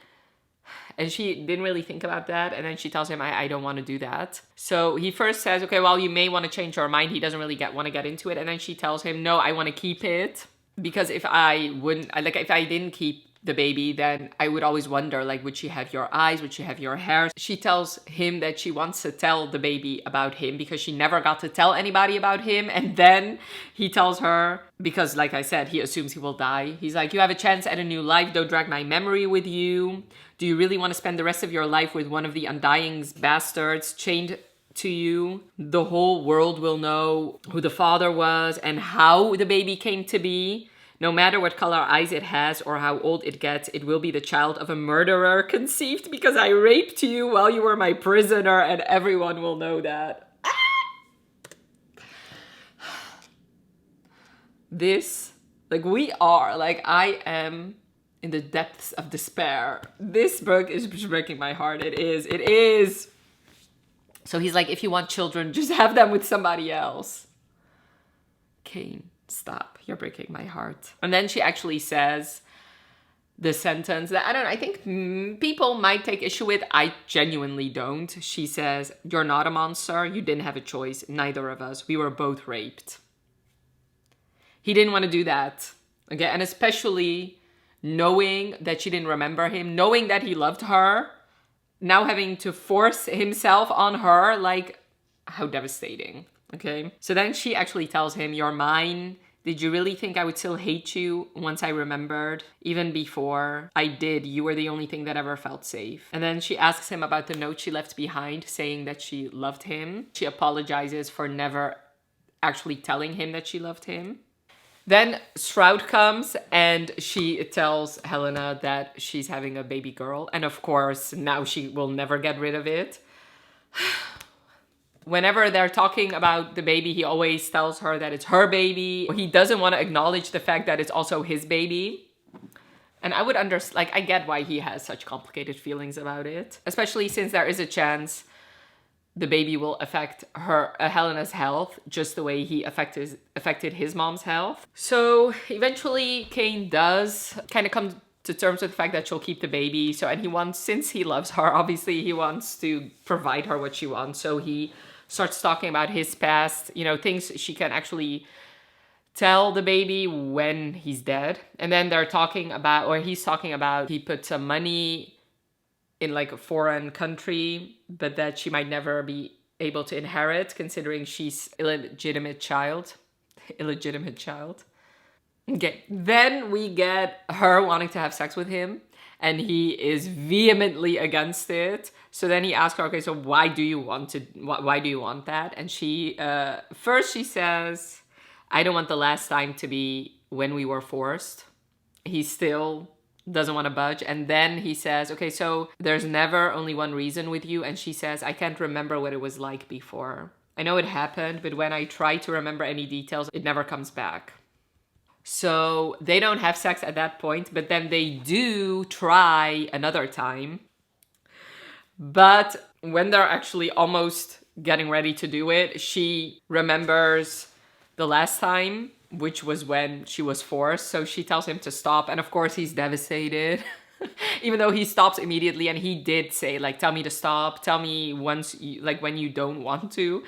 And she didn't really think about that. And then she tells him, I don't want to do that. So he first says, okay, well, you may want to change your mind. He doesn't really want to get into it. And then she tells him, no, I want to keep it. Because if I didn't keep the baby, then I would always wonder, like, would she have your eyes? Would she have your hair? She tells him that she wants to tell the baby about him because she never got to tell anybody about him. And then he tells her, because like I said, he assumes he will die. He's like, you have a chance at a new life. Don't drag my memory with you. Do you really want to spend the rest of your life with one of the undying bastards chained to you? The whole world will know who the father was and how the baby came to be. No matter what color eyes it has or how old it gets, it will be the child of a murderer conceived because I raped you while you were my prisoner, and everyone will know that. This, like, I am in the depths of despair. This book is breaking my heart. It is. So he's like, if you want children, just have them with somebody else. Cain, stop. You're breaking my heart. And then she actually says the sentence that, I think people might take issue with. I genuinely don't. She says, you're not a monster. You didn't have a choice. Neither of us. We were both raped. He didn't want to do that. Okay, and especially knowing that she didn't remember him, knowing that he loved her, now having to force himself on her, like, how devastating. Okay, so then she actually tells him, you're mine. Did you really think I would still hate you once I remembered? Even before I did, you were the only thing that ever felt safe. And then she asks him about the note she left behind, saying that she loved him. She apologizes for never actually telling him that she loved him. Then Stroud comes and she tells Helena that she's having a baby girl. And of course, now she will never get rid of it. Whenever they're talking about the baby, he always tells her that it's her baby. He doesn't want to acknowledge the fact that it's also his baby. And I would understand, like, I get why he has such complicated feelings about it. Especially since there is a chance the baby will affect Helena's health, just the way he affected his mom's health. So eventually Cain does kind of come to terms with the fact that she'll keep the baby. So, and he wants, since he loves her, obviously he wants to provide her what she wants. So he starts talking about his past, you know, things she can actually tell the baby when he's dead. And then they're talking about, or he's talking about, he put some money in like a foreign country, but that she might never be able to inherit, considering she's illegitimate child. Okay, then we get her wanting to have sex with him, and he is vehemently against it. So then he asks her, okay, so why do you want that? And she, first she says, I don't want the last time to be when we were forced. He still doesn't want to budge. And then he says, okay, so there's never only one reason with you. And she says, I can't remember what it was like before. I know it happened, but when I try to remember any details, it never comes back. So they don't have sex at that point, but then they do try another time. But when they're actually almost getting ready to do it, she remembers the last time, which was when she was forced. So she tells him to stop. And of course, he's devastated. Even though he stops immediately, and he did say, like, tell me to stop. Tell me once, like, when you don't want to.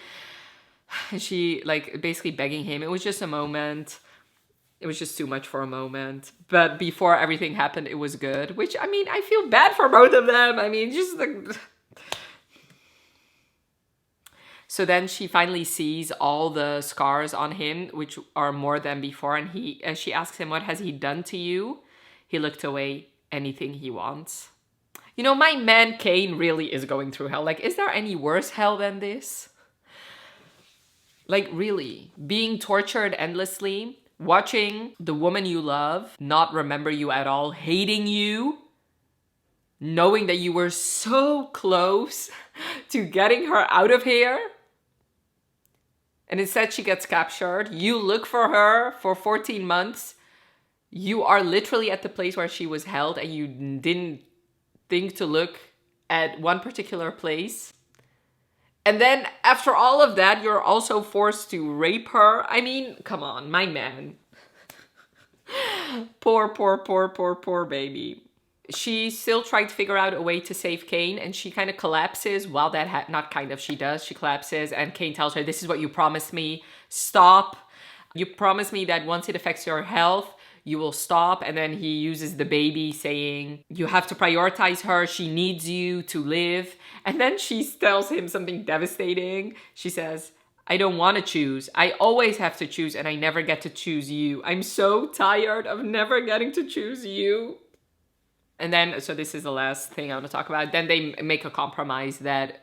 And she, like, basically begging him. It was just a moment. It was just too much for a moment. But before everything happened, it was good. Which, I mean, I feel bad for both of them. I mean, just like... So then she finally sees all the scars on him, which are more than before. And she asks him, what has he done to you? He looked away. Anything he wants. You know, my man Kane really is going through hell. Like, is there any worse hell than this? Like, really, being tortured endlessly, watching the woman you love not remember you at all, hating you, knowing that you were so close to getting her out of here. And instead she gets captured. You look for her for 14 months. You are literally at the place where she was held, and you didn't think to look at one particular place. And then after all of that, you're also forced to rape her. I mean, come on, my man. Poor, poor, poor, poor, poor baby. She's still trying to figure out a way to save Kane, and she kind of collapses while that not kind of, she does. She collapses, and Kane tells her, this is what you promised me. Stop. You promised me that once it affects your health, you will stop. And then he uses the baby, saying, you have to prioritize her. She needs you to live. And then she tells him something devastating. She says, I don't want to choose. I always have to choose, and I never get to choose you. I'm so tired of never getting to choose you. And then, so this is the last thing I want to talk about. Then they make a compromise that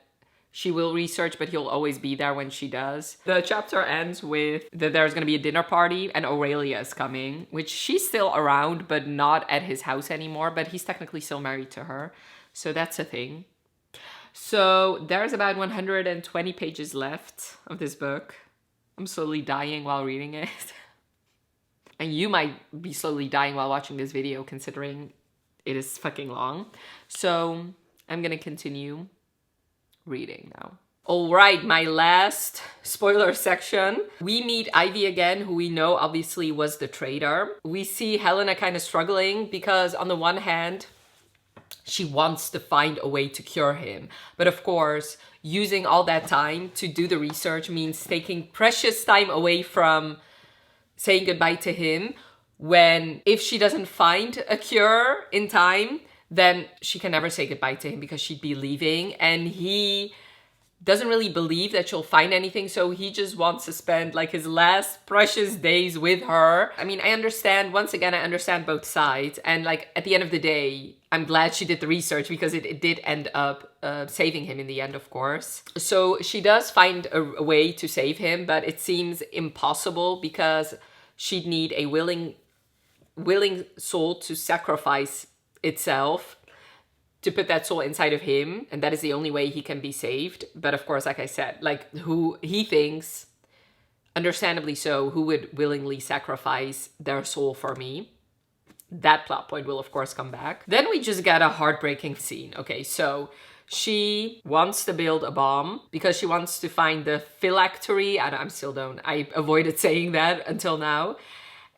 she will research, but he'll always be there when she does. The chapter ends with that there's going to be a dinner party and Aurelia is coming, which she's still around, but not at his house anymore. But he's technically still married to her. So that's a thing. So there's about 120 pages left of this book. I'm slowly dying while reading it. And you might be slowly dying while watching this video, considering it is fucking long. So I'm going to continue reading now. All right, my last spoiler section. We meet Ivy again, who we know obviously was the traitor. We see Helena kind of struggling because on the one hand, she wants to find a way to cure him. But of course, using all that time to do the research means taking precious time away from saying goodbye to him, when if she doesn't find a cure in time, then she can never say goodbye to him because she'd be leaving. And he doesn't really believe that she'll find anything, so he just wants to spend like his last precious days with her. I mean, I understand, once again, I understand both sides. And like at the end of the day, I'm glad she did the research because it did end up saving him in the end, of course. So she does find a way to save him, but it seems impossible because she'd need a willing soul to sacrifice itself to put that soul inside of him, and that is the only way he can be saved. But of course, like I said, like who he thinks, understandably so, who would willingly sacrifice their soul for me? That plot point will of course come back. Then we just get a heartbreaking scene. Okay, so she wants to build a bomb because she wants to find the phylactery. I avoided saying that until now.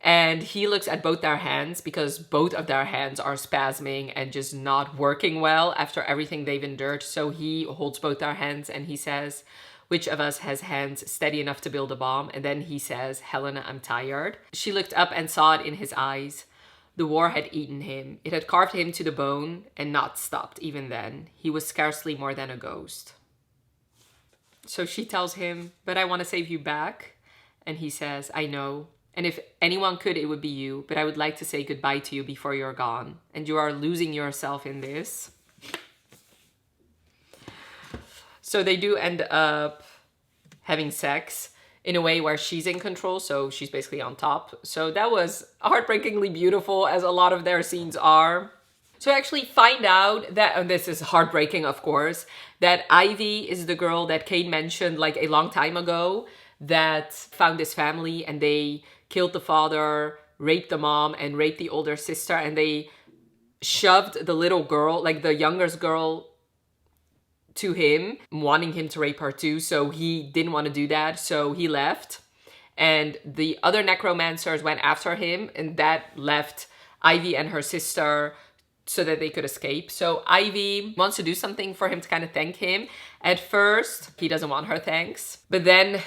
And he looks at both their hands because both of their hands are spasming and just not working well after everything they've endured. So he holds both their hands and he says, which of us has hands steady enough to build a bomb? And then he says, Helena, I'm tired. She looked up and saw it in his eyes. The war had eaten him. It had carved him to the bone and not stopped even then. He was scarcely more than a ghost. So she tells him, but I want to save you back. And he says, I know. And if anyone could, it would be you. But I would like to say goodbye to you before you're gone. And you are losing yourself in this. So they do end up having sex in a way where she's in control. So she's basically on top. So that was heartbreakingly beautiful, as a lot of their scenes are. So I actually find out that, and this is heartbreaking, of course, that Ivy is the girl that Kate mentioned like a long time ago that found this family, and they killed the father, raped the mom, and raped the older sister. And they shoved the little girl, like the youngest girl, to him, wanting him to rape her too. So he didn't want to do that. So he left. And the other necromancers went after him, and that left Ivy and her sister so that they could escape. So Ivy wants to do something for him to kind of thank him. At first, he doesn't want her thanks. But then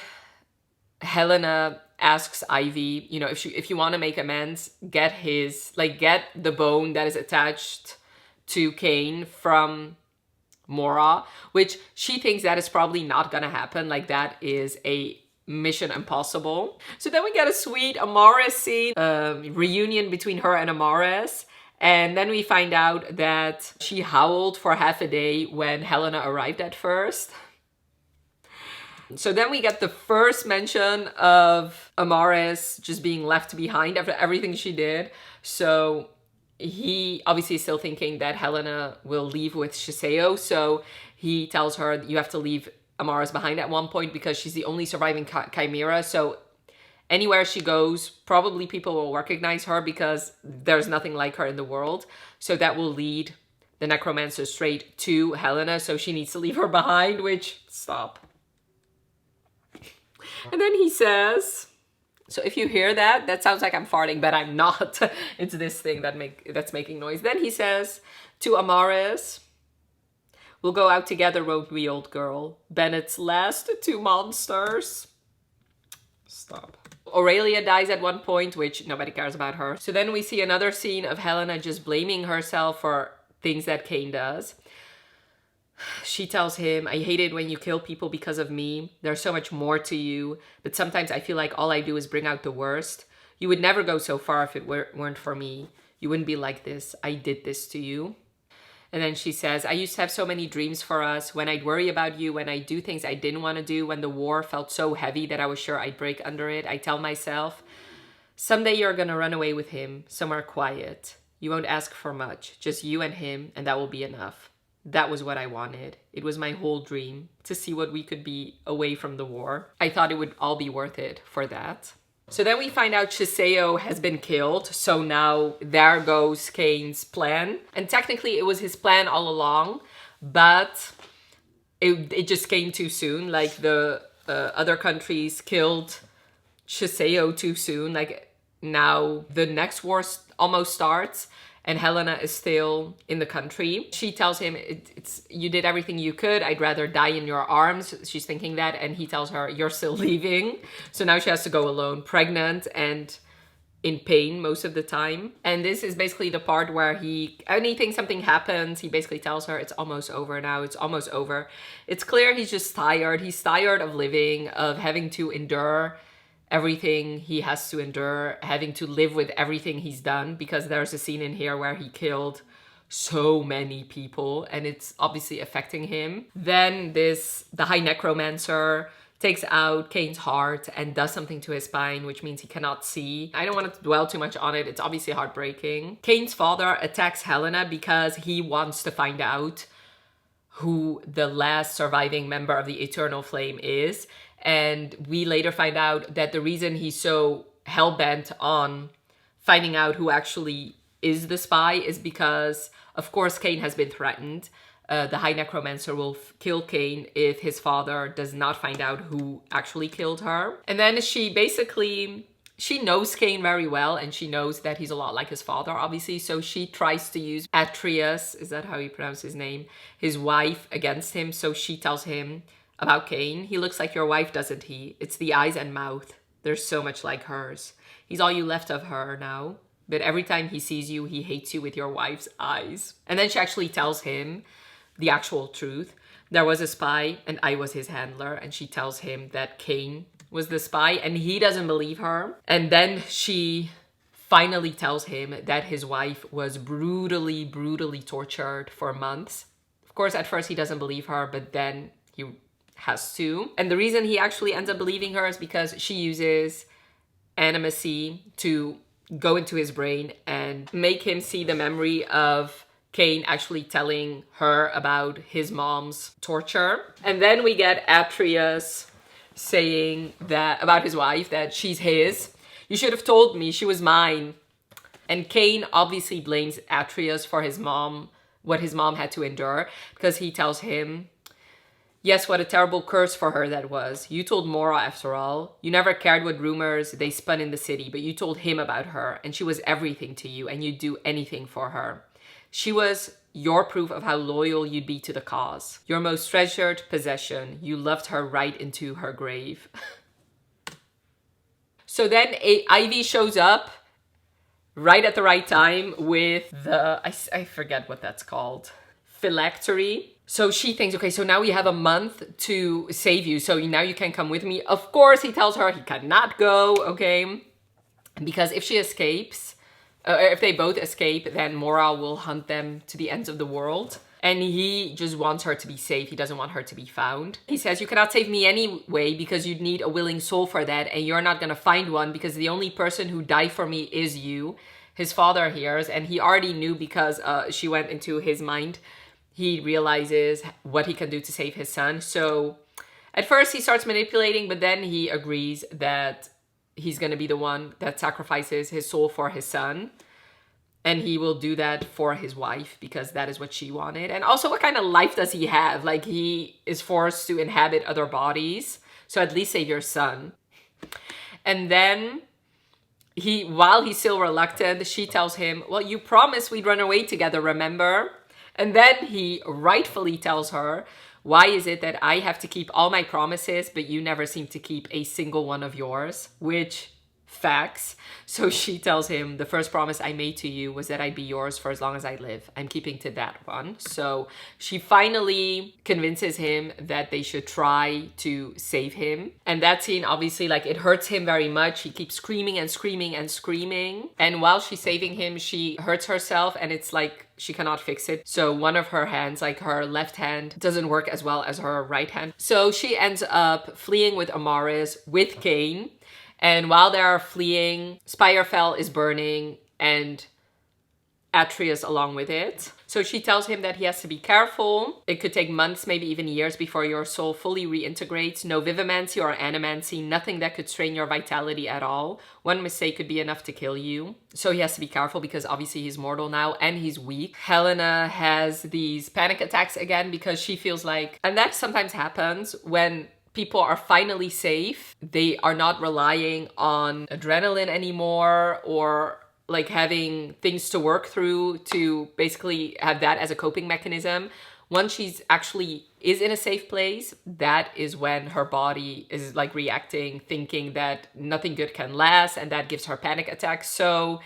Helena asks Ivy, you know, if you want to make amends, get the bone that is attached to Cain from Mora, which she thinks that is probably not gonna happen. Like, that is a mission impossible. So then we get a sweet Amaris scene, reunion between her and Amaris. And then we find out that she howled for half a day when Helena arrived at first. So then we get the first mention of Amaris just being left behind after everything she did. So he obviously is still thinking that Helena will leave with Shiseo. So he tells her, you have to leave Amaris behind at one point because she's the only surviving chimera. So anywhere she goes, probably people will recognize her because there's nothing like her in the world. So that will lead the necromancer straight to Helena. So she needs to leave her behind, which, stop. And then he says, so if you hear that, that sounds like I'm farting, but I'm not. It's this thing that's making noise. Then he says to Amaris, we'll go out together, won't we, old girl? Bennett's last two monsters. Stop. Aurelia dies at one point, which nobody cares about her. So then we see another scene of Helena just blaming herself for things that Cain does. She tells him, I hate it when you kill people because of me. There's so much more to you, but sometimes I feel like all I do is bring out the worst. You would never go so far if it weren't for me. You wouldn't be like this. I did this to you. And then she says, I used to have so many dreams for us. When I'd worry about you, when I do things I didn't want to do, when the war felt so heavy that I was sure I'd break under it, I tell myself, someday you're going to run away with him, somewhere quiet. You won't ask for much, just you and him, and that will be enough. That was what I wanted. It was my whole dream, to see what we could be away from the war. I thought it would all be worth it for that. So then we find out Shiseo has been killed. So now there goes Cain's plan. And technically it was his plan all along, but it just came too soon. Like, the other countries killed Shiseo too soon. Like, now the next war almost starts and Helena is still in the country. She tells him, you did everything you could. I'd rather die in your arms. She's thinking that. And he tells her, you're still leaving. So now she has to go alone, pregnant and in pain most of the time. And this is basically the part where anything something happens, he basically tells her, it's almost over now. It's almost over. It's clear he's just tired. He's tired of living, of having to endure everything he has to endure, having to live with everything he's done, because there's a scene in here where he killed so many people and it's obviously affecting him. Then the High Necromancer takes out Cain's heart and does something to his spine, which means he cannot see. I don't want to dwell too much on it. It's obviously heartbreaking. Cain's father attacks Helena because he wants to find out who the last surviving member of the Eternal Flame is. And we later find out that the reason he's so hell-bent on finding out who actually is the spy is because, of course, Cain has been threatened. The High Necromancer will kill Cain if his father does not find out who actually killed her. And then she knows Cain very well, and she knows that he's a lot like his father, obviously. So she tries to use Atreus, is that how you pronounce his name? His wife against him. So she tells him about Cain. He looks like your wife, doesn't he? It's the eyes and mouth. They're so much like hers. He's all you left of her now. But every time he sees you, he hates you with your wife's eyes. And then she actually tells him the actual truth. There was a spy and I was his handler. And she tells him that Cain was the spy and he doesn't believe her. And then she finally tells him that his wife was brutally, brutally tortured for months. Of course, at first he doesn't believe her, but then he has to. And the reason he actually ends up believing her is because she uses animacy to go into his brain and make him see the memory of Cain actually telling her about his mom's torture. And then we get Atreus saying that about his wife, that she's his. You should have told me, she was mine. And Cain obviously blames Atreus for his mom, what his mom had to endure, because he tells him Yes, what a terrible curse for her that was. You told Mora after all. You never cared what rumors they spun in the city, but you told him about her, and she was everything to you, and you'd do anything for her. She was your proof of how loyal you'd be to the cause. Your most treasured possession. You loved her right into her grave. So then Ivy shows up right at the right time with the, I forget what that's called, phylactery. So she thinks, okay, so now we have a month to save you. So now you can come with me. Of course, he tells her he cannot go, okay? Because if she escapes, if they both escape, then Mora will hunt them to the ends of the world. And he just wants her to be safe. He doesn't want her to be found. He says, you cannot save me anyway because you'd need a willing soul for that. And you're not going to find one because the only person who died for me is you. His father hears, and he already knew because she went into his mind. He realizes what he can do to save his son. So at first he starts manipulating, but then he agrees that he's going to be the one that sacrifices his soul for his son. And he will do that for his wife because that is what she wanted. And also, what kind of life does he have? Like, he is forced to inhabit other bodies. So at least save your son. And then while he's still reluctant, she tells him, well, you promised we'd run away together, remember? And then he rightfully tells her, why is it that I have to keep all my promises, but you never seem to keep a single one of yours? Which, facts. So she tells him, the first promise I made to you was that I'd be yours for as long as I live. I'm keeping to that one. So she finally convinces him that they should try to save him. And that scene, obviously, like, it hurts him very much. He keeps screaming and screaming and screaming. And while she's saving him, she hurts herself, and it's like she cannot fix it. So one of her hands, like her left hand, doesn't work as well as her right hand. So she ends up fleeing with Amaris, with Cain. And while they're fleeing, Spirefell is burning and Atreus along with it. So she tells him that he has to be careful. It could take months, maybe even years before your soul fully reintegrates. No vivimancy or animancy, nothing that could strain your vitality at all. One mistake could be enough to kill you. So he has to be careful because obviously he's mortal now and he's weak. Helena has these panic attacks again because she feels like, and that sometimes happens when people are finally safe. They are not relying on adrenaline anymore or like having things to work through to basically have that as a coping mechanism. Once she's actually is in a safe place, that is when her body is like reacting, thinking that nothing good can last, and that gives her panic attacks. So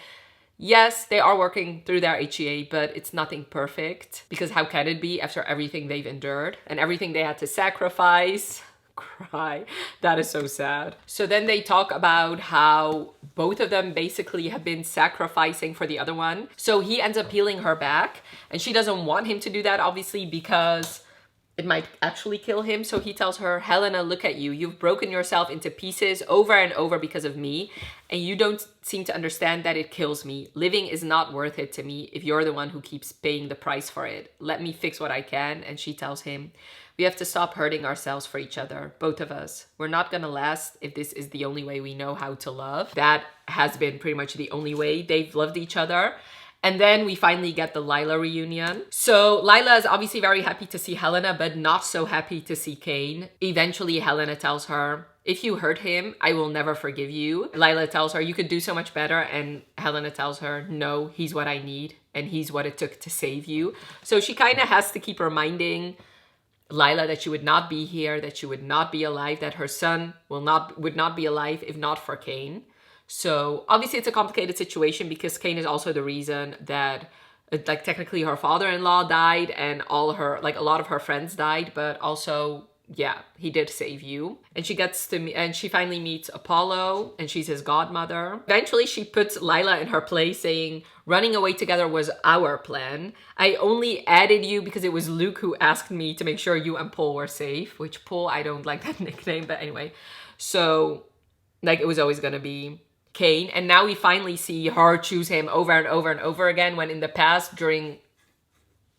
yes, they are working through their HEA, but it's nothing perfect because how can it be after everything they've endured and everything they had to sacrifice? Cry. That is so sad. So then they talk about how both of them basically have been sacrificing for the other one. So he ends up peeling her back and she doesn't want him to do that, obviously, because it might actually kill him. So he tells her, Helena, look at you. You've broken yourself into pieces over and over because of me. And you don't seem to understand that it kills me. Living is not worth it to me if you're the one who keeps paying the price for it. Let me fix what I can. And she tells him, we have to stop hurting ourselves for each other, both of us. We're not gonna last if this is the only way we know how to love. That has been pretty much the only way they've loved each other. And then we finally get the Lila reunion. So Lila is obviously very happy to see Helena, but not so happy to see Cain. Eventually, Helena tells her, if you hurt him, I will never forgive you. Lila tells her, you could do so much better. And Helena tells her, no, he's what I need. And he's what it took to save you. So she kind of has to keep reminding Lila that she would not be here, that she would not be alive, that her son would not be alive if not for Cain. So obviously it's a complicated situation because Cain is also the reason that like technically her father-in-law died and all her, like a lot of her friends died, but also, yeah, he did save you. And she gets to meet, and she finally meets Apollo and she's his godmother. Eventually she puts Lila in her place saying, running away together was our plan. I only added you because it was Luke who asked me to make sure you and Paul were safe, which Paul, I don't like that nickname, but anyway. So like it was always gonna be Cain. And now we finally see her choose him over and over and over again, when in the past, during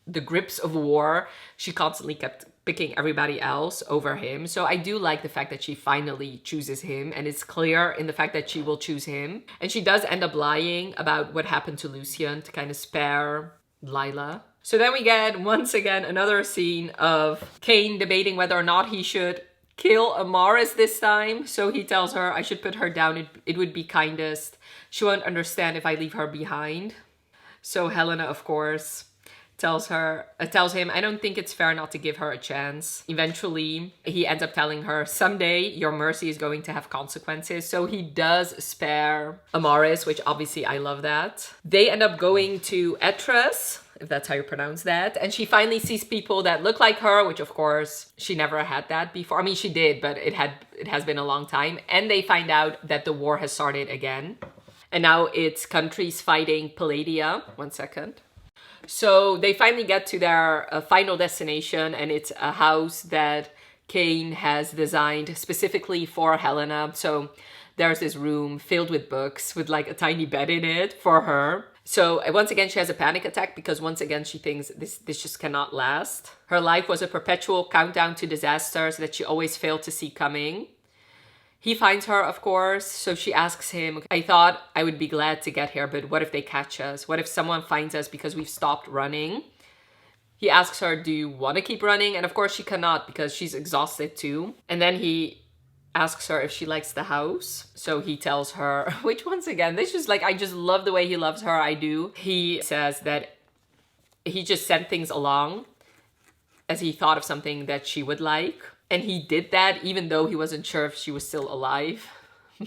the grips of war, she constantly kept picking everybody else over him. So I do like the fact that she finally chooses him, and it's clear in the fact that she will choose him. And she does end up lying about what happened to Lucian to kind of spare Lila. So then we get, once again, another scene of Cain debating whether or not he should kill Amaris this time. So he tells her, I should put her down. It would be kindest. She won't understand if I leave her behind. So Helena, of course, tells him, I don't think it's fair not to give her a chance. Eventually, he ends up telling her, someday your mercy is going to have consequences. So he does spare Amaris, which obviously I love that. They end up going to Etrus, if that's how you pronounce that. And she finally sees people that look like her, which of course she never had that before. I mean, she did, but it has been a long time. And they find out that the war has started again. And now it's countries fighting Palladia. One second. So they finally get to their final destination, and it's a house that Cain has designed specifically for Helena. So there's this room filled with books with like a tiny bed in it for her. So once again, she has a panic attack because once again, she thinks this just cannot last. Her life was a perpetual countdown to disasters that she always failed to see coming. He finds her, of course, so she asks him, I thought I would be glad to get here, but what if they catch us? What if someone finds us because we've stopped running? He asks her, do you want to keep running? And of course she cannot because she's exhausted too. And then he asks her if she likes the house. So he tells her, which once again, this is like, I just love the way he loves her, I do. He says that he just sent things along as he thought of something that she would like. And he did that even though he wasn't sure if she was still alive.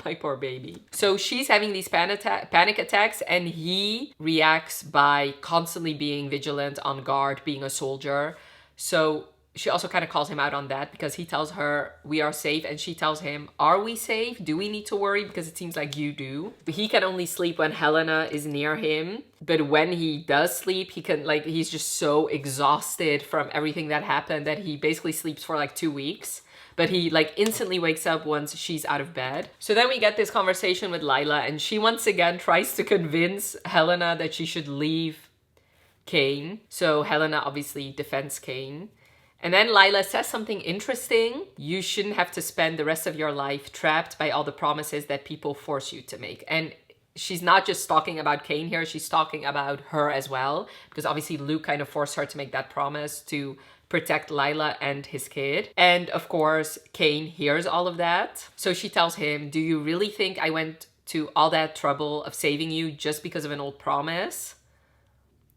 My poor baby. So she's having these panic attacks, and he reacts by constantly being vigilant, on guard, being a soldier. So she also kind of calls him out on that because he tells her we are safe, and she tells him, are we safe? Do we need to worry? Because it seems like you do. He can only sleep when Helena is near him. But when he does sleep, he's just so exhausted from everything that happened that he basically sleeps for like 2 weeks. But he like instantly wakes up once she's out of bed. So then we get this conversation with Lila, and she once again tries to convince Helena that she should leave Cain. So Helena obviously defends Cain. And then Lila says something interesting. You shouldn't have to spend the rest of your life trapped by all the promises that people force you to make. And she's not just talking about Cain here, she's talking about her as well. Because obviously Luke kind of forced her to make that promise to protect Lila and his kid. And of course, Cain hears all of that. So she tells him, do you really think I went to all that trouble of saving you just because of an old promise?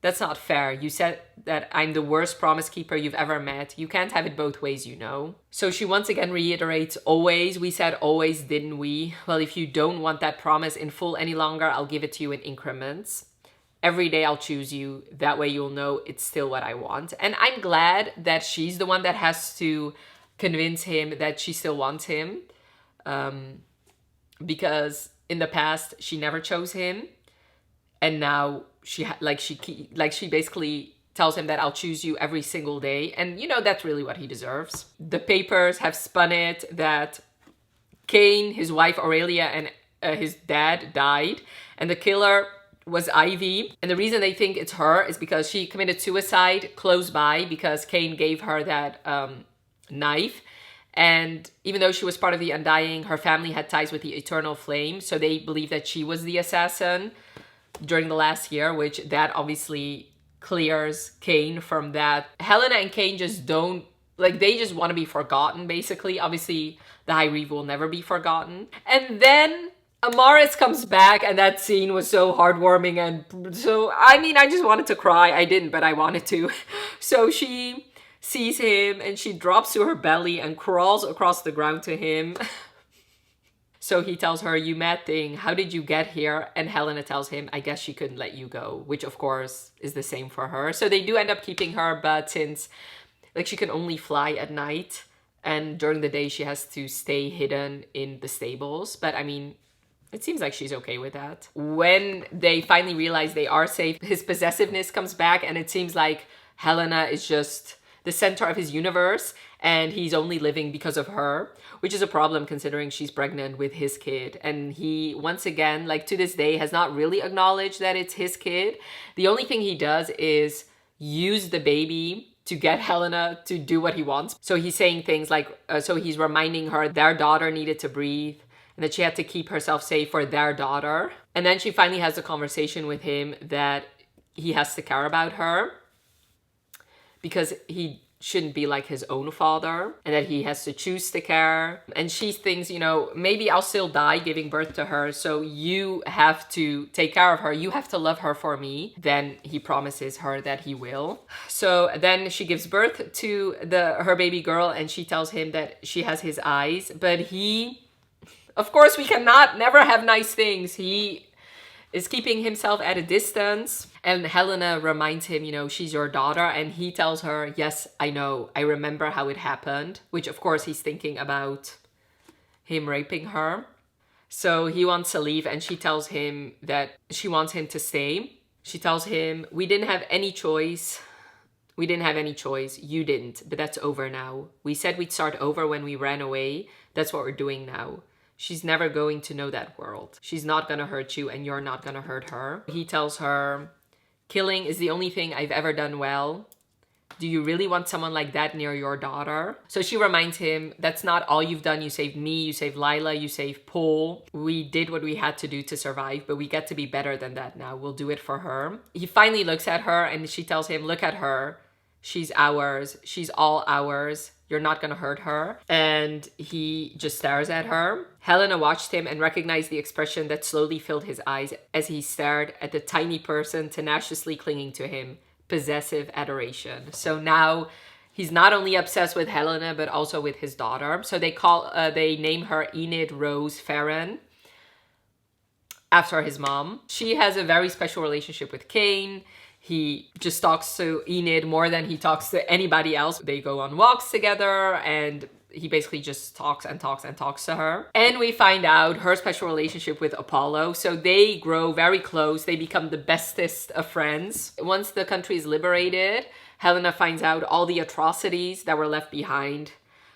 That's not fair. You said that I'm the worst promise keeper you've ever met. You can't have it both ways, you know. So she once again reiterates, always. We said always, didn't we? Well, if you don't want that promise in full any longer, I'll give it to you in increments. Every day I'll choose you. That way you'll know it's still what I want. And I'm glad that she's the one that has to convince him that she still wants him. Because in the past, she never chose him. And now she basically tells him that I'll choose you every single day. And, you know, that's really what he deserves. The papers have spun it that Cain, his wife Aurelia, and his dad died. And the killer was Ivy. And the reason they think it's her is because she committed suicide close by because Cain gave her that knife. And even though she was part of the Undying, her family had ties with the Eternal Flame. So they believe that she was the assassin during the last year, which that obviously clears Cain from that. Helena and Cain just don't, like, they just want to be forgotten, basically. Obviously, the High Reeve will never be forgotten. And then Amaris comes back, and that scene was so heartwarming. And so, I mean, I just wanted to cry. I didn't, but I wanted to. So she sees him, and she drops to her belly and crawls across the ground to him. So he tells her, you mad thing, how did you get here? And Helena tells him, I guess she couldn't let you go, which of course is the same for her. So they do end up keeping her, but since like she can only fly at night and during the day she has to stay hidden in the stables. But I mean, it seems like she's okay with that. When they finally realize they are safe, his possessiveness comes back, and it seems like Helena is just the center of his universe, and he's only living because of her, which is a problem considering she's pregnant with his kid. And he, once again, like to this day, has not really acknowledged that it's his kid. The only thing he does is use the baby to get Helena to do what he wants. So he's saying things like, so he's reminding her their daughter needed to breathe and that she had to keep herself safe for their daughter. And then she finally has a conversation with him that he has to care about her. because he shouldn't be like his own father and that he has to choose the care. And she thinks, you know, maybe I'll still die giving birth to her, so you have to take care of her, you have to love her for me. Then he promises her that he will. So then she gives birth to her baby girl, and she tells him that she has his eyes, but he, of course, we cannot never have nice things. He is keeping himself at a distance. And Helena reminds him, you know, she's your daughter. And he tells her, yes, I know. I remember how it happened. Which, of course, he's thinking about him raping her. So he wants to leave, and she tells him that she wants him to stay. She tells him, we didn't have any choice. We didn't have any choice. You didn't. But that's over now. We said we'd start over when we ran away. That's what we're doing now. She's never going to know that world. She's not gonna hurt you, and you're not gonna hurt her. He tells her, killing is the only thing I've ever done well. Do you really want someone like that near your daughter? So she reminds him, that's not all you've done. You saved me, you saved Lila, you saved Paul. We did what we had to do to survive, but we get to be better than that now. We'll do it for her. He finally looks at her, and she tells him, look at her. She's ours. She's all ours. You're not gonna hurt her. And he just stares at her. Helena watched him and recognized the expression that slowly filled his eyes as he stared at the tiny person tenaciously clinging to him. Possessive adoration. So now he's not only obsessed with Helena, but also with his daughter. So they name her Enid Rose Farron after his mom. She has a very special relationship with Cain. He just talks to Enid more than he talks to anybody else. They go on walks together, and he basically just talks and talks and talks to her. And we find out her special relationship with Apollo. So they grow very close. They become the bestest of friends. Once the country is liberated, Helena finds out all the atrocities that were left behind.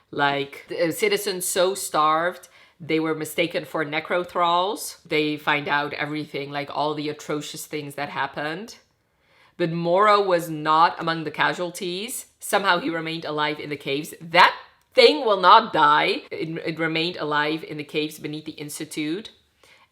Like citizens so starved, they were mistaken for necrothralls. They find out everything, like all the atrocious things that happened. But Moro was not among the casualties. Somehow he remained alive in the caves. That thing will not die. It remained alive in the caves beneath the Institute.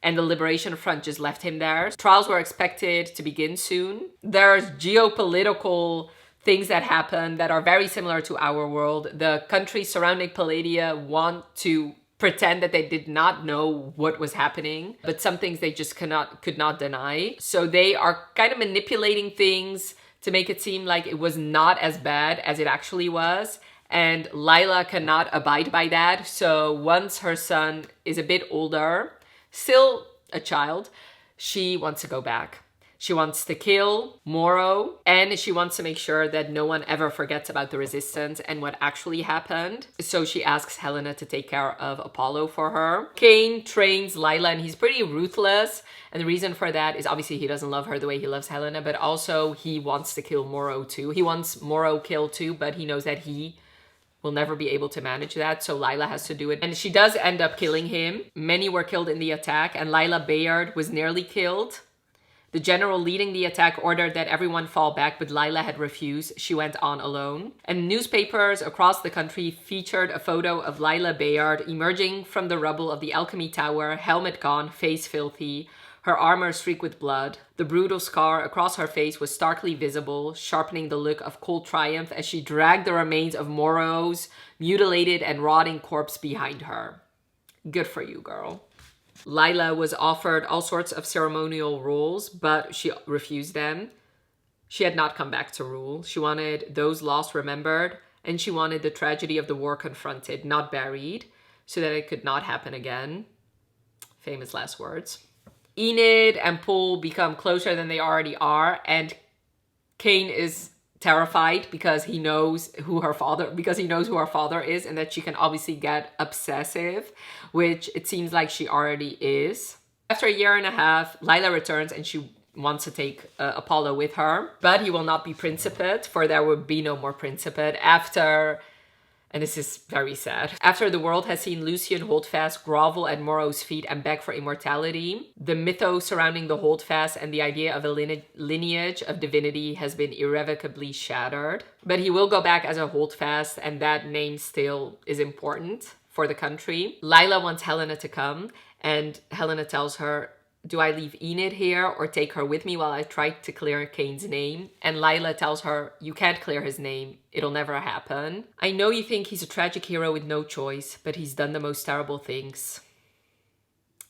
And the Liberation Front just left him there. Trials were expected to begin soon. There's geopolitical things that happen that are very similar to our world. The countries surrounding Palladia want to pretend that they did not know what was happening, but some things they just could not deny. So they are kind of manipulating things to make it seem like it was not as bad as it actually was. And Lila cannot abide by that. So once her son is a bit older, still a child, she wants to go back. She wants to kill Moro, and she wants to make sure that no one ever forgets about the resistance and what actually happened. So she asks Helena to take care of Apollo for her. Cain trains Lila, and he's pretty ruthless. And the reason for that is obviously he doesn't love her the way he loves Helena, but also he wants to kill Moro too. He wants Moro killed too, but he knows that he will never be able to manage that, so Lila has to do it. And she does end up killing him. Many were killed in the attack, and Lila Bayard was nearly killed. The general leading the attack ordered that everyone fall back, but Lila had refused. She went on alone. And newspapers across the country featured a photo of Lila Bayard emerging from the rubble of the Alchemy Tower, helmet gone, face filthy, her armor streaked with blood. The brutal scar across her face was starkly visible, sharpening the look of cold triumph as she dragged the remains of Moro's mutilated and rotting corpse behind her. Good for you, girl. Lila was offered all sorts of ceremonial roles, but she refused them. She had not come back to rule. She wanted those lost remembered, and she wanted the tragedy of the war confronted, not buried, so that it could not happen again. Famous last words. Enid and Paul become closer than they already are, and Cain is terrified because he knows who her father is, and that she can obviously get obsessive, which it seems like she already is. After a year and a half, Lila returns, and she wants to take Apollo with her, but he will not be Principate, for there will be no more Principate after, and this is very sad, after the world has seen Lucian Holdfast grovel at Moro's feet and beg for immortality. The mythos surrounding the Holdfast and the idea of a lineage of divinity has been irrevocably shattered. But he will go back as a Holdfast, and that name still is important for the country. Lila wants Helena to come, and Helena tells her, do I leave Enid here or take her with me while I try to clear Kane's name? And Lila tells her, you can't clear his name. It'll never happen. I know you think he's a tragic hero with no choice, but he's done the most terrible things.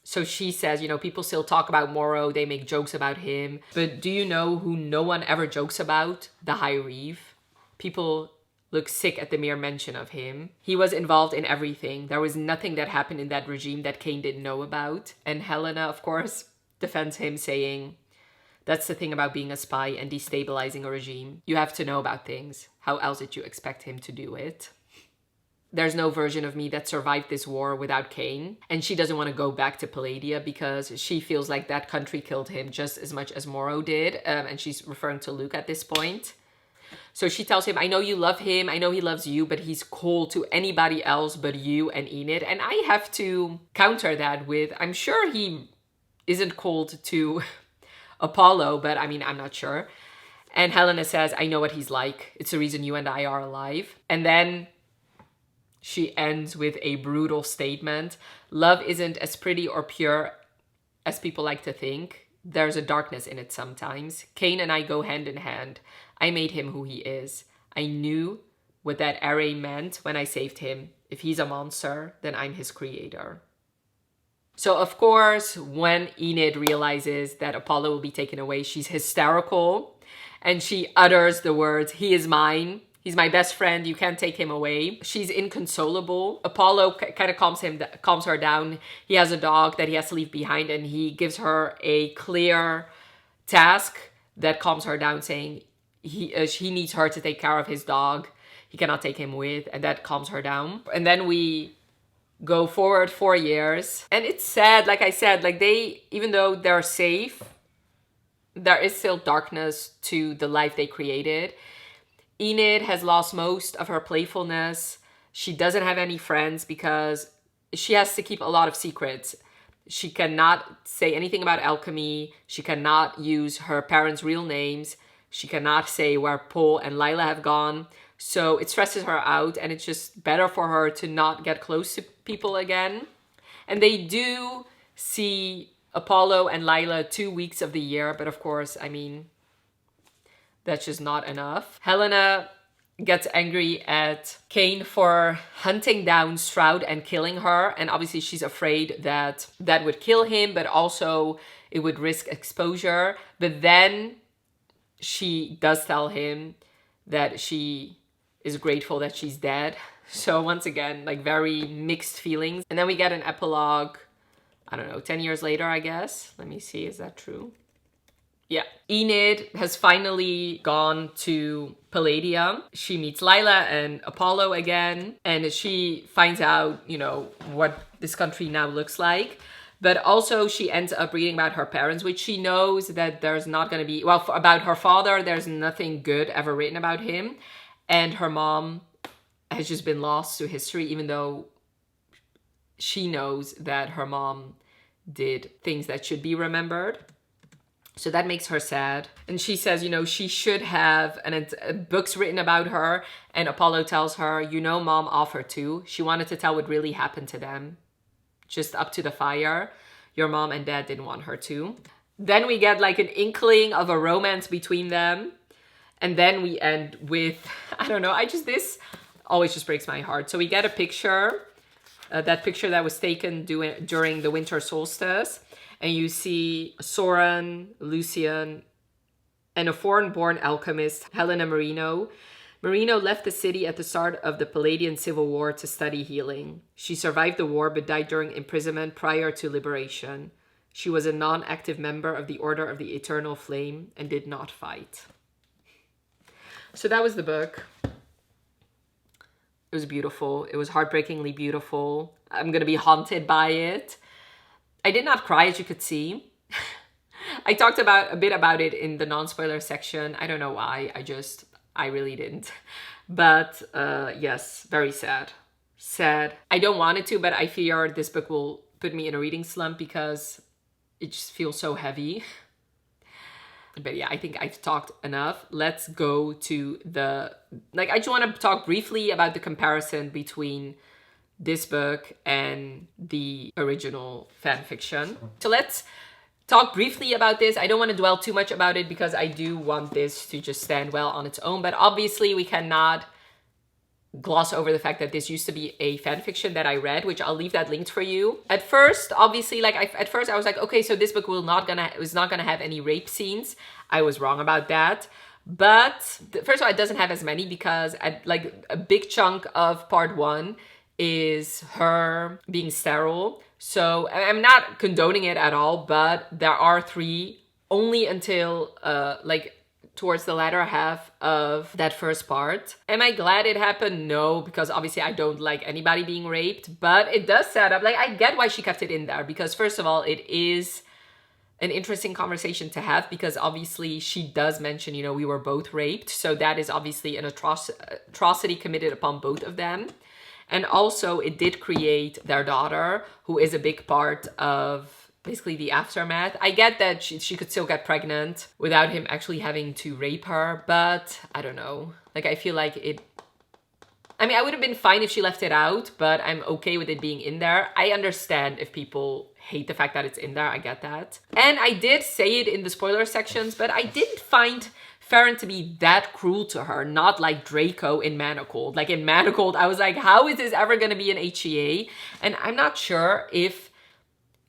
So she says, you know, people still talk about Morrow. They make jokes about him. But do you know who no one ever jokes about? The High Reeve. People look sick at the mere mention of him. He was involved in everything. There was nothing that happened in that regime that Kane didn't know about. And Helena, of course, defends him, saying, that's the thing about being a spy and destabilizing a regime. You have to know about things. How else did you expect him to do it? There's no version of me that survived this war without Kane. And she doesn't want to go back to Palladia because she feels like that country killed him just as much as Morrow did. And she's referring to Luke at this point. So she tells him, I know you love him, I know he loves you, but he's cold to anybody else but you and Enid. And I have to counter that with, I'm sure he isn't cold to Apollo, but I mean, I'm not sure. And Helena says, I know what he's like. It's the reason you and I are alive. And then she ends with a brutal statement. Love isn't as pretty or pure as people like to think. There's a darkness in it sometimes. Kane and I go hand in hand. I made him who he is. I knew what that array meant when I saved him. If he's a monster, then I'm his creator. So of course, when Enid realizes that Apollo will be taken away, she's hysterical. And she utters the words, he is mine. He's my best friend. You can't take him away. She's inconsolable. Apollo kind of calms her down. He has a dog that he has to leave behind, and he gives her a clear task that calms her down, saying he needs her to take care of his dog. He cannot take him with, and that calms her down. And then we go forward 4 years, and it's sad. Like I said, like even though they're safe, there is still darkness to the life they created. Enid has lost most of her playfulness. She doesn't have any friends because she has to keep a lot of secrets. She cannot say anything about alchemy. She cannot use her parents' real names. She cannot say where Paul and Lila have gone. So it stresses her out, and it's just better for her to not get close to people again. And they do see Apollo and Lila 2 weeks of the year, but of course, I mean, that's just not enough. Helena gets angry at Kane for hunting down Stroud and killing her. And obviously she's afraid that that would kill him, but also it would risk exposure. But then she does tell him that she is grateful that she's dead. So once again, like very mixed feelings. And then we get an epilogue, I don't know, 10 years later, I guess. Let me see, is that true? Yeah. Enid has finally gone to Palladia. She meets Lila and Apollo again, and she finds out, you know, what this country now looks like. But also she ends up reading about her parents, which she knows that there's not going to be, well, about her father, there's nothing good ever written about him. And her mom has just been lost to history, even though she knows that her mom did things that should be remembered. So that makes her sad. And she says, you know, she should have books written about her. And Apollo tells her, you know, mom offered to. She wanted to tell what really happened to them. Just up to the fire. Your mom and dad didn't want her to. Then we get like an inkling of a romance between them. And then we end with, I don't know, this always just breaks my heart. So we get a picture, that picture that was taken during the winter solstice. And you see Soren, Lucian, and a foreign-born alchemist, Helena Marino. Marino left the city at the start of the Palladian Civil War to study healing. She survived the war but died during imprisonment prior to liberation. She was a non-active member of the Order of the Eternal Flame and did not fight. So that was the book. It was beautiful. It was heartbreakingly beautiful. I'm going to be haunted by it. I did not cry, as you could see. I talked a bit about it in the non-spoiler section. I don't know why. I really didn't. But yes, very sad. Sad. I don't want it to, but I fear this book will put me in a reading slump because it just feels so heavy. But yeah, I think I've talked enough. Let's go to I just want to talk briefly about the comparison between this book and the original fan fiction. So let's talk briefly about this. I don't want to dwell too much about it because I do want this to just stand well on its own. But obviously we cannot gloss over the fact that this used to be a fanfiction that I read, which I'll leave that linked for you. At first, obviously, like at first I was like, okay, so this book was not gonna have any rape scenes. I was wrong about that. But first of all, it doesn't have as many because like a big chunk of part 1 is her being sterile. So I'm not condoning it at all, but there are 3 only until like towards the latter half of that first part. Am I glad it happened? No, because obviously I don't like anybody being raped, but it does set up, like I get why she kept it in there because first of all, it is an interesting conversation to have because obviously she does mention, you know, we were both raped. So that is obviously an atrocity committed upon both of them. And also it did create their daughter, who is a big part of basically the aftermath. I get that she could still get pregnant without him actually having to rape her, but I don't know. Like I feel like I mean, I would have been fine if she left it out, but I'm okay with it being in there. I understand if people hate the fact that it's in there, I get that. And I did say it in the spoiler sections, but I didn't find Farron to be that cruel to her, not like Draco in Manacled. Like in Manacled, I was like, how is this ever gonna be an HEA? And I'm not sure if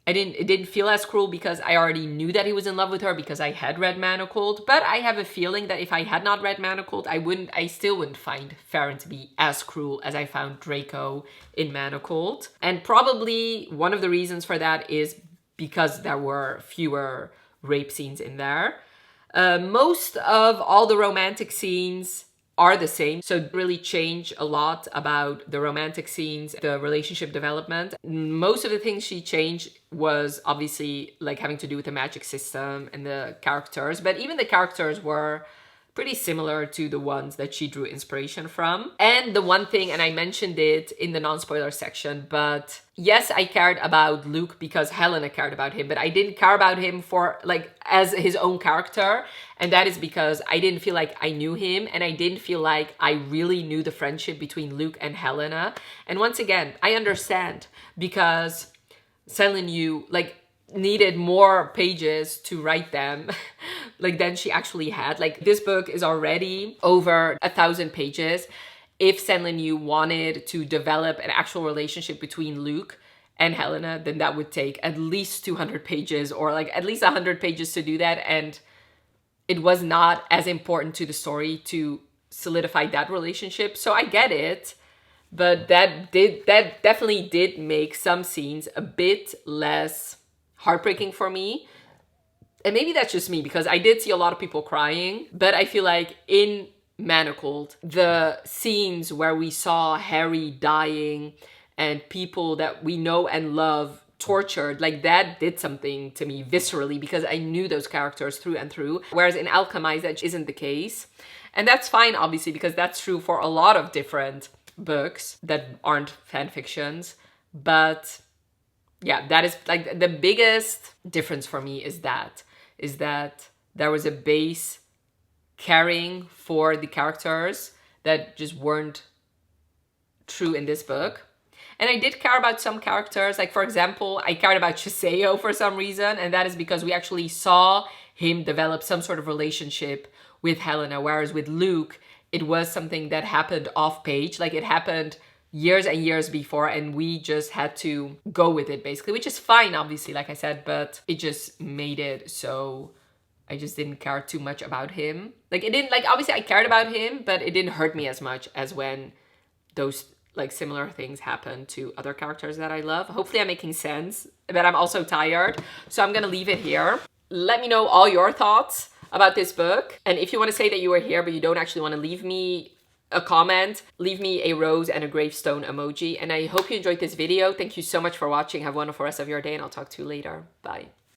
it didn't feel as cruel because I already knew that he was in love with her because I had read Manacled, but I have a feeling that if I had not read Manacled, I still wouldn't find Farron to be as cruel as I found Draco in Manacled. And probably one of the reasons for that is because there were fewer rape scenes in there. Most of all the romantic scenes are the same, so really change a lot about the romantic scenes, the relationship development. Most of the things she changed was obviously like having to do with the magic system and the characters, but even the characters were pretty similar to the ones that she drew inspiration from. And the one thing, and I mentioned it in the non-spoiler section, but yes, I cared about Luke because Helena cared about him, but I didn't care about him for like as his own character. And that is because I didn't feel like I knew him and I didn't feel like I really knew the friendship between Luke and Helena. And once again, I understand because SenLinYu like needed more pages to write them like than she actually had. Like this book is already over 1,000 pages. If SenLinYu wanted to develop an actual relationship between Luke and Helena, then that would take at least 200 pages or like at least 100 pages to do that. And it was not as important to the story to solidify that relationship. So I get it. But that definitely did make some scenes a bit less heartbreaking for me. And maybe that's just me because I did see a lot of people crying, but I feel like in Manacled, the scenes where we saw Harry dying and people that we know and love tortured, like that did something to me viscerally because I knew those characters through and through. Whereas in Alchemised, that isn't the case. And that's fine, obviously, because that's true for a lot of different books that aren't fan fictions. But yeah, that is like the biggest difference for me is that there was a base caring for the characters that just weren't true in this book. And I did care about some characters. Like, for example, I cared about Chiseo for some reason. And that is because we actually saw him develop some sort of relationship with Helena. Whereas with Luke, it was something that happened off page. Like it happened years and years before and we just had to go with it basically, which is fine, obviously, like I said, but it just made it so I just didn't care too much about him. Like it didn't, like obviously I cared about him, but it didn't hurt me as much as when those like similar things happen to other characters that I love. Hopefully I'm making sense, but I'm also tired. So I'm gonna leave it here. Let me know all your thoughts about this book. And if you want to say that you were here, but you don't actually want to leave me a comment, leave me a rose and a gravestone emoji. And I hope you enjoyed this video. Thank you so much for watching. Have a wonderful rest of your day and I'll talk to you later. Bye.